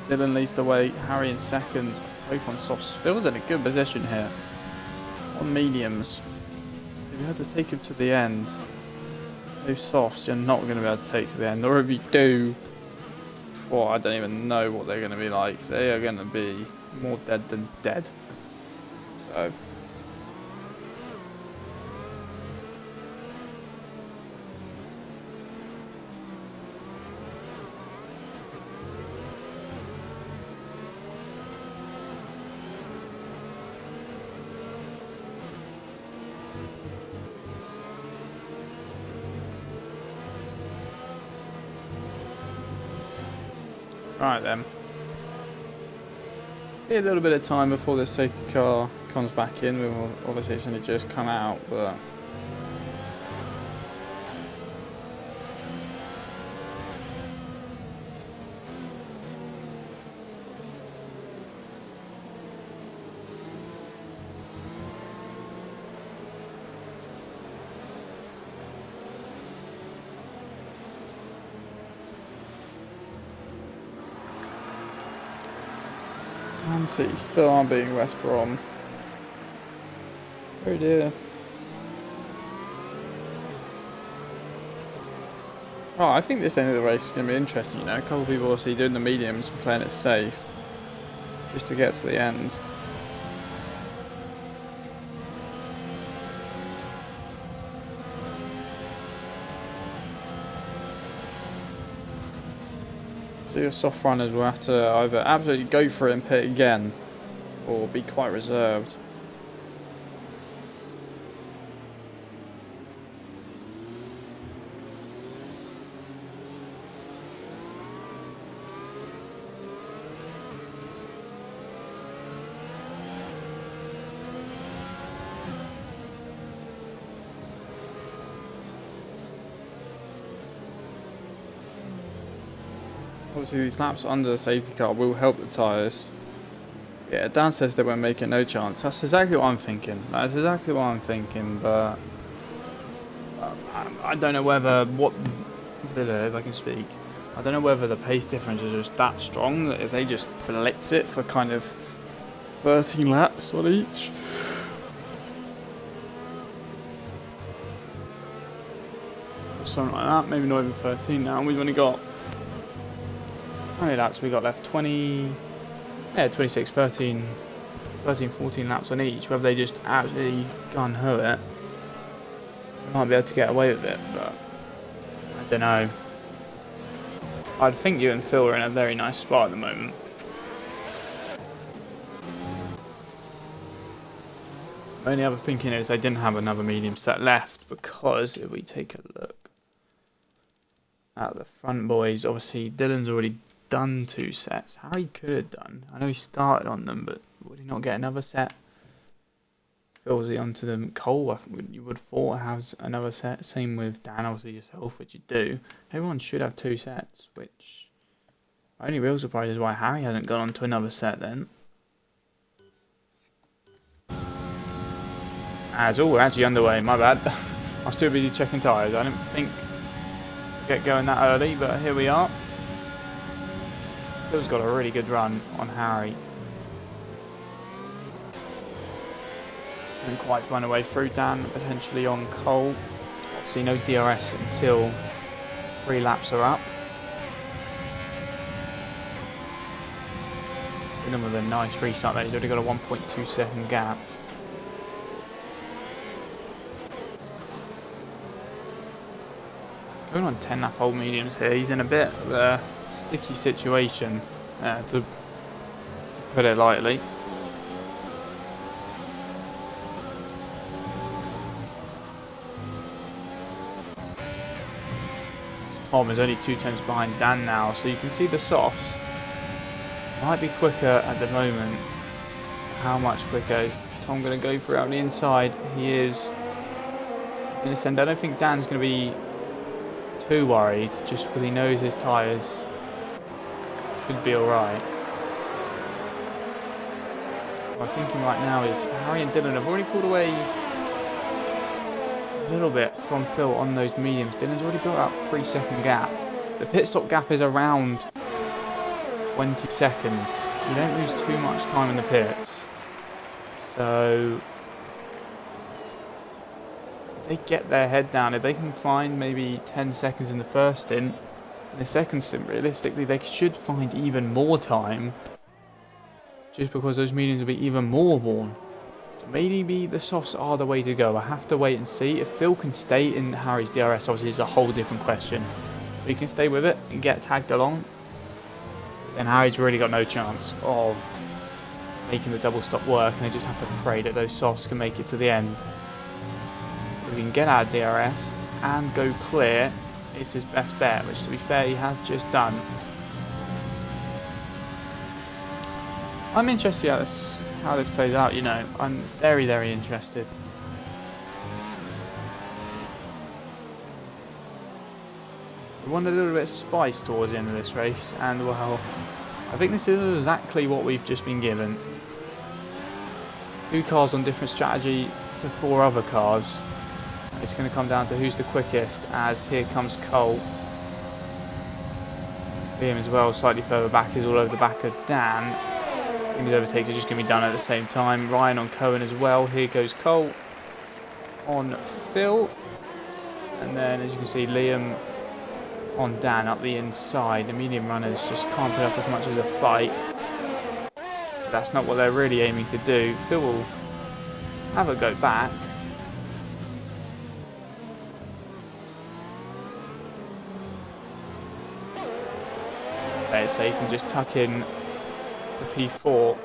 Dylan leads the way, Harry in second, both on softs. Phil's in a good position here. On mediums. If you had to take him to the end, those softs you're not going to be able to take to the end. Or if you do, well, I don't even know what they're going to be like. They are going to be more dead than dead. So... Right then. Be a little bit of time before this safety car comes back in. We'll, obviously it's only just come out, but Man City still aren't beating West Brom. Oh dear. Oh, I think this end of the race is going to be interesting, you know. A couple of people obviously doing the mediums and playing it safe. Just to get to the end. So your soft runners will have to either absolutely go for it and pit again, or be quite reserved. Obviously these laps under the safety car will help the tyres. Yeah, Dan says they won't make it, no chance. That's exactly what I'm thinking. That's exactly what I'm thinking, but I don't know whether if I can speak, I don't know whether the pace difference is just that strong that if they just blitz it for kind of 13 laps on each. Something like that, maybe not even 13 now. We've only got, how many laps we got left? 20, yeah, 26, 13, 14 laps on each. Whether they just absolutely gun-ho it, they might be able to get away with it, but I don't know. I'd think you and Phil are in a very nice spot at the moment. The only other thinking is they didn't have another medium set left, because if we take a look at the front boys, obviously Dylan's already done 2 sets. Harry could have done. I know he started on them, but would he not get another set? Phil's he onto them. Cole, I think you would have thought has another set. Same with Dan, obviously yourself, which you do. Everyone should have 2 sets, which my only real surprise is why Harry hasn't gone on to another set then. As all, we're actually underway, my bad. I'm still busy checking tyres. I didn't think we'd get going that early, but here we are. Phil's got a really good run on Harry. Didn't quite find a way through Dan, potentially on Cole. Obviously no DRS until 3 laps are up. Dylan with a nice restart there, he's already got a 1.2 second gap. Going on 10 lap old mediums here, he's in a bit of a sticky situation, to put it lightly. Tom is only 2 tenths behind Dan now, so you can see the softs might be quicker at the moment. How much quicker is Tom going to go through out the inside? He is going to send. I don't think Dan's going to be too worried, just because he knows his tyres should be alright. What I'm thinking right now is Harry and Dylan have already pulled away a little bit from Phil on those mediums. Dylan's already built up a 3-second gap. The pit stop gap is around 20 seconds. You don't lose too much time in the pits. So if they get their head down, if they can find maybe 10 seconds in the first stint, in the second stint, realistically, they should find even more time, just because those mediums will be even more worn. So maybe the softs are the way to go. I have to wait and see. If Phil can stay in Harry's DRS, obviously it's a whole different question. If he can stay with it and get tagged along, then Harry's really got no chance of making the double stop work, and they just have to pray that those softs can make it to the end. If he can get out of DRS and go clear, it's his best bet, which, to be fair, he has just done. I'm interested how this plays out, you know. I'm very, very interested. We want a little bit of spice towards the end of this race, and well, I think this is exactly what we've just been given. 2 cars on different strategy to 4 other cars. It's going to come down to who's the quickest, as here comes Cole. Liam as well, slightly further back, is all over the back of Dan. I think his overtakes are just going to be done at the same time. Ryan on Cohen as well. Here goes Cole on Phil. And then, as you can see, Liam on Dan up the inside. The medium runners just can't put up as much as a fight. But that's not what they're really aiming to do. Phil will have a go back. Play it safe and just tuck in to P4.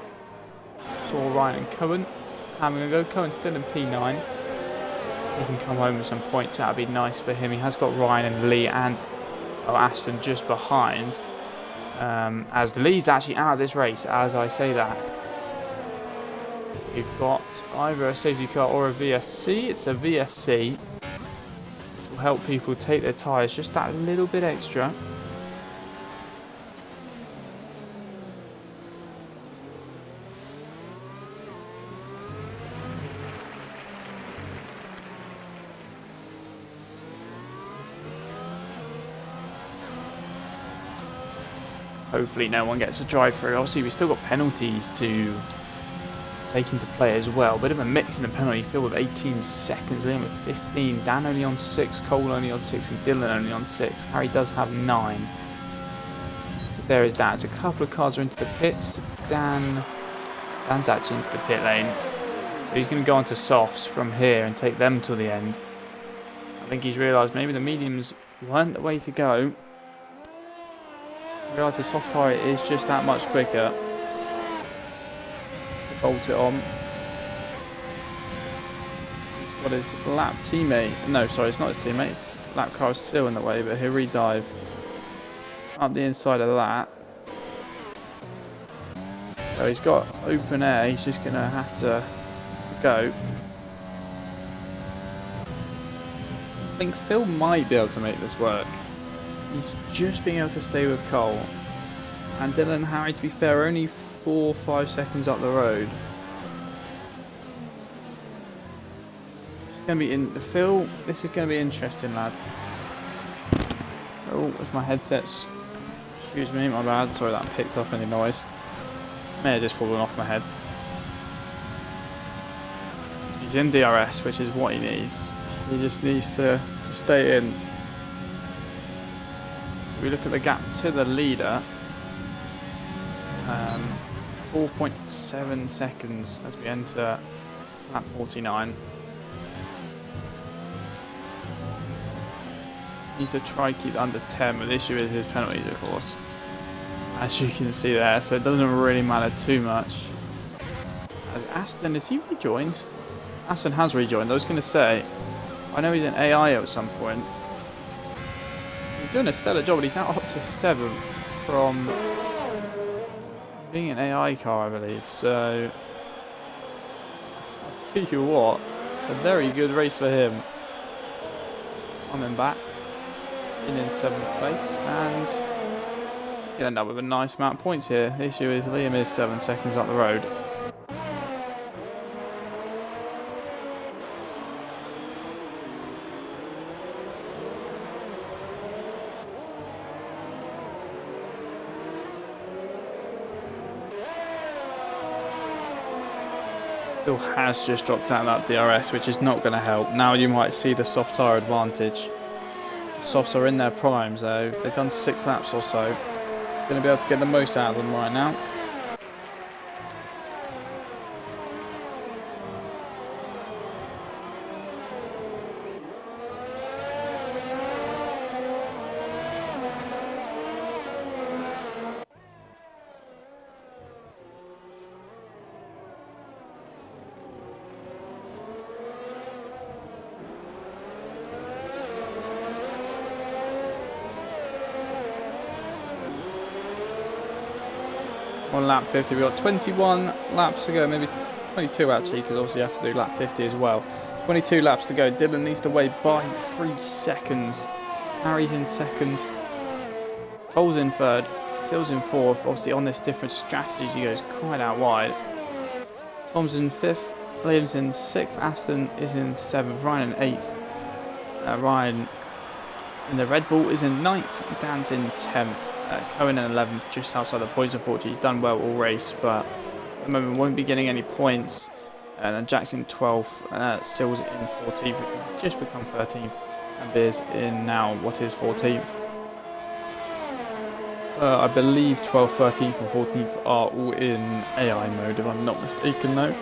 Saw Ryan and Cohen having a go. Cohen's still in P9. He can come home with some points. That would be nice for him. He has got Ryan and Lee and Aston just behind. As Lee's actually out of this race, as I say that. We've got either a safety car or a VSC. It's a VSC. This will help people take their tyres just that little bit extra. Hopefully no one gets a drive through. Obviously we've still got penalties to take into play as well. Bit of a mix in the penalty. Phil with 18 seconds, Liam with 15, Dan only on 6, Cole only on 6 and Dylan only on 6. Harry does have 9. So there is that. So a couple of cars are into the pits. Dan's actually into the pit lane. So he's going to go on to softs from here and take them till the end. I think he's realised maybe the mediums weren't the way to go. Realise the soft tyre is just that much quicker. Bolt it on. He's got his lap teammate. No, sorry, it's not his teammate. His lap car is still in the way, but he'll redive up the inside of that. So he's got open air. He's just going to have to go. I think Phil might be able to make this work. He's just being able to stay with Cole. And Dylan and Harry, to be fair, are only 4 or 5 seconds up the road. It's going to be in the Phil. This is going to be interesting, lad. Oh, that's my headsets. Excuse me, my bad. Sorry that picked up any noise. May have just fallen off my head. He's in DRS, which is what he needs. He just needs to stay in. We look at the gap to the leader, 4.7 seconds as we enter lap 49. Need to try keep under 10, but the issue is his penalties, of course, as you can see there, so it doesn't really matter too much. As Aston, is he rejoined? Aston has rejoined. I was going to say, I know he's in AI at some point. doing a stellar job, and he's now up to 7th from being an AI car, I believe. So, I'll tell you what, a very good race for him. Coming back in 7th place, and can end up with a nice amount of points here. The issue is Liam is 7 seconds up the road. Phil has just dropped out of that DRS, which is not going to help. Now you might see the soft tyre advantage. Softs are in their primes though. They've done 6 laps or so. Going to be able to get the most out of them right now. On lap 50, we've got 21 laps to go, maybe 22 actually, because obviously you have to do lap 50 as well. 22 laps to go. Dylan leads the way by 3 seconds. Harry's in 2nd. Cole's in 3rd. Phil's in 4th. Obviously on this different strategies, he goes quite out wide. Tom's in 5th. Liam's in 6th. Aston is in 7th. Ryan in 8th. Ryan in the Red Bull is in 9th. Dan's in 10th. Cohen in 11th, just outside the points. Unfortunately, he's done well all race, but at the moment won't be getting any points. And then Jackson 12th, Sills in 14th, which will just become 13th, and Beers in now what is 14th. I believe 12th, 13th, and 14th are all in AI mode, if I'm not mistaken, though.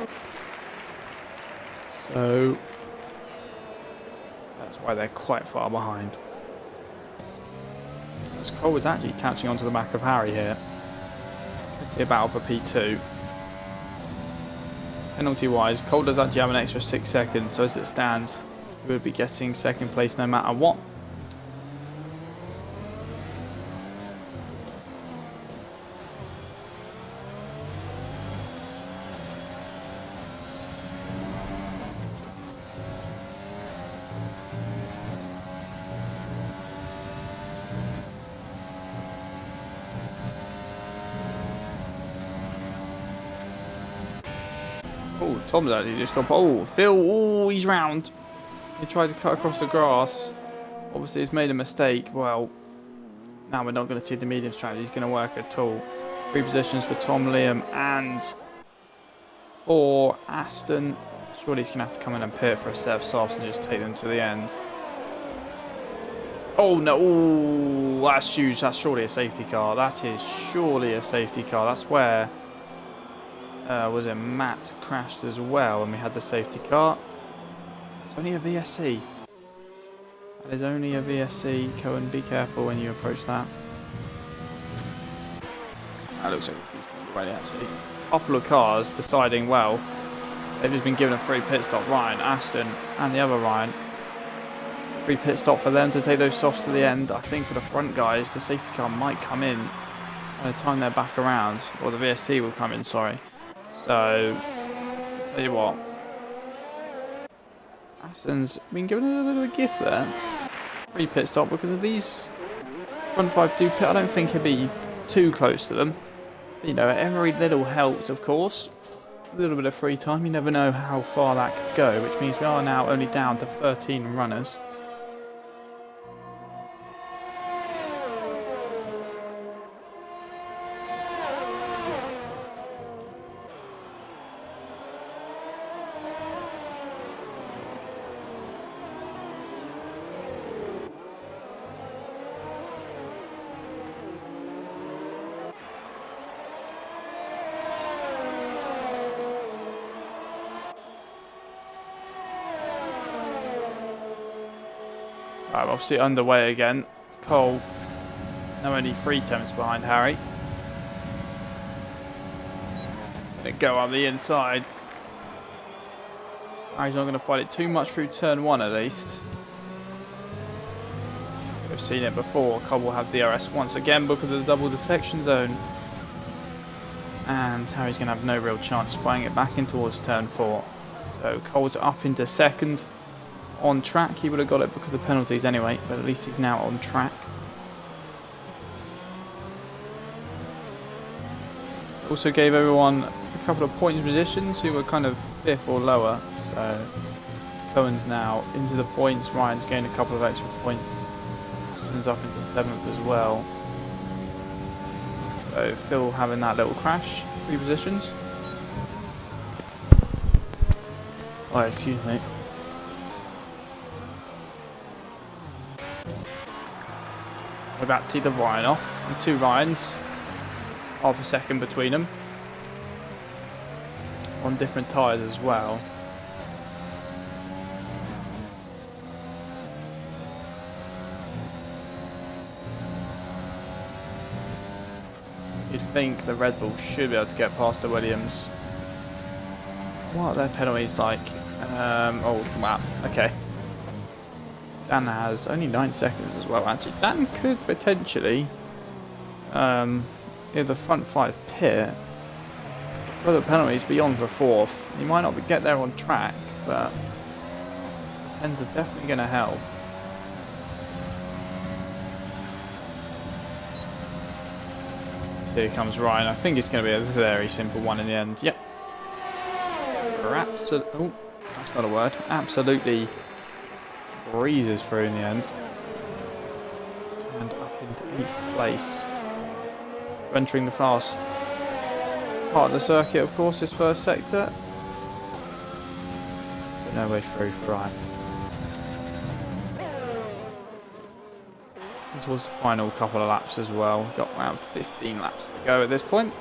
So that's why they're quite far behind. Cole is actually catching onto the back of Harry here. Let's see a battle for P2. Penalty wise, Cole does actually have an extra 6 seconds, so as it stands, he would be getting 2nd place no matter what. Oh, Tom's actually just got... Oh, Phil, oh, he's round. He tried to cut across the grass. Obviously, he's made a mistake. Well, now we're not going to see the medium strategy. He's going to work at all. 3 positions for Tom, Liam, and for Aston. Surely he's going to have to come in and pit for a set of softs and just take them to the end. Oh, no. Oh, that's huge. That's surely a safety car. That is surely a safety car. That's where... was it Matt crashed as well and we had the safety car. It's only a VSC. That is only a VSC. Cohen, be careful when you approach that. That looks like it's despawned already actually. Couple of cars deciding well. They've just been given a free pit stop. Ryan, Aston and the other Ryan. Free pit stop for them to take those softs to the end. I think for the front guys the safety car might come in by the time they're back around. Or the VSC will come in, sorry. So, I'll tell you what, Aston's been given a little bit of a gift there. Free pit stop because of these front 5 do pit. I don't think he'll be too close to them. But, you know, every little helps, of course. A little bit of free time, you never know how far that could go, which means we are now only down to 13 runners. Right, obviously underway again. Cole, now only 3 temps behind Harry. Gonna go on the inside. Harry's not going to fight it too much through turn 1 at least. Go We've seen it before. Cole will have DRS once again because of the double detection zone. And Harry's going to have no real chance of fighting it back in towards turn 4. So Cole's up into second on track. He would have got it because of the penalties anyway, but at least he's now on track. Also gave everyone a couple of points positions who were kind of 5th or lower. So Cohen's now into the points. Ryan's gained a couple of extra points. Austin's up into 7th as well. So Phil having that little crash, 3 positions. Oh, excuse me. We're about to see the Ryan off. The 2 Ryans. Half a second between them. On different tyres as well. You'd think the Red Bull should be able to get past the Williams. What are their penalties like? Oh, wow, okay. Dan has only 9 seconds as well, actually. Dan could potentially, if the front 5 pit, for the penalties beyond the 4th. He might not get there on track, but ends are definitely going to help. So here comes Ryan. I think it's going to be a very simple one in the end. Yep. Oh, that's not a word. Absolutely breezes through in the end. And up into 8th place. Entering the fast part of the circuit, of course, this first sector. But no way through for Ryan. And towards the final couple of laps as well. Got around 15 laps to go at this point.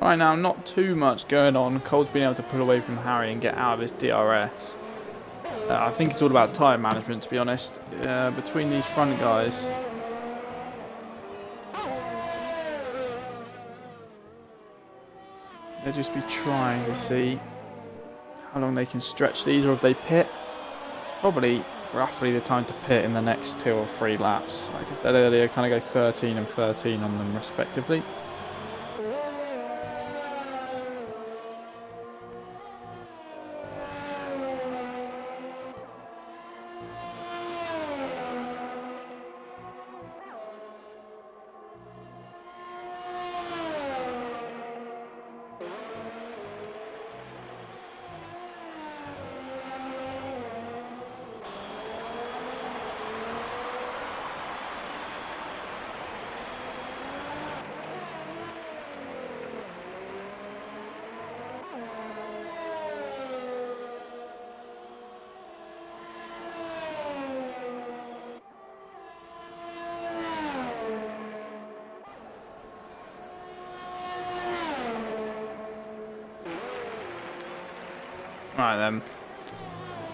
Right now, not too much going on. Cole's been able to pull away from Harry and get out of his DRS. I think it's all about tyre management, to be honest, between these front guys. They'll just be trying to see how long they can stretch these, or if they pit. It's probably roughly the time to pit in the next 2 or 3 laps. Like I said earlier, kind of go 13 and 13 on them respectively. Right then.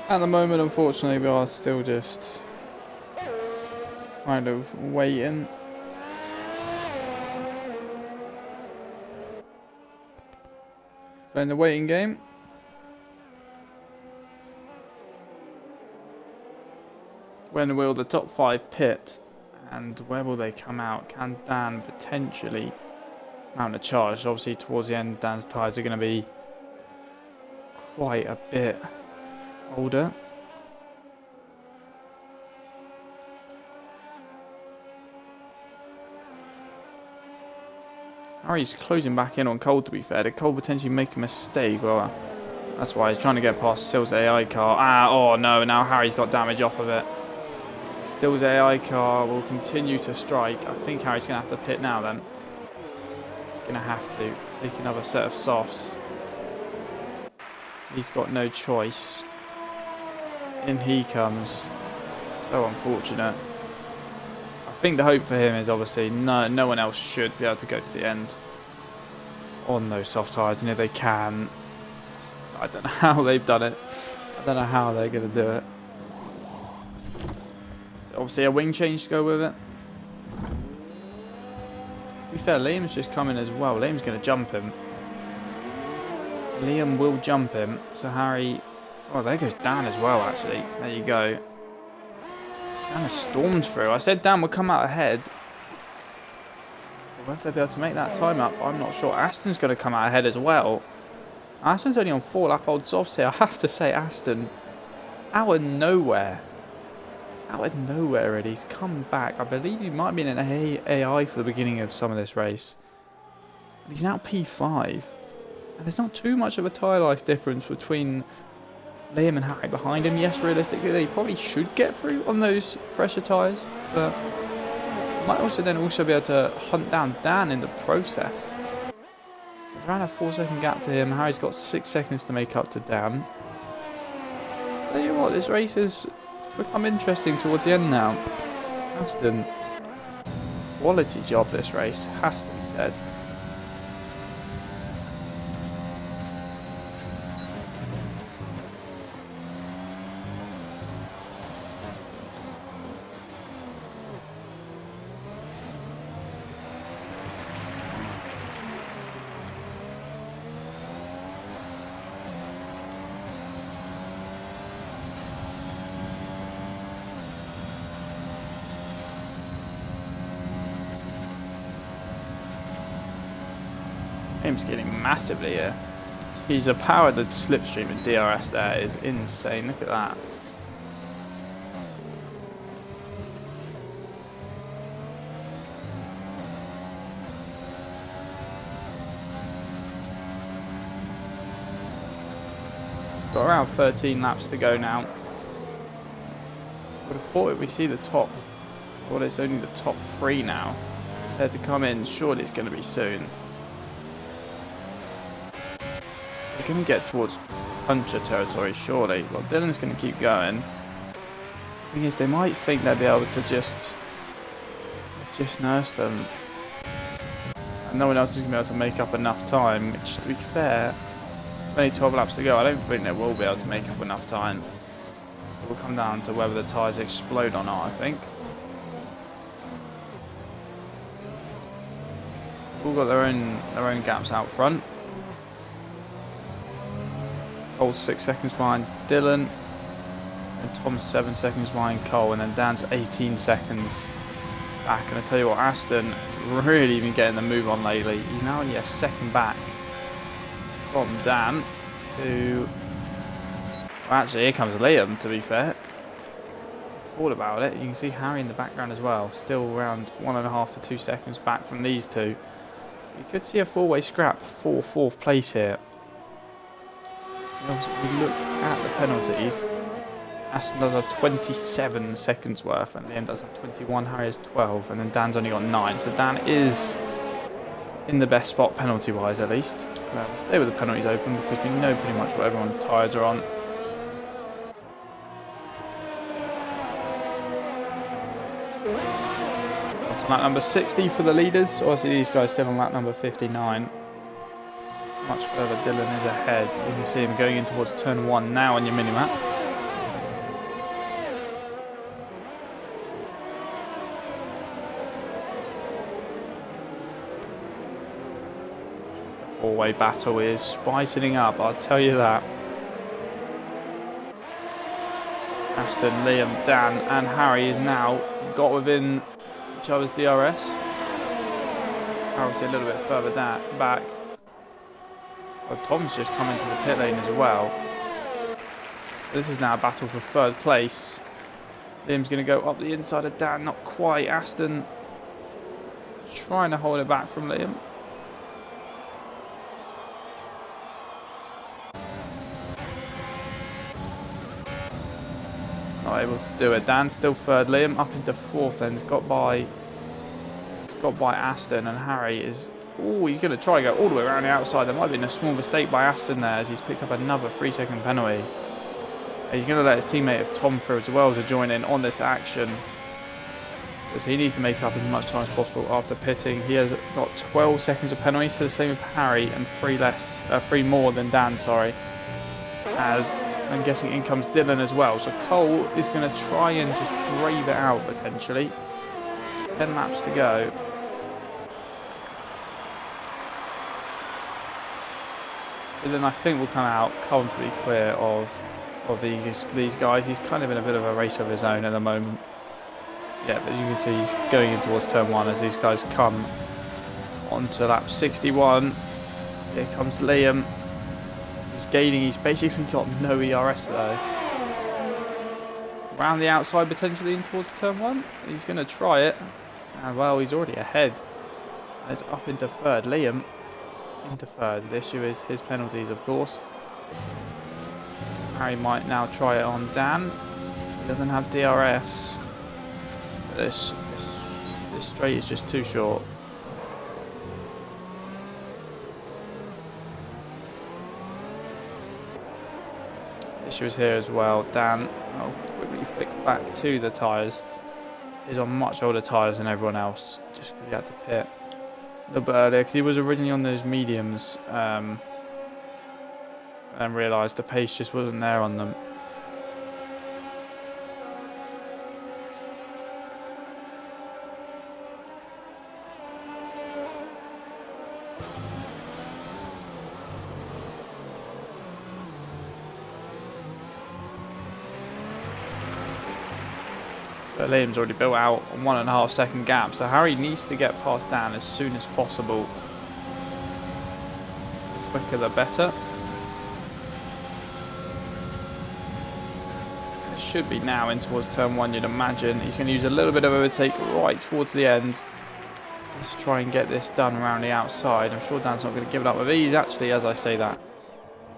At the moment, unfortunately, we are still just kind of waiting. Playing the waiting game. When will the top 5 pit? And where will they come out? Can Dan potentially mount a charge? Obviously, towards the end, Dan's tyres are going to be quite a bit older. Harry's closing back in on Cole, to be fair. Did Cole potentially make a mistake? Well, that's why he's trying to get past Still's AI car. Oh no, now Harry's got damage off of it. Still's AI car will continue to strike. I think Harry's going to have to pit now then. He's going to have to take another set of softs. He's got no choice. In he comes. So unfortunate. I think the hope for him is obviously no one else should be able to go to the end on those soft tyres, and if they can, I don't know how they've done it. I don't know how they're going to do it. So obviously a wing change to go with it. To be fair, Liam's just come in as well. Liam's going to jump him. Liam will jump him. So Harry... Oh, there goes Dan as well, actually. There you go. Dan has stormed through. I said Dan would come out ahead. Whether they'll be able to make that time up, I'm not sure. Aston's going to come out ahead as well. Aston's only on 4 lap old softs here. I have to say, Aston, out of nowhere. Out of nowhere, really. He's come back. I believe he might have been in AI for the beginning of some of this race. And he's now P5. And there's not too much of a tyre life difference between Liam and Harry behind him. Yes, realistically, they probably should get through on those fresher tyres. But might also then be able to hunt down Dan in the process. There's around a 4-second gap to him. Harry's got 6 seconds to make up to Dan. Tell you what, this race has become interesting towards the end now. Aston, quality job this race, has to be said. Liam's getting massively here. He's a powered slipstream in DRS there is insane. Look at that. Got around 13 laps to go now. Would have thought if we see the top, well, it's only the top 3 now. They're to come in, surely it's going to be soon. We're going to get towards puncher territory, surely. Well, Dylan's going to keep going. The thing is, they might think they'll be able to just nurse them. And no one else is going to be able to make up enough time, which, to be fair, only 12 laps to go. I don't think they will be able to make up enough time. It will come down to whether the tyres explode or not, I think. All got their own gaps out front. Cole's 6 seconds behind Dylan, and Tom's 7 seconds behind Cole, and then Dan's 18 seconds back. And I tell you what, Aston really been getting the move on lately. He's now only a second back from Dan, who... Well, actually, here comes Liam, to be fair. Thought about it. You can see Harry in the background as well, still around 1.5 to 2 seconds back from these two. You could see a 4-way scrap for 4th place here. We look at the penalties. Aston does have 27 seconds worth, and Liam does have 21. Harry has 12, and then Dan's only got 9. So Dan is in the best spot penalty-wise, at least. We'll stay with the penalties open because we know pretty much what everyone's tyres are on. On lap number 60 for the leaders. Obviously, these guys still on lap number 59. Much further Dylan is ahead. You can see him going in towards turn 1 now on your minimap. The 4-way battle is spicing up, I'll tell you that. Aston, Liam, Dan and Harry is now got within each other's DRS. Harry's a little bit further back. Well, Tom's just come into the pit lane as well. This is now a battle for 3rd place. Liam's going to go up the inside of Dan, not quite. Aston trying to hold it back from Liam. Not able to do it. Dan's still 3rd. Liam up into 4th then. He's got by Aston, and Harry is... Oh, he's going to try and go all the way around the outside. There might have been a small mistake by Aston there as he's picked up another 3-second penalty. He's going to let his teammate of Tom through as well to join in on this action. because he needs to make up as much time as possible after pitting. He has got 12 seconds of penalty, so the same with Harry, and three more than Dan, sorry. As I'm guessing in comes Dylan as well. So Cole is going to try and just brave it out potentially. 10 laps to go. Dylan, I think, will come out comfortably clear of these guys. He's kind of in a bit of a race of his own at the moment. Yeah, but as you can see, he's going in towards turn 1 as these guys come onto lap 61. Here comes Liam. He's gaining, he's basically got no ERS though. Round the outside potentially in towards turn 1. He's going to try it. And well, he's already ahead. It's up into third. Liam into third. The issue is his penalties, of course. Harry might now try it on Dan. He doesn't have DRS. This straight is just too short. Issue is here as well. Dan, I'll quickly flick back to the tyres. He's on much older tyres than everyone else, just because he had to pit a little bit earlier, because he was originally on those mediums, and realised the pace just wasn't there on them. But Liam's already built out a 1.5 second gap, so Harry needs to get past Dan as soon as possible. The quicker the better. It should be now in towards turn 1, you'd imagine. He's going to use a little bit of overtake right towards the end. Let's try and get this done around the outside. I'm sure Dan's not going to give it up with ease. Actually, as I say that,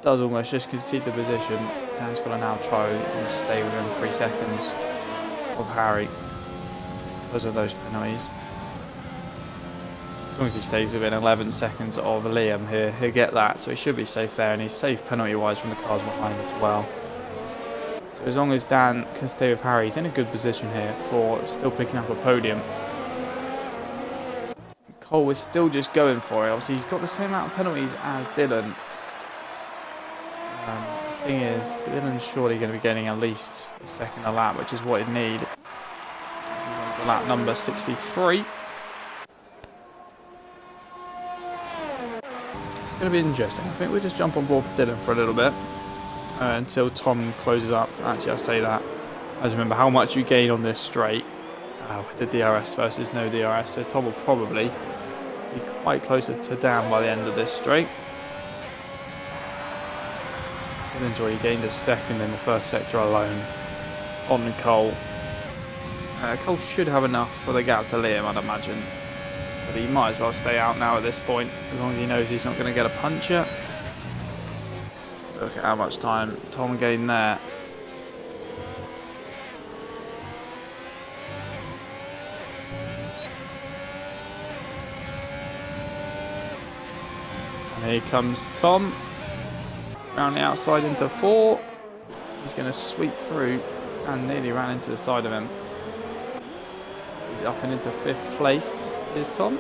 does almost just concede the position. Dan's got to now try and stay within 3 seconds of Harry because of those penalties. As long as he stays within 11 seconds of Liam here, he'll get that, so he should be safe there, and he's safe penalty wise from the cars behind as well. So as long as Dan can stay with Harry, he's in a good position here for still picking up a podium. Cole is still just going for it. Obviously he's got the same amount of penalties as Dylan. The thing is, Dylan's surely going to be getting at least a second a lap, which is what he'd need. He's on to lap number 63. It's going to be interesting. I think we'll just jump on board for Dylan for a little bit until Tom closes up. Actually, I say that. I just remember how much you gain on this straight with the DRS versus no DRS. So Tom will probably be quite closer to Dan by the end of this straight. Enjoy, he gained a second in the first sector alone on Cole. Cole should have enough for the gap to Liam, I'd imagine, but he might as well stay out now at this point, as long as he knows he's not going to get a puncher. Look at how much time Tom gained there. And here comes Tom. Round the outside into 4. He's going to sweep through and nearly ran into the side of him. He's up and into 5th place. Here's Tom.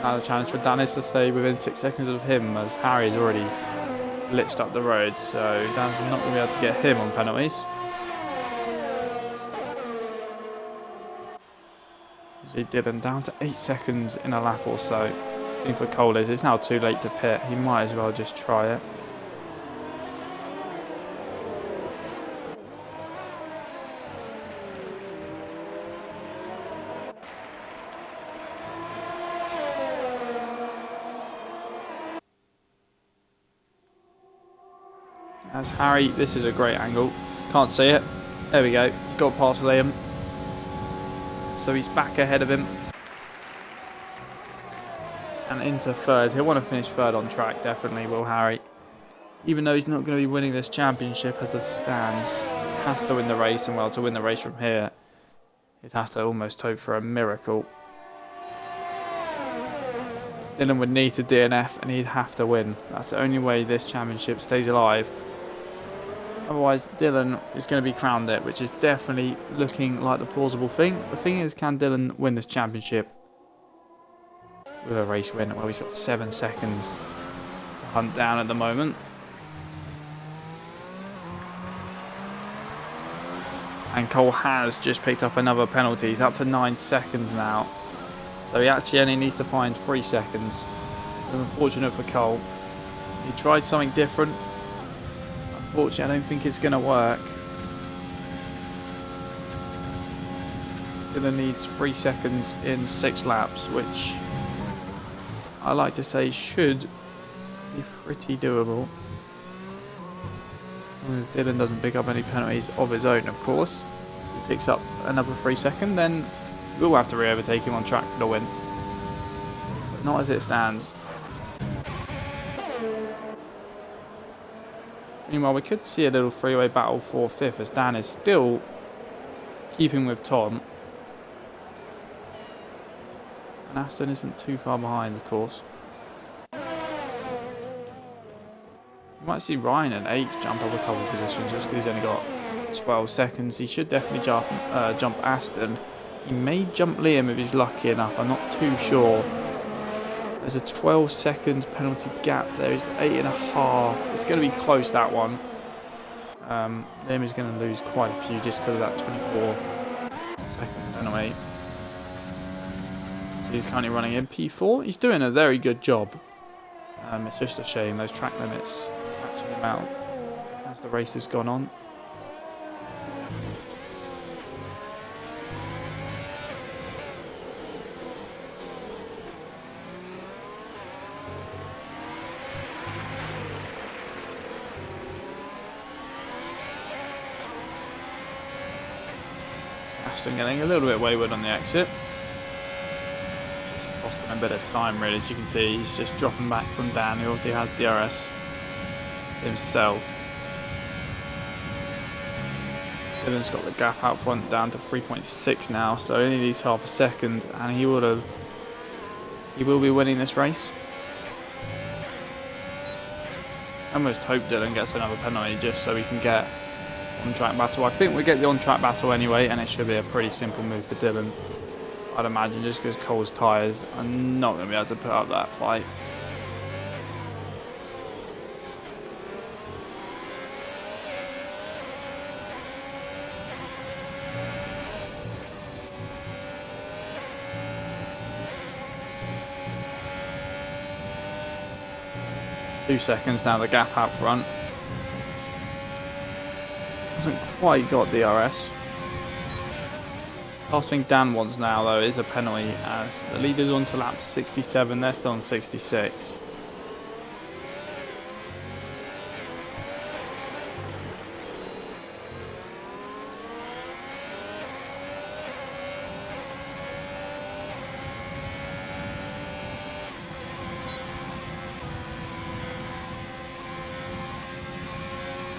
Now the challenge for Dan is to stay within 6 seconds of him, as Harry's already blitzed up the road, so Dan's not going to be able to get him on penalties. He did him down to 8 seconds in a lap or so. For Cole is it's now too late to pit. He might as well just try it. As Harry, this is a great angle. Can't see it. There we go. He's got past Liam. So he's back ahead of him. And into 3rd. He'll want to finish 3rd on track, definitely will Harry. Even though he's not going to be winning this championship as it stands, he has to win the race, and well, to win the race from here, he'd have to almost hope for a miracle. Dylan would need to DNF and he'd have to win. That's the only way this championship stays alive. Otherwise, Dylan is going to be crowned it, which is definitely looking like the plausible thing. The thing is, can Dylan win this championship with a race win? Well, he's got 7 seconds to hunt down at the moment. And Cole has just picked up another penalty. He's up to 9 seconds now. So he actually only needs to find 3 seconds. So unfortunate for Cole. He tried something different. Unfortunately, I don't think it's going to work. Dylan needs 3 seconds in 6 laps, which I like to say should be pretty doable. As Dylan doesn't pick up any penalties of his own, of course. If he picks up another 3 seconds, then we'll have to re-overtake him on track for the win. But not as it stands. Meanwhile, we could see a little three-way battle for 5th, as Dan is still keeping with Tom. And Aston isn't too far behind, of course. You might see Ryan at 8th jump up a couple of positions just because he's only got 12 seconds. He should definitely jump Aston. He may jump Liam if he's lucky enough. I'm not too sure. There's a 12-second penalty gap there. He's got 8.5. It's going to be close, that one. Liam is going to lose quite a few just because of that 24-second penalty. So he's currently running in P4. He's doing a very good job. It's just a shame those track limits catching him out as the race has gone on. Aston getting a little bit wayward on the exit. Just lost him a bit of time really. As you can see, he's just dropping back from Dan, who obviously has DRS himself. Dylan's got the gap out front down to 3.6 now, so only needs half a second, and he will be winning this race. I almost hope Dylan gets another penalty just so we can get on-track battle. I think we get the on-track battle anyway, and it should be a pretty simple move for Dylan, I'd imagine, just because Cole's tyres are not going to be able to put up that fight. Two seconds now, the gap out front. Hasn't quite got DRS. Last thing Dan wants now, though, is a penalty, as the leader's on to lap 67, they're still on 66.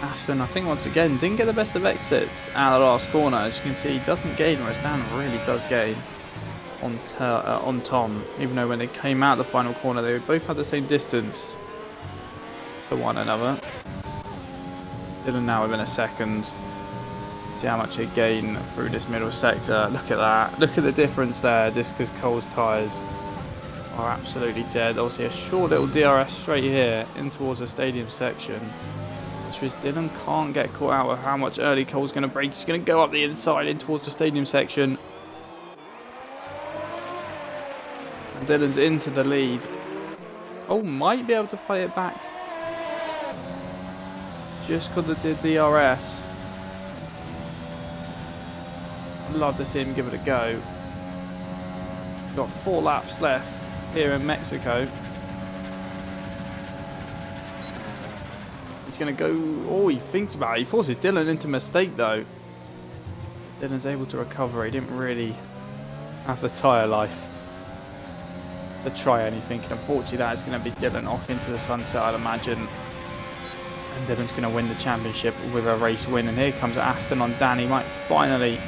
Aston, I think once again, didn't get the best of exits out of the last corner. As you can see, he doesn't gain, whereas Dan really does gain on Tom. Even though when they came out the final corner, they both had the same distance to one another. Dylan now within a second. See how much he gained through this middle sector. Look at that. Look at the difference there, just because Cole's tyres are absolutely dead. Obviously a short little DRS straight here in towards the stadium section. Which is Dylan can't get caught out with how much early Cole's going to brake. He's going to go up the inside in towards the stadium section. And Dylan's into the lead. Cole might be able to fight it back. Just because of the DRS. I'd love to see him give it a go. We've got 4 laps left here in Mexico. He's going to go... Oh, he thinks about it. He forces Dylan into a mistake, though. Dylan's able to recover. He didn't really have the tyre life to try anything. And unfortunately, that is going to be Dylan off into the sunset, I'd imagine. And Dylan's going to win the championship with a race win. And here comes Aston on Dan. He might finally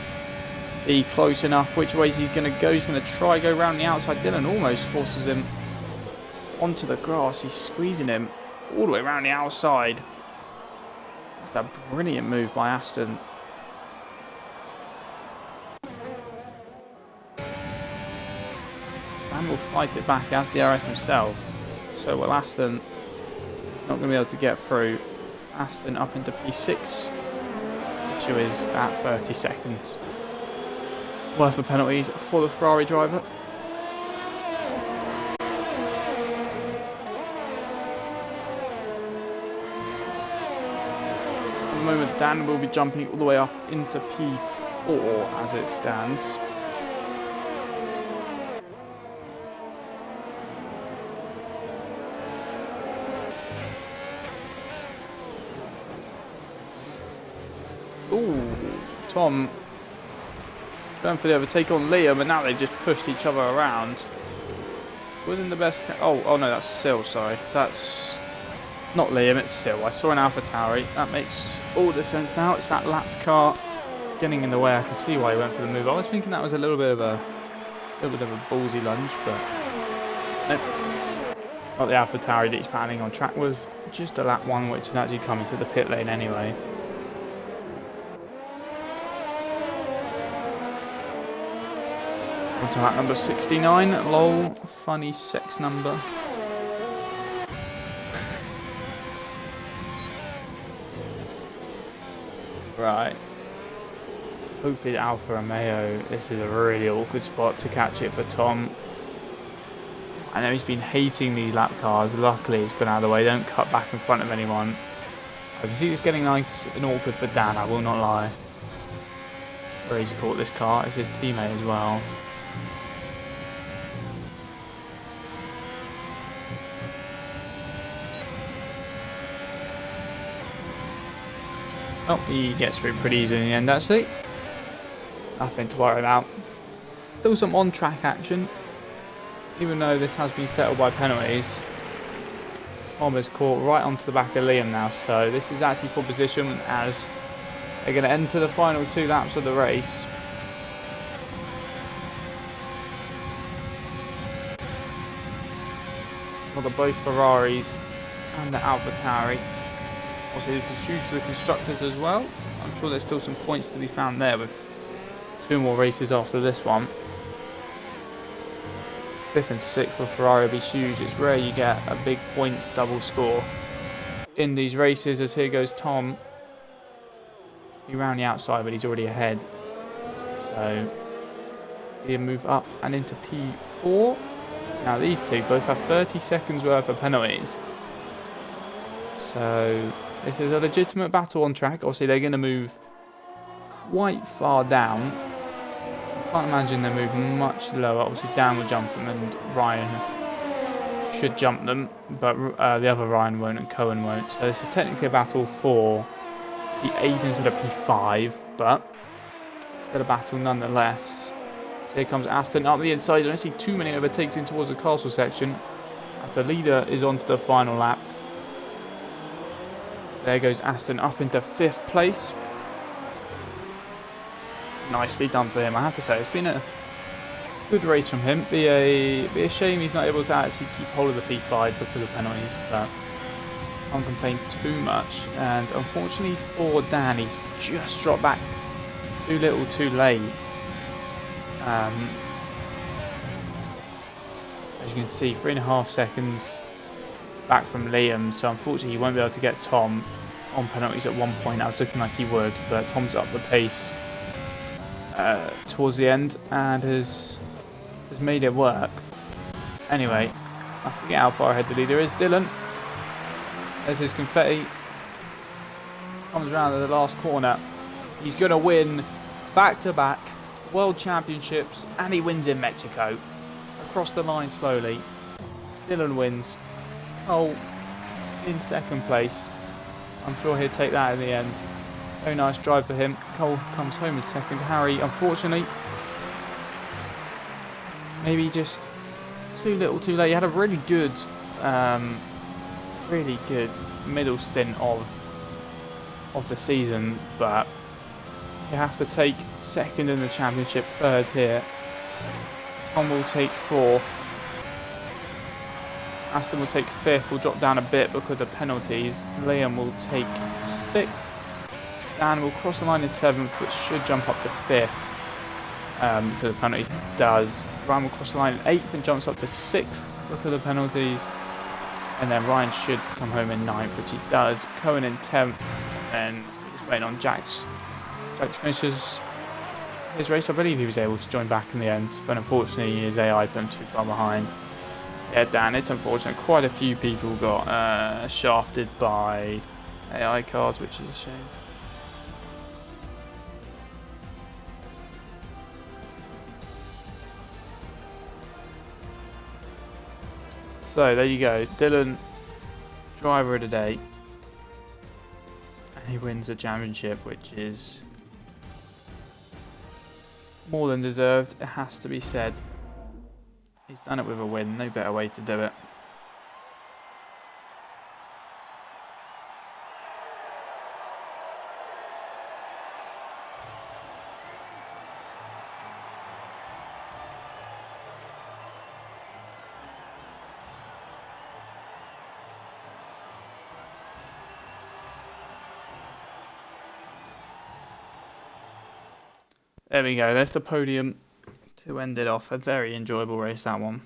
be close enough. Which way is he going to go? He's going to try go around the outside. Dylan almost forces him onto the grass. He's squeezing him all the way around the outside. It's a brilliant move by Aston. And will fight it back at DRS himself. So will Aston. He's not going to be able to get through. Aston up into P6. Issue is at 30 seconds. Worth of penalties for the Ferrari driver. At the moment, Dan will be jumping all the way up into P4 as it stands. Ooh, Tom going for the overtake on Liam, and now they just pushed each other around. Wasn't the best. Oh no, that's Sil. Sorry, that's not Liam. It's Sil. I saw an AlphaTauri. That makes all the sense now. It's that lapped car getting in the way. I can see why he went for the move. I was thinking that was a little bit of a ballsy lunge, but nope. Not the AlphaTauri that he's battling on track with. Just a lap one, which is actually coming to the pit lane anyway. On to lap number 69. Lol, funny sex number. Right. Hopefully Alfa Romeo, this is a really awkward spot to catch it for Tom. I know he's been hating these lap cars. Luckily he's gone out of the way. Don't cut back in front of anyone. I can see this getting nice and awkward for Dan, I will not lie. Where he's caught this car. It's his teammate as well. Oh, he gets through pretty easily in the end actually. Nothing to worry about. Still some on-track action. Even though this has been settled by penalties. Tom is caught right onto the back of Liam now, so this is actually for position as they're going to enter the final 2 laps of the race. For both Ferraris and the AlphaTauri. Obviously this is huge for the constructors as well. I'm sure there's still some points to be found there with 2 more races after this one. 5th and 6th for Ferrari will be huge. It's rare you get a big points double score in these races, as here goes Tom. He ran the outside but he's already ahead. So he'll move up and into P4. Now these two both have 30 seconds worth of penalties. So this is a legitimate battle on track. Obviously they're going to move quite far down. I can't imagine they move much lower. Obviously Dan will jump them and Ryan should jump them, but the other Ryan won't and Cohen won't. So this is technically a battle for P8 into the P5, but still a battle nonetheless. So here comes Aston up the inside. I don't see too many overtakes in towards the castle section as the leader is onto the final lap. There goes Aston up into 5th place. Nicely done for him, I have to say. It's been a good race from him. Be a shame he's not able to actually keep hold of the P5 because of penalties, but I can't complain too much. And unfortunately for Dan, he's just dropped back too little too late. As you can see, 3.5 seconds back from Liam, so unfortunately he won't be able to get Tom on penalties at one point. I was looking like he would, but Tom's up the pace towards the end and has made it work. Anyway, I forget how far ahead the leader is. Dylan, there's his confetti, comes around to the last corner. He's going to win back-to-back World Championships, and he wins in Mexico. Across the line slowly, Dylan wins. Cole in 2nd place. I'm sure he'll take that in the end. Very nice drive for him. Cole comes home in 2nd. Harry, unfortunately, maybe just too little too late. He had a really good middle stint of the season, but you have to take 2nd in the championship, 3rd here. Tom will take 4th. Aston will take 5th. Will drop down a bit because of penalties. Liam will take 6th. Dan will cross the line in 7th, which should jump up to 5th. For the penalties, it does. Ryan will cross the line in 8th and jumps up to 6th because of the penalties. And then Ryan should come home in 9th, which he does. Cohen in 10th, and just waiting on Jax. Jax finishes his race. I believe he was able to join back in the end, but unfortunately his AI put him too far behind. Yeah, Dan, it's unfortunate. Quite a few people got shafted by AI cars, which is a shame. So there you go, Dylan, driver of the day, and he wins the championship, which is more than deserved, it has to be said. He's done it with a win, no better way to do it. There we go, there's the podium to end it off. A very enjoyable race, that one.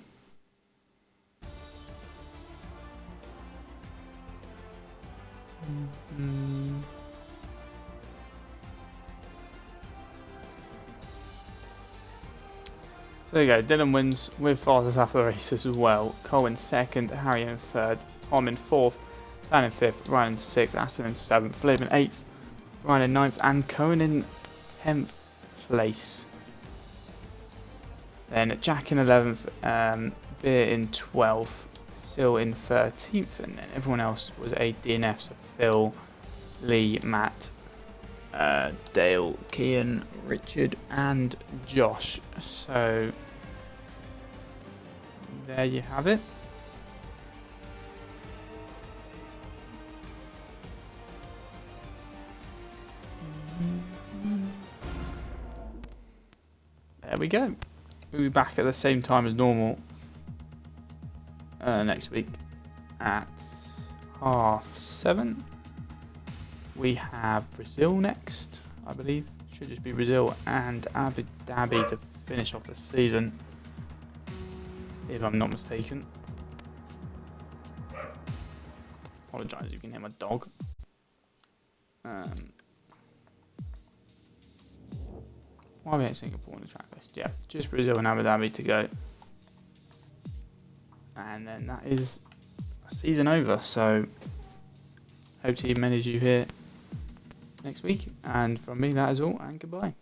So there you go, Dylan wins with fastest lap of the race as well. Cole in 2nd, Harry in 3rd, Tom in 4th, Dan in 5th, Ryan in 6th, Aston in 7th, Liv in 8th, Ryan in 9th, and Cohen in 10th place. Then Jack in 11th, Beer in 12th, Sil in 13th, and then everyone else was a DNF, so Phil, Lee, Matt, Dale, Kian, Richard, and Josh. So there you have it. There we go. We'll be back at the same time as normal next week at 7:30. We have Brazil next, I believe. Should just be Brazil and Abu Dhabi to finish off the season, if I'm not mistaken. Apologise if you can hear my dog. Why are we at Singapore on the track list? Yeah, just Brazil and Abu Dhabi to go. And then that is a season over. So hope to see many of you here next week. And from me, that is all, and goodbye.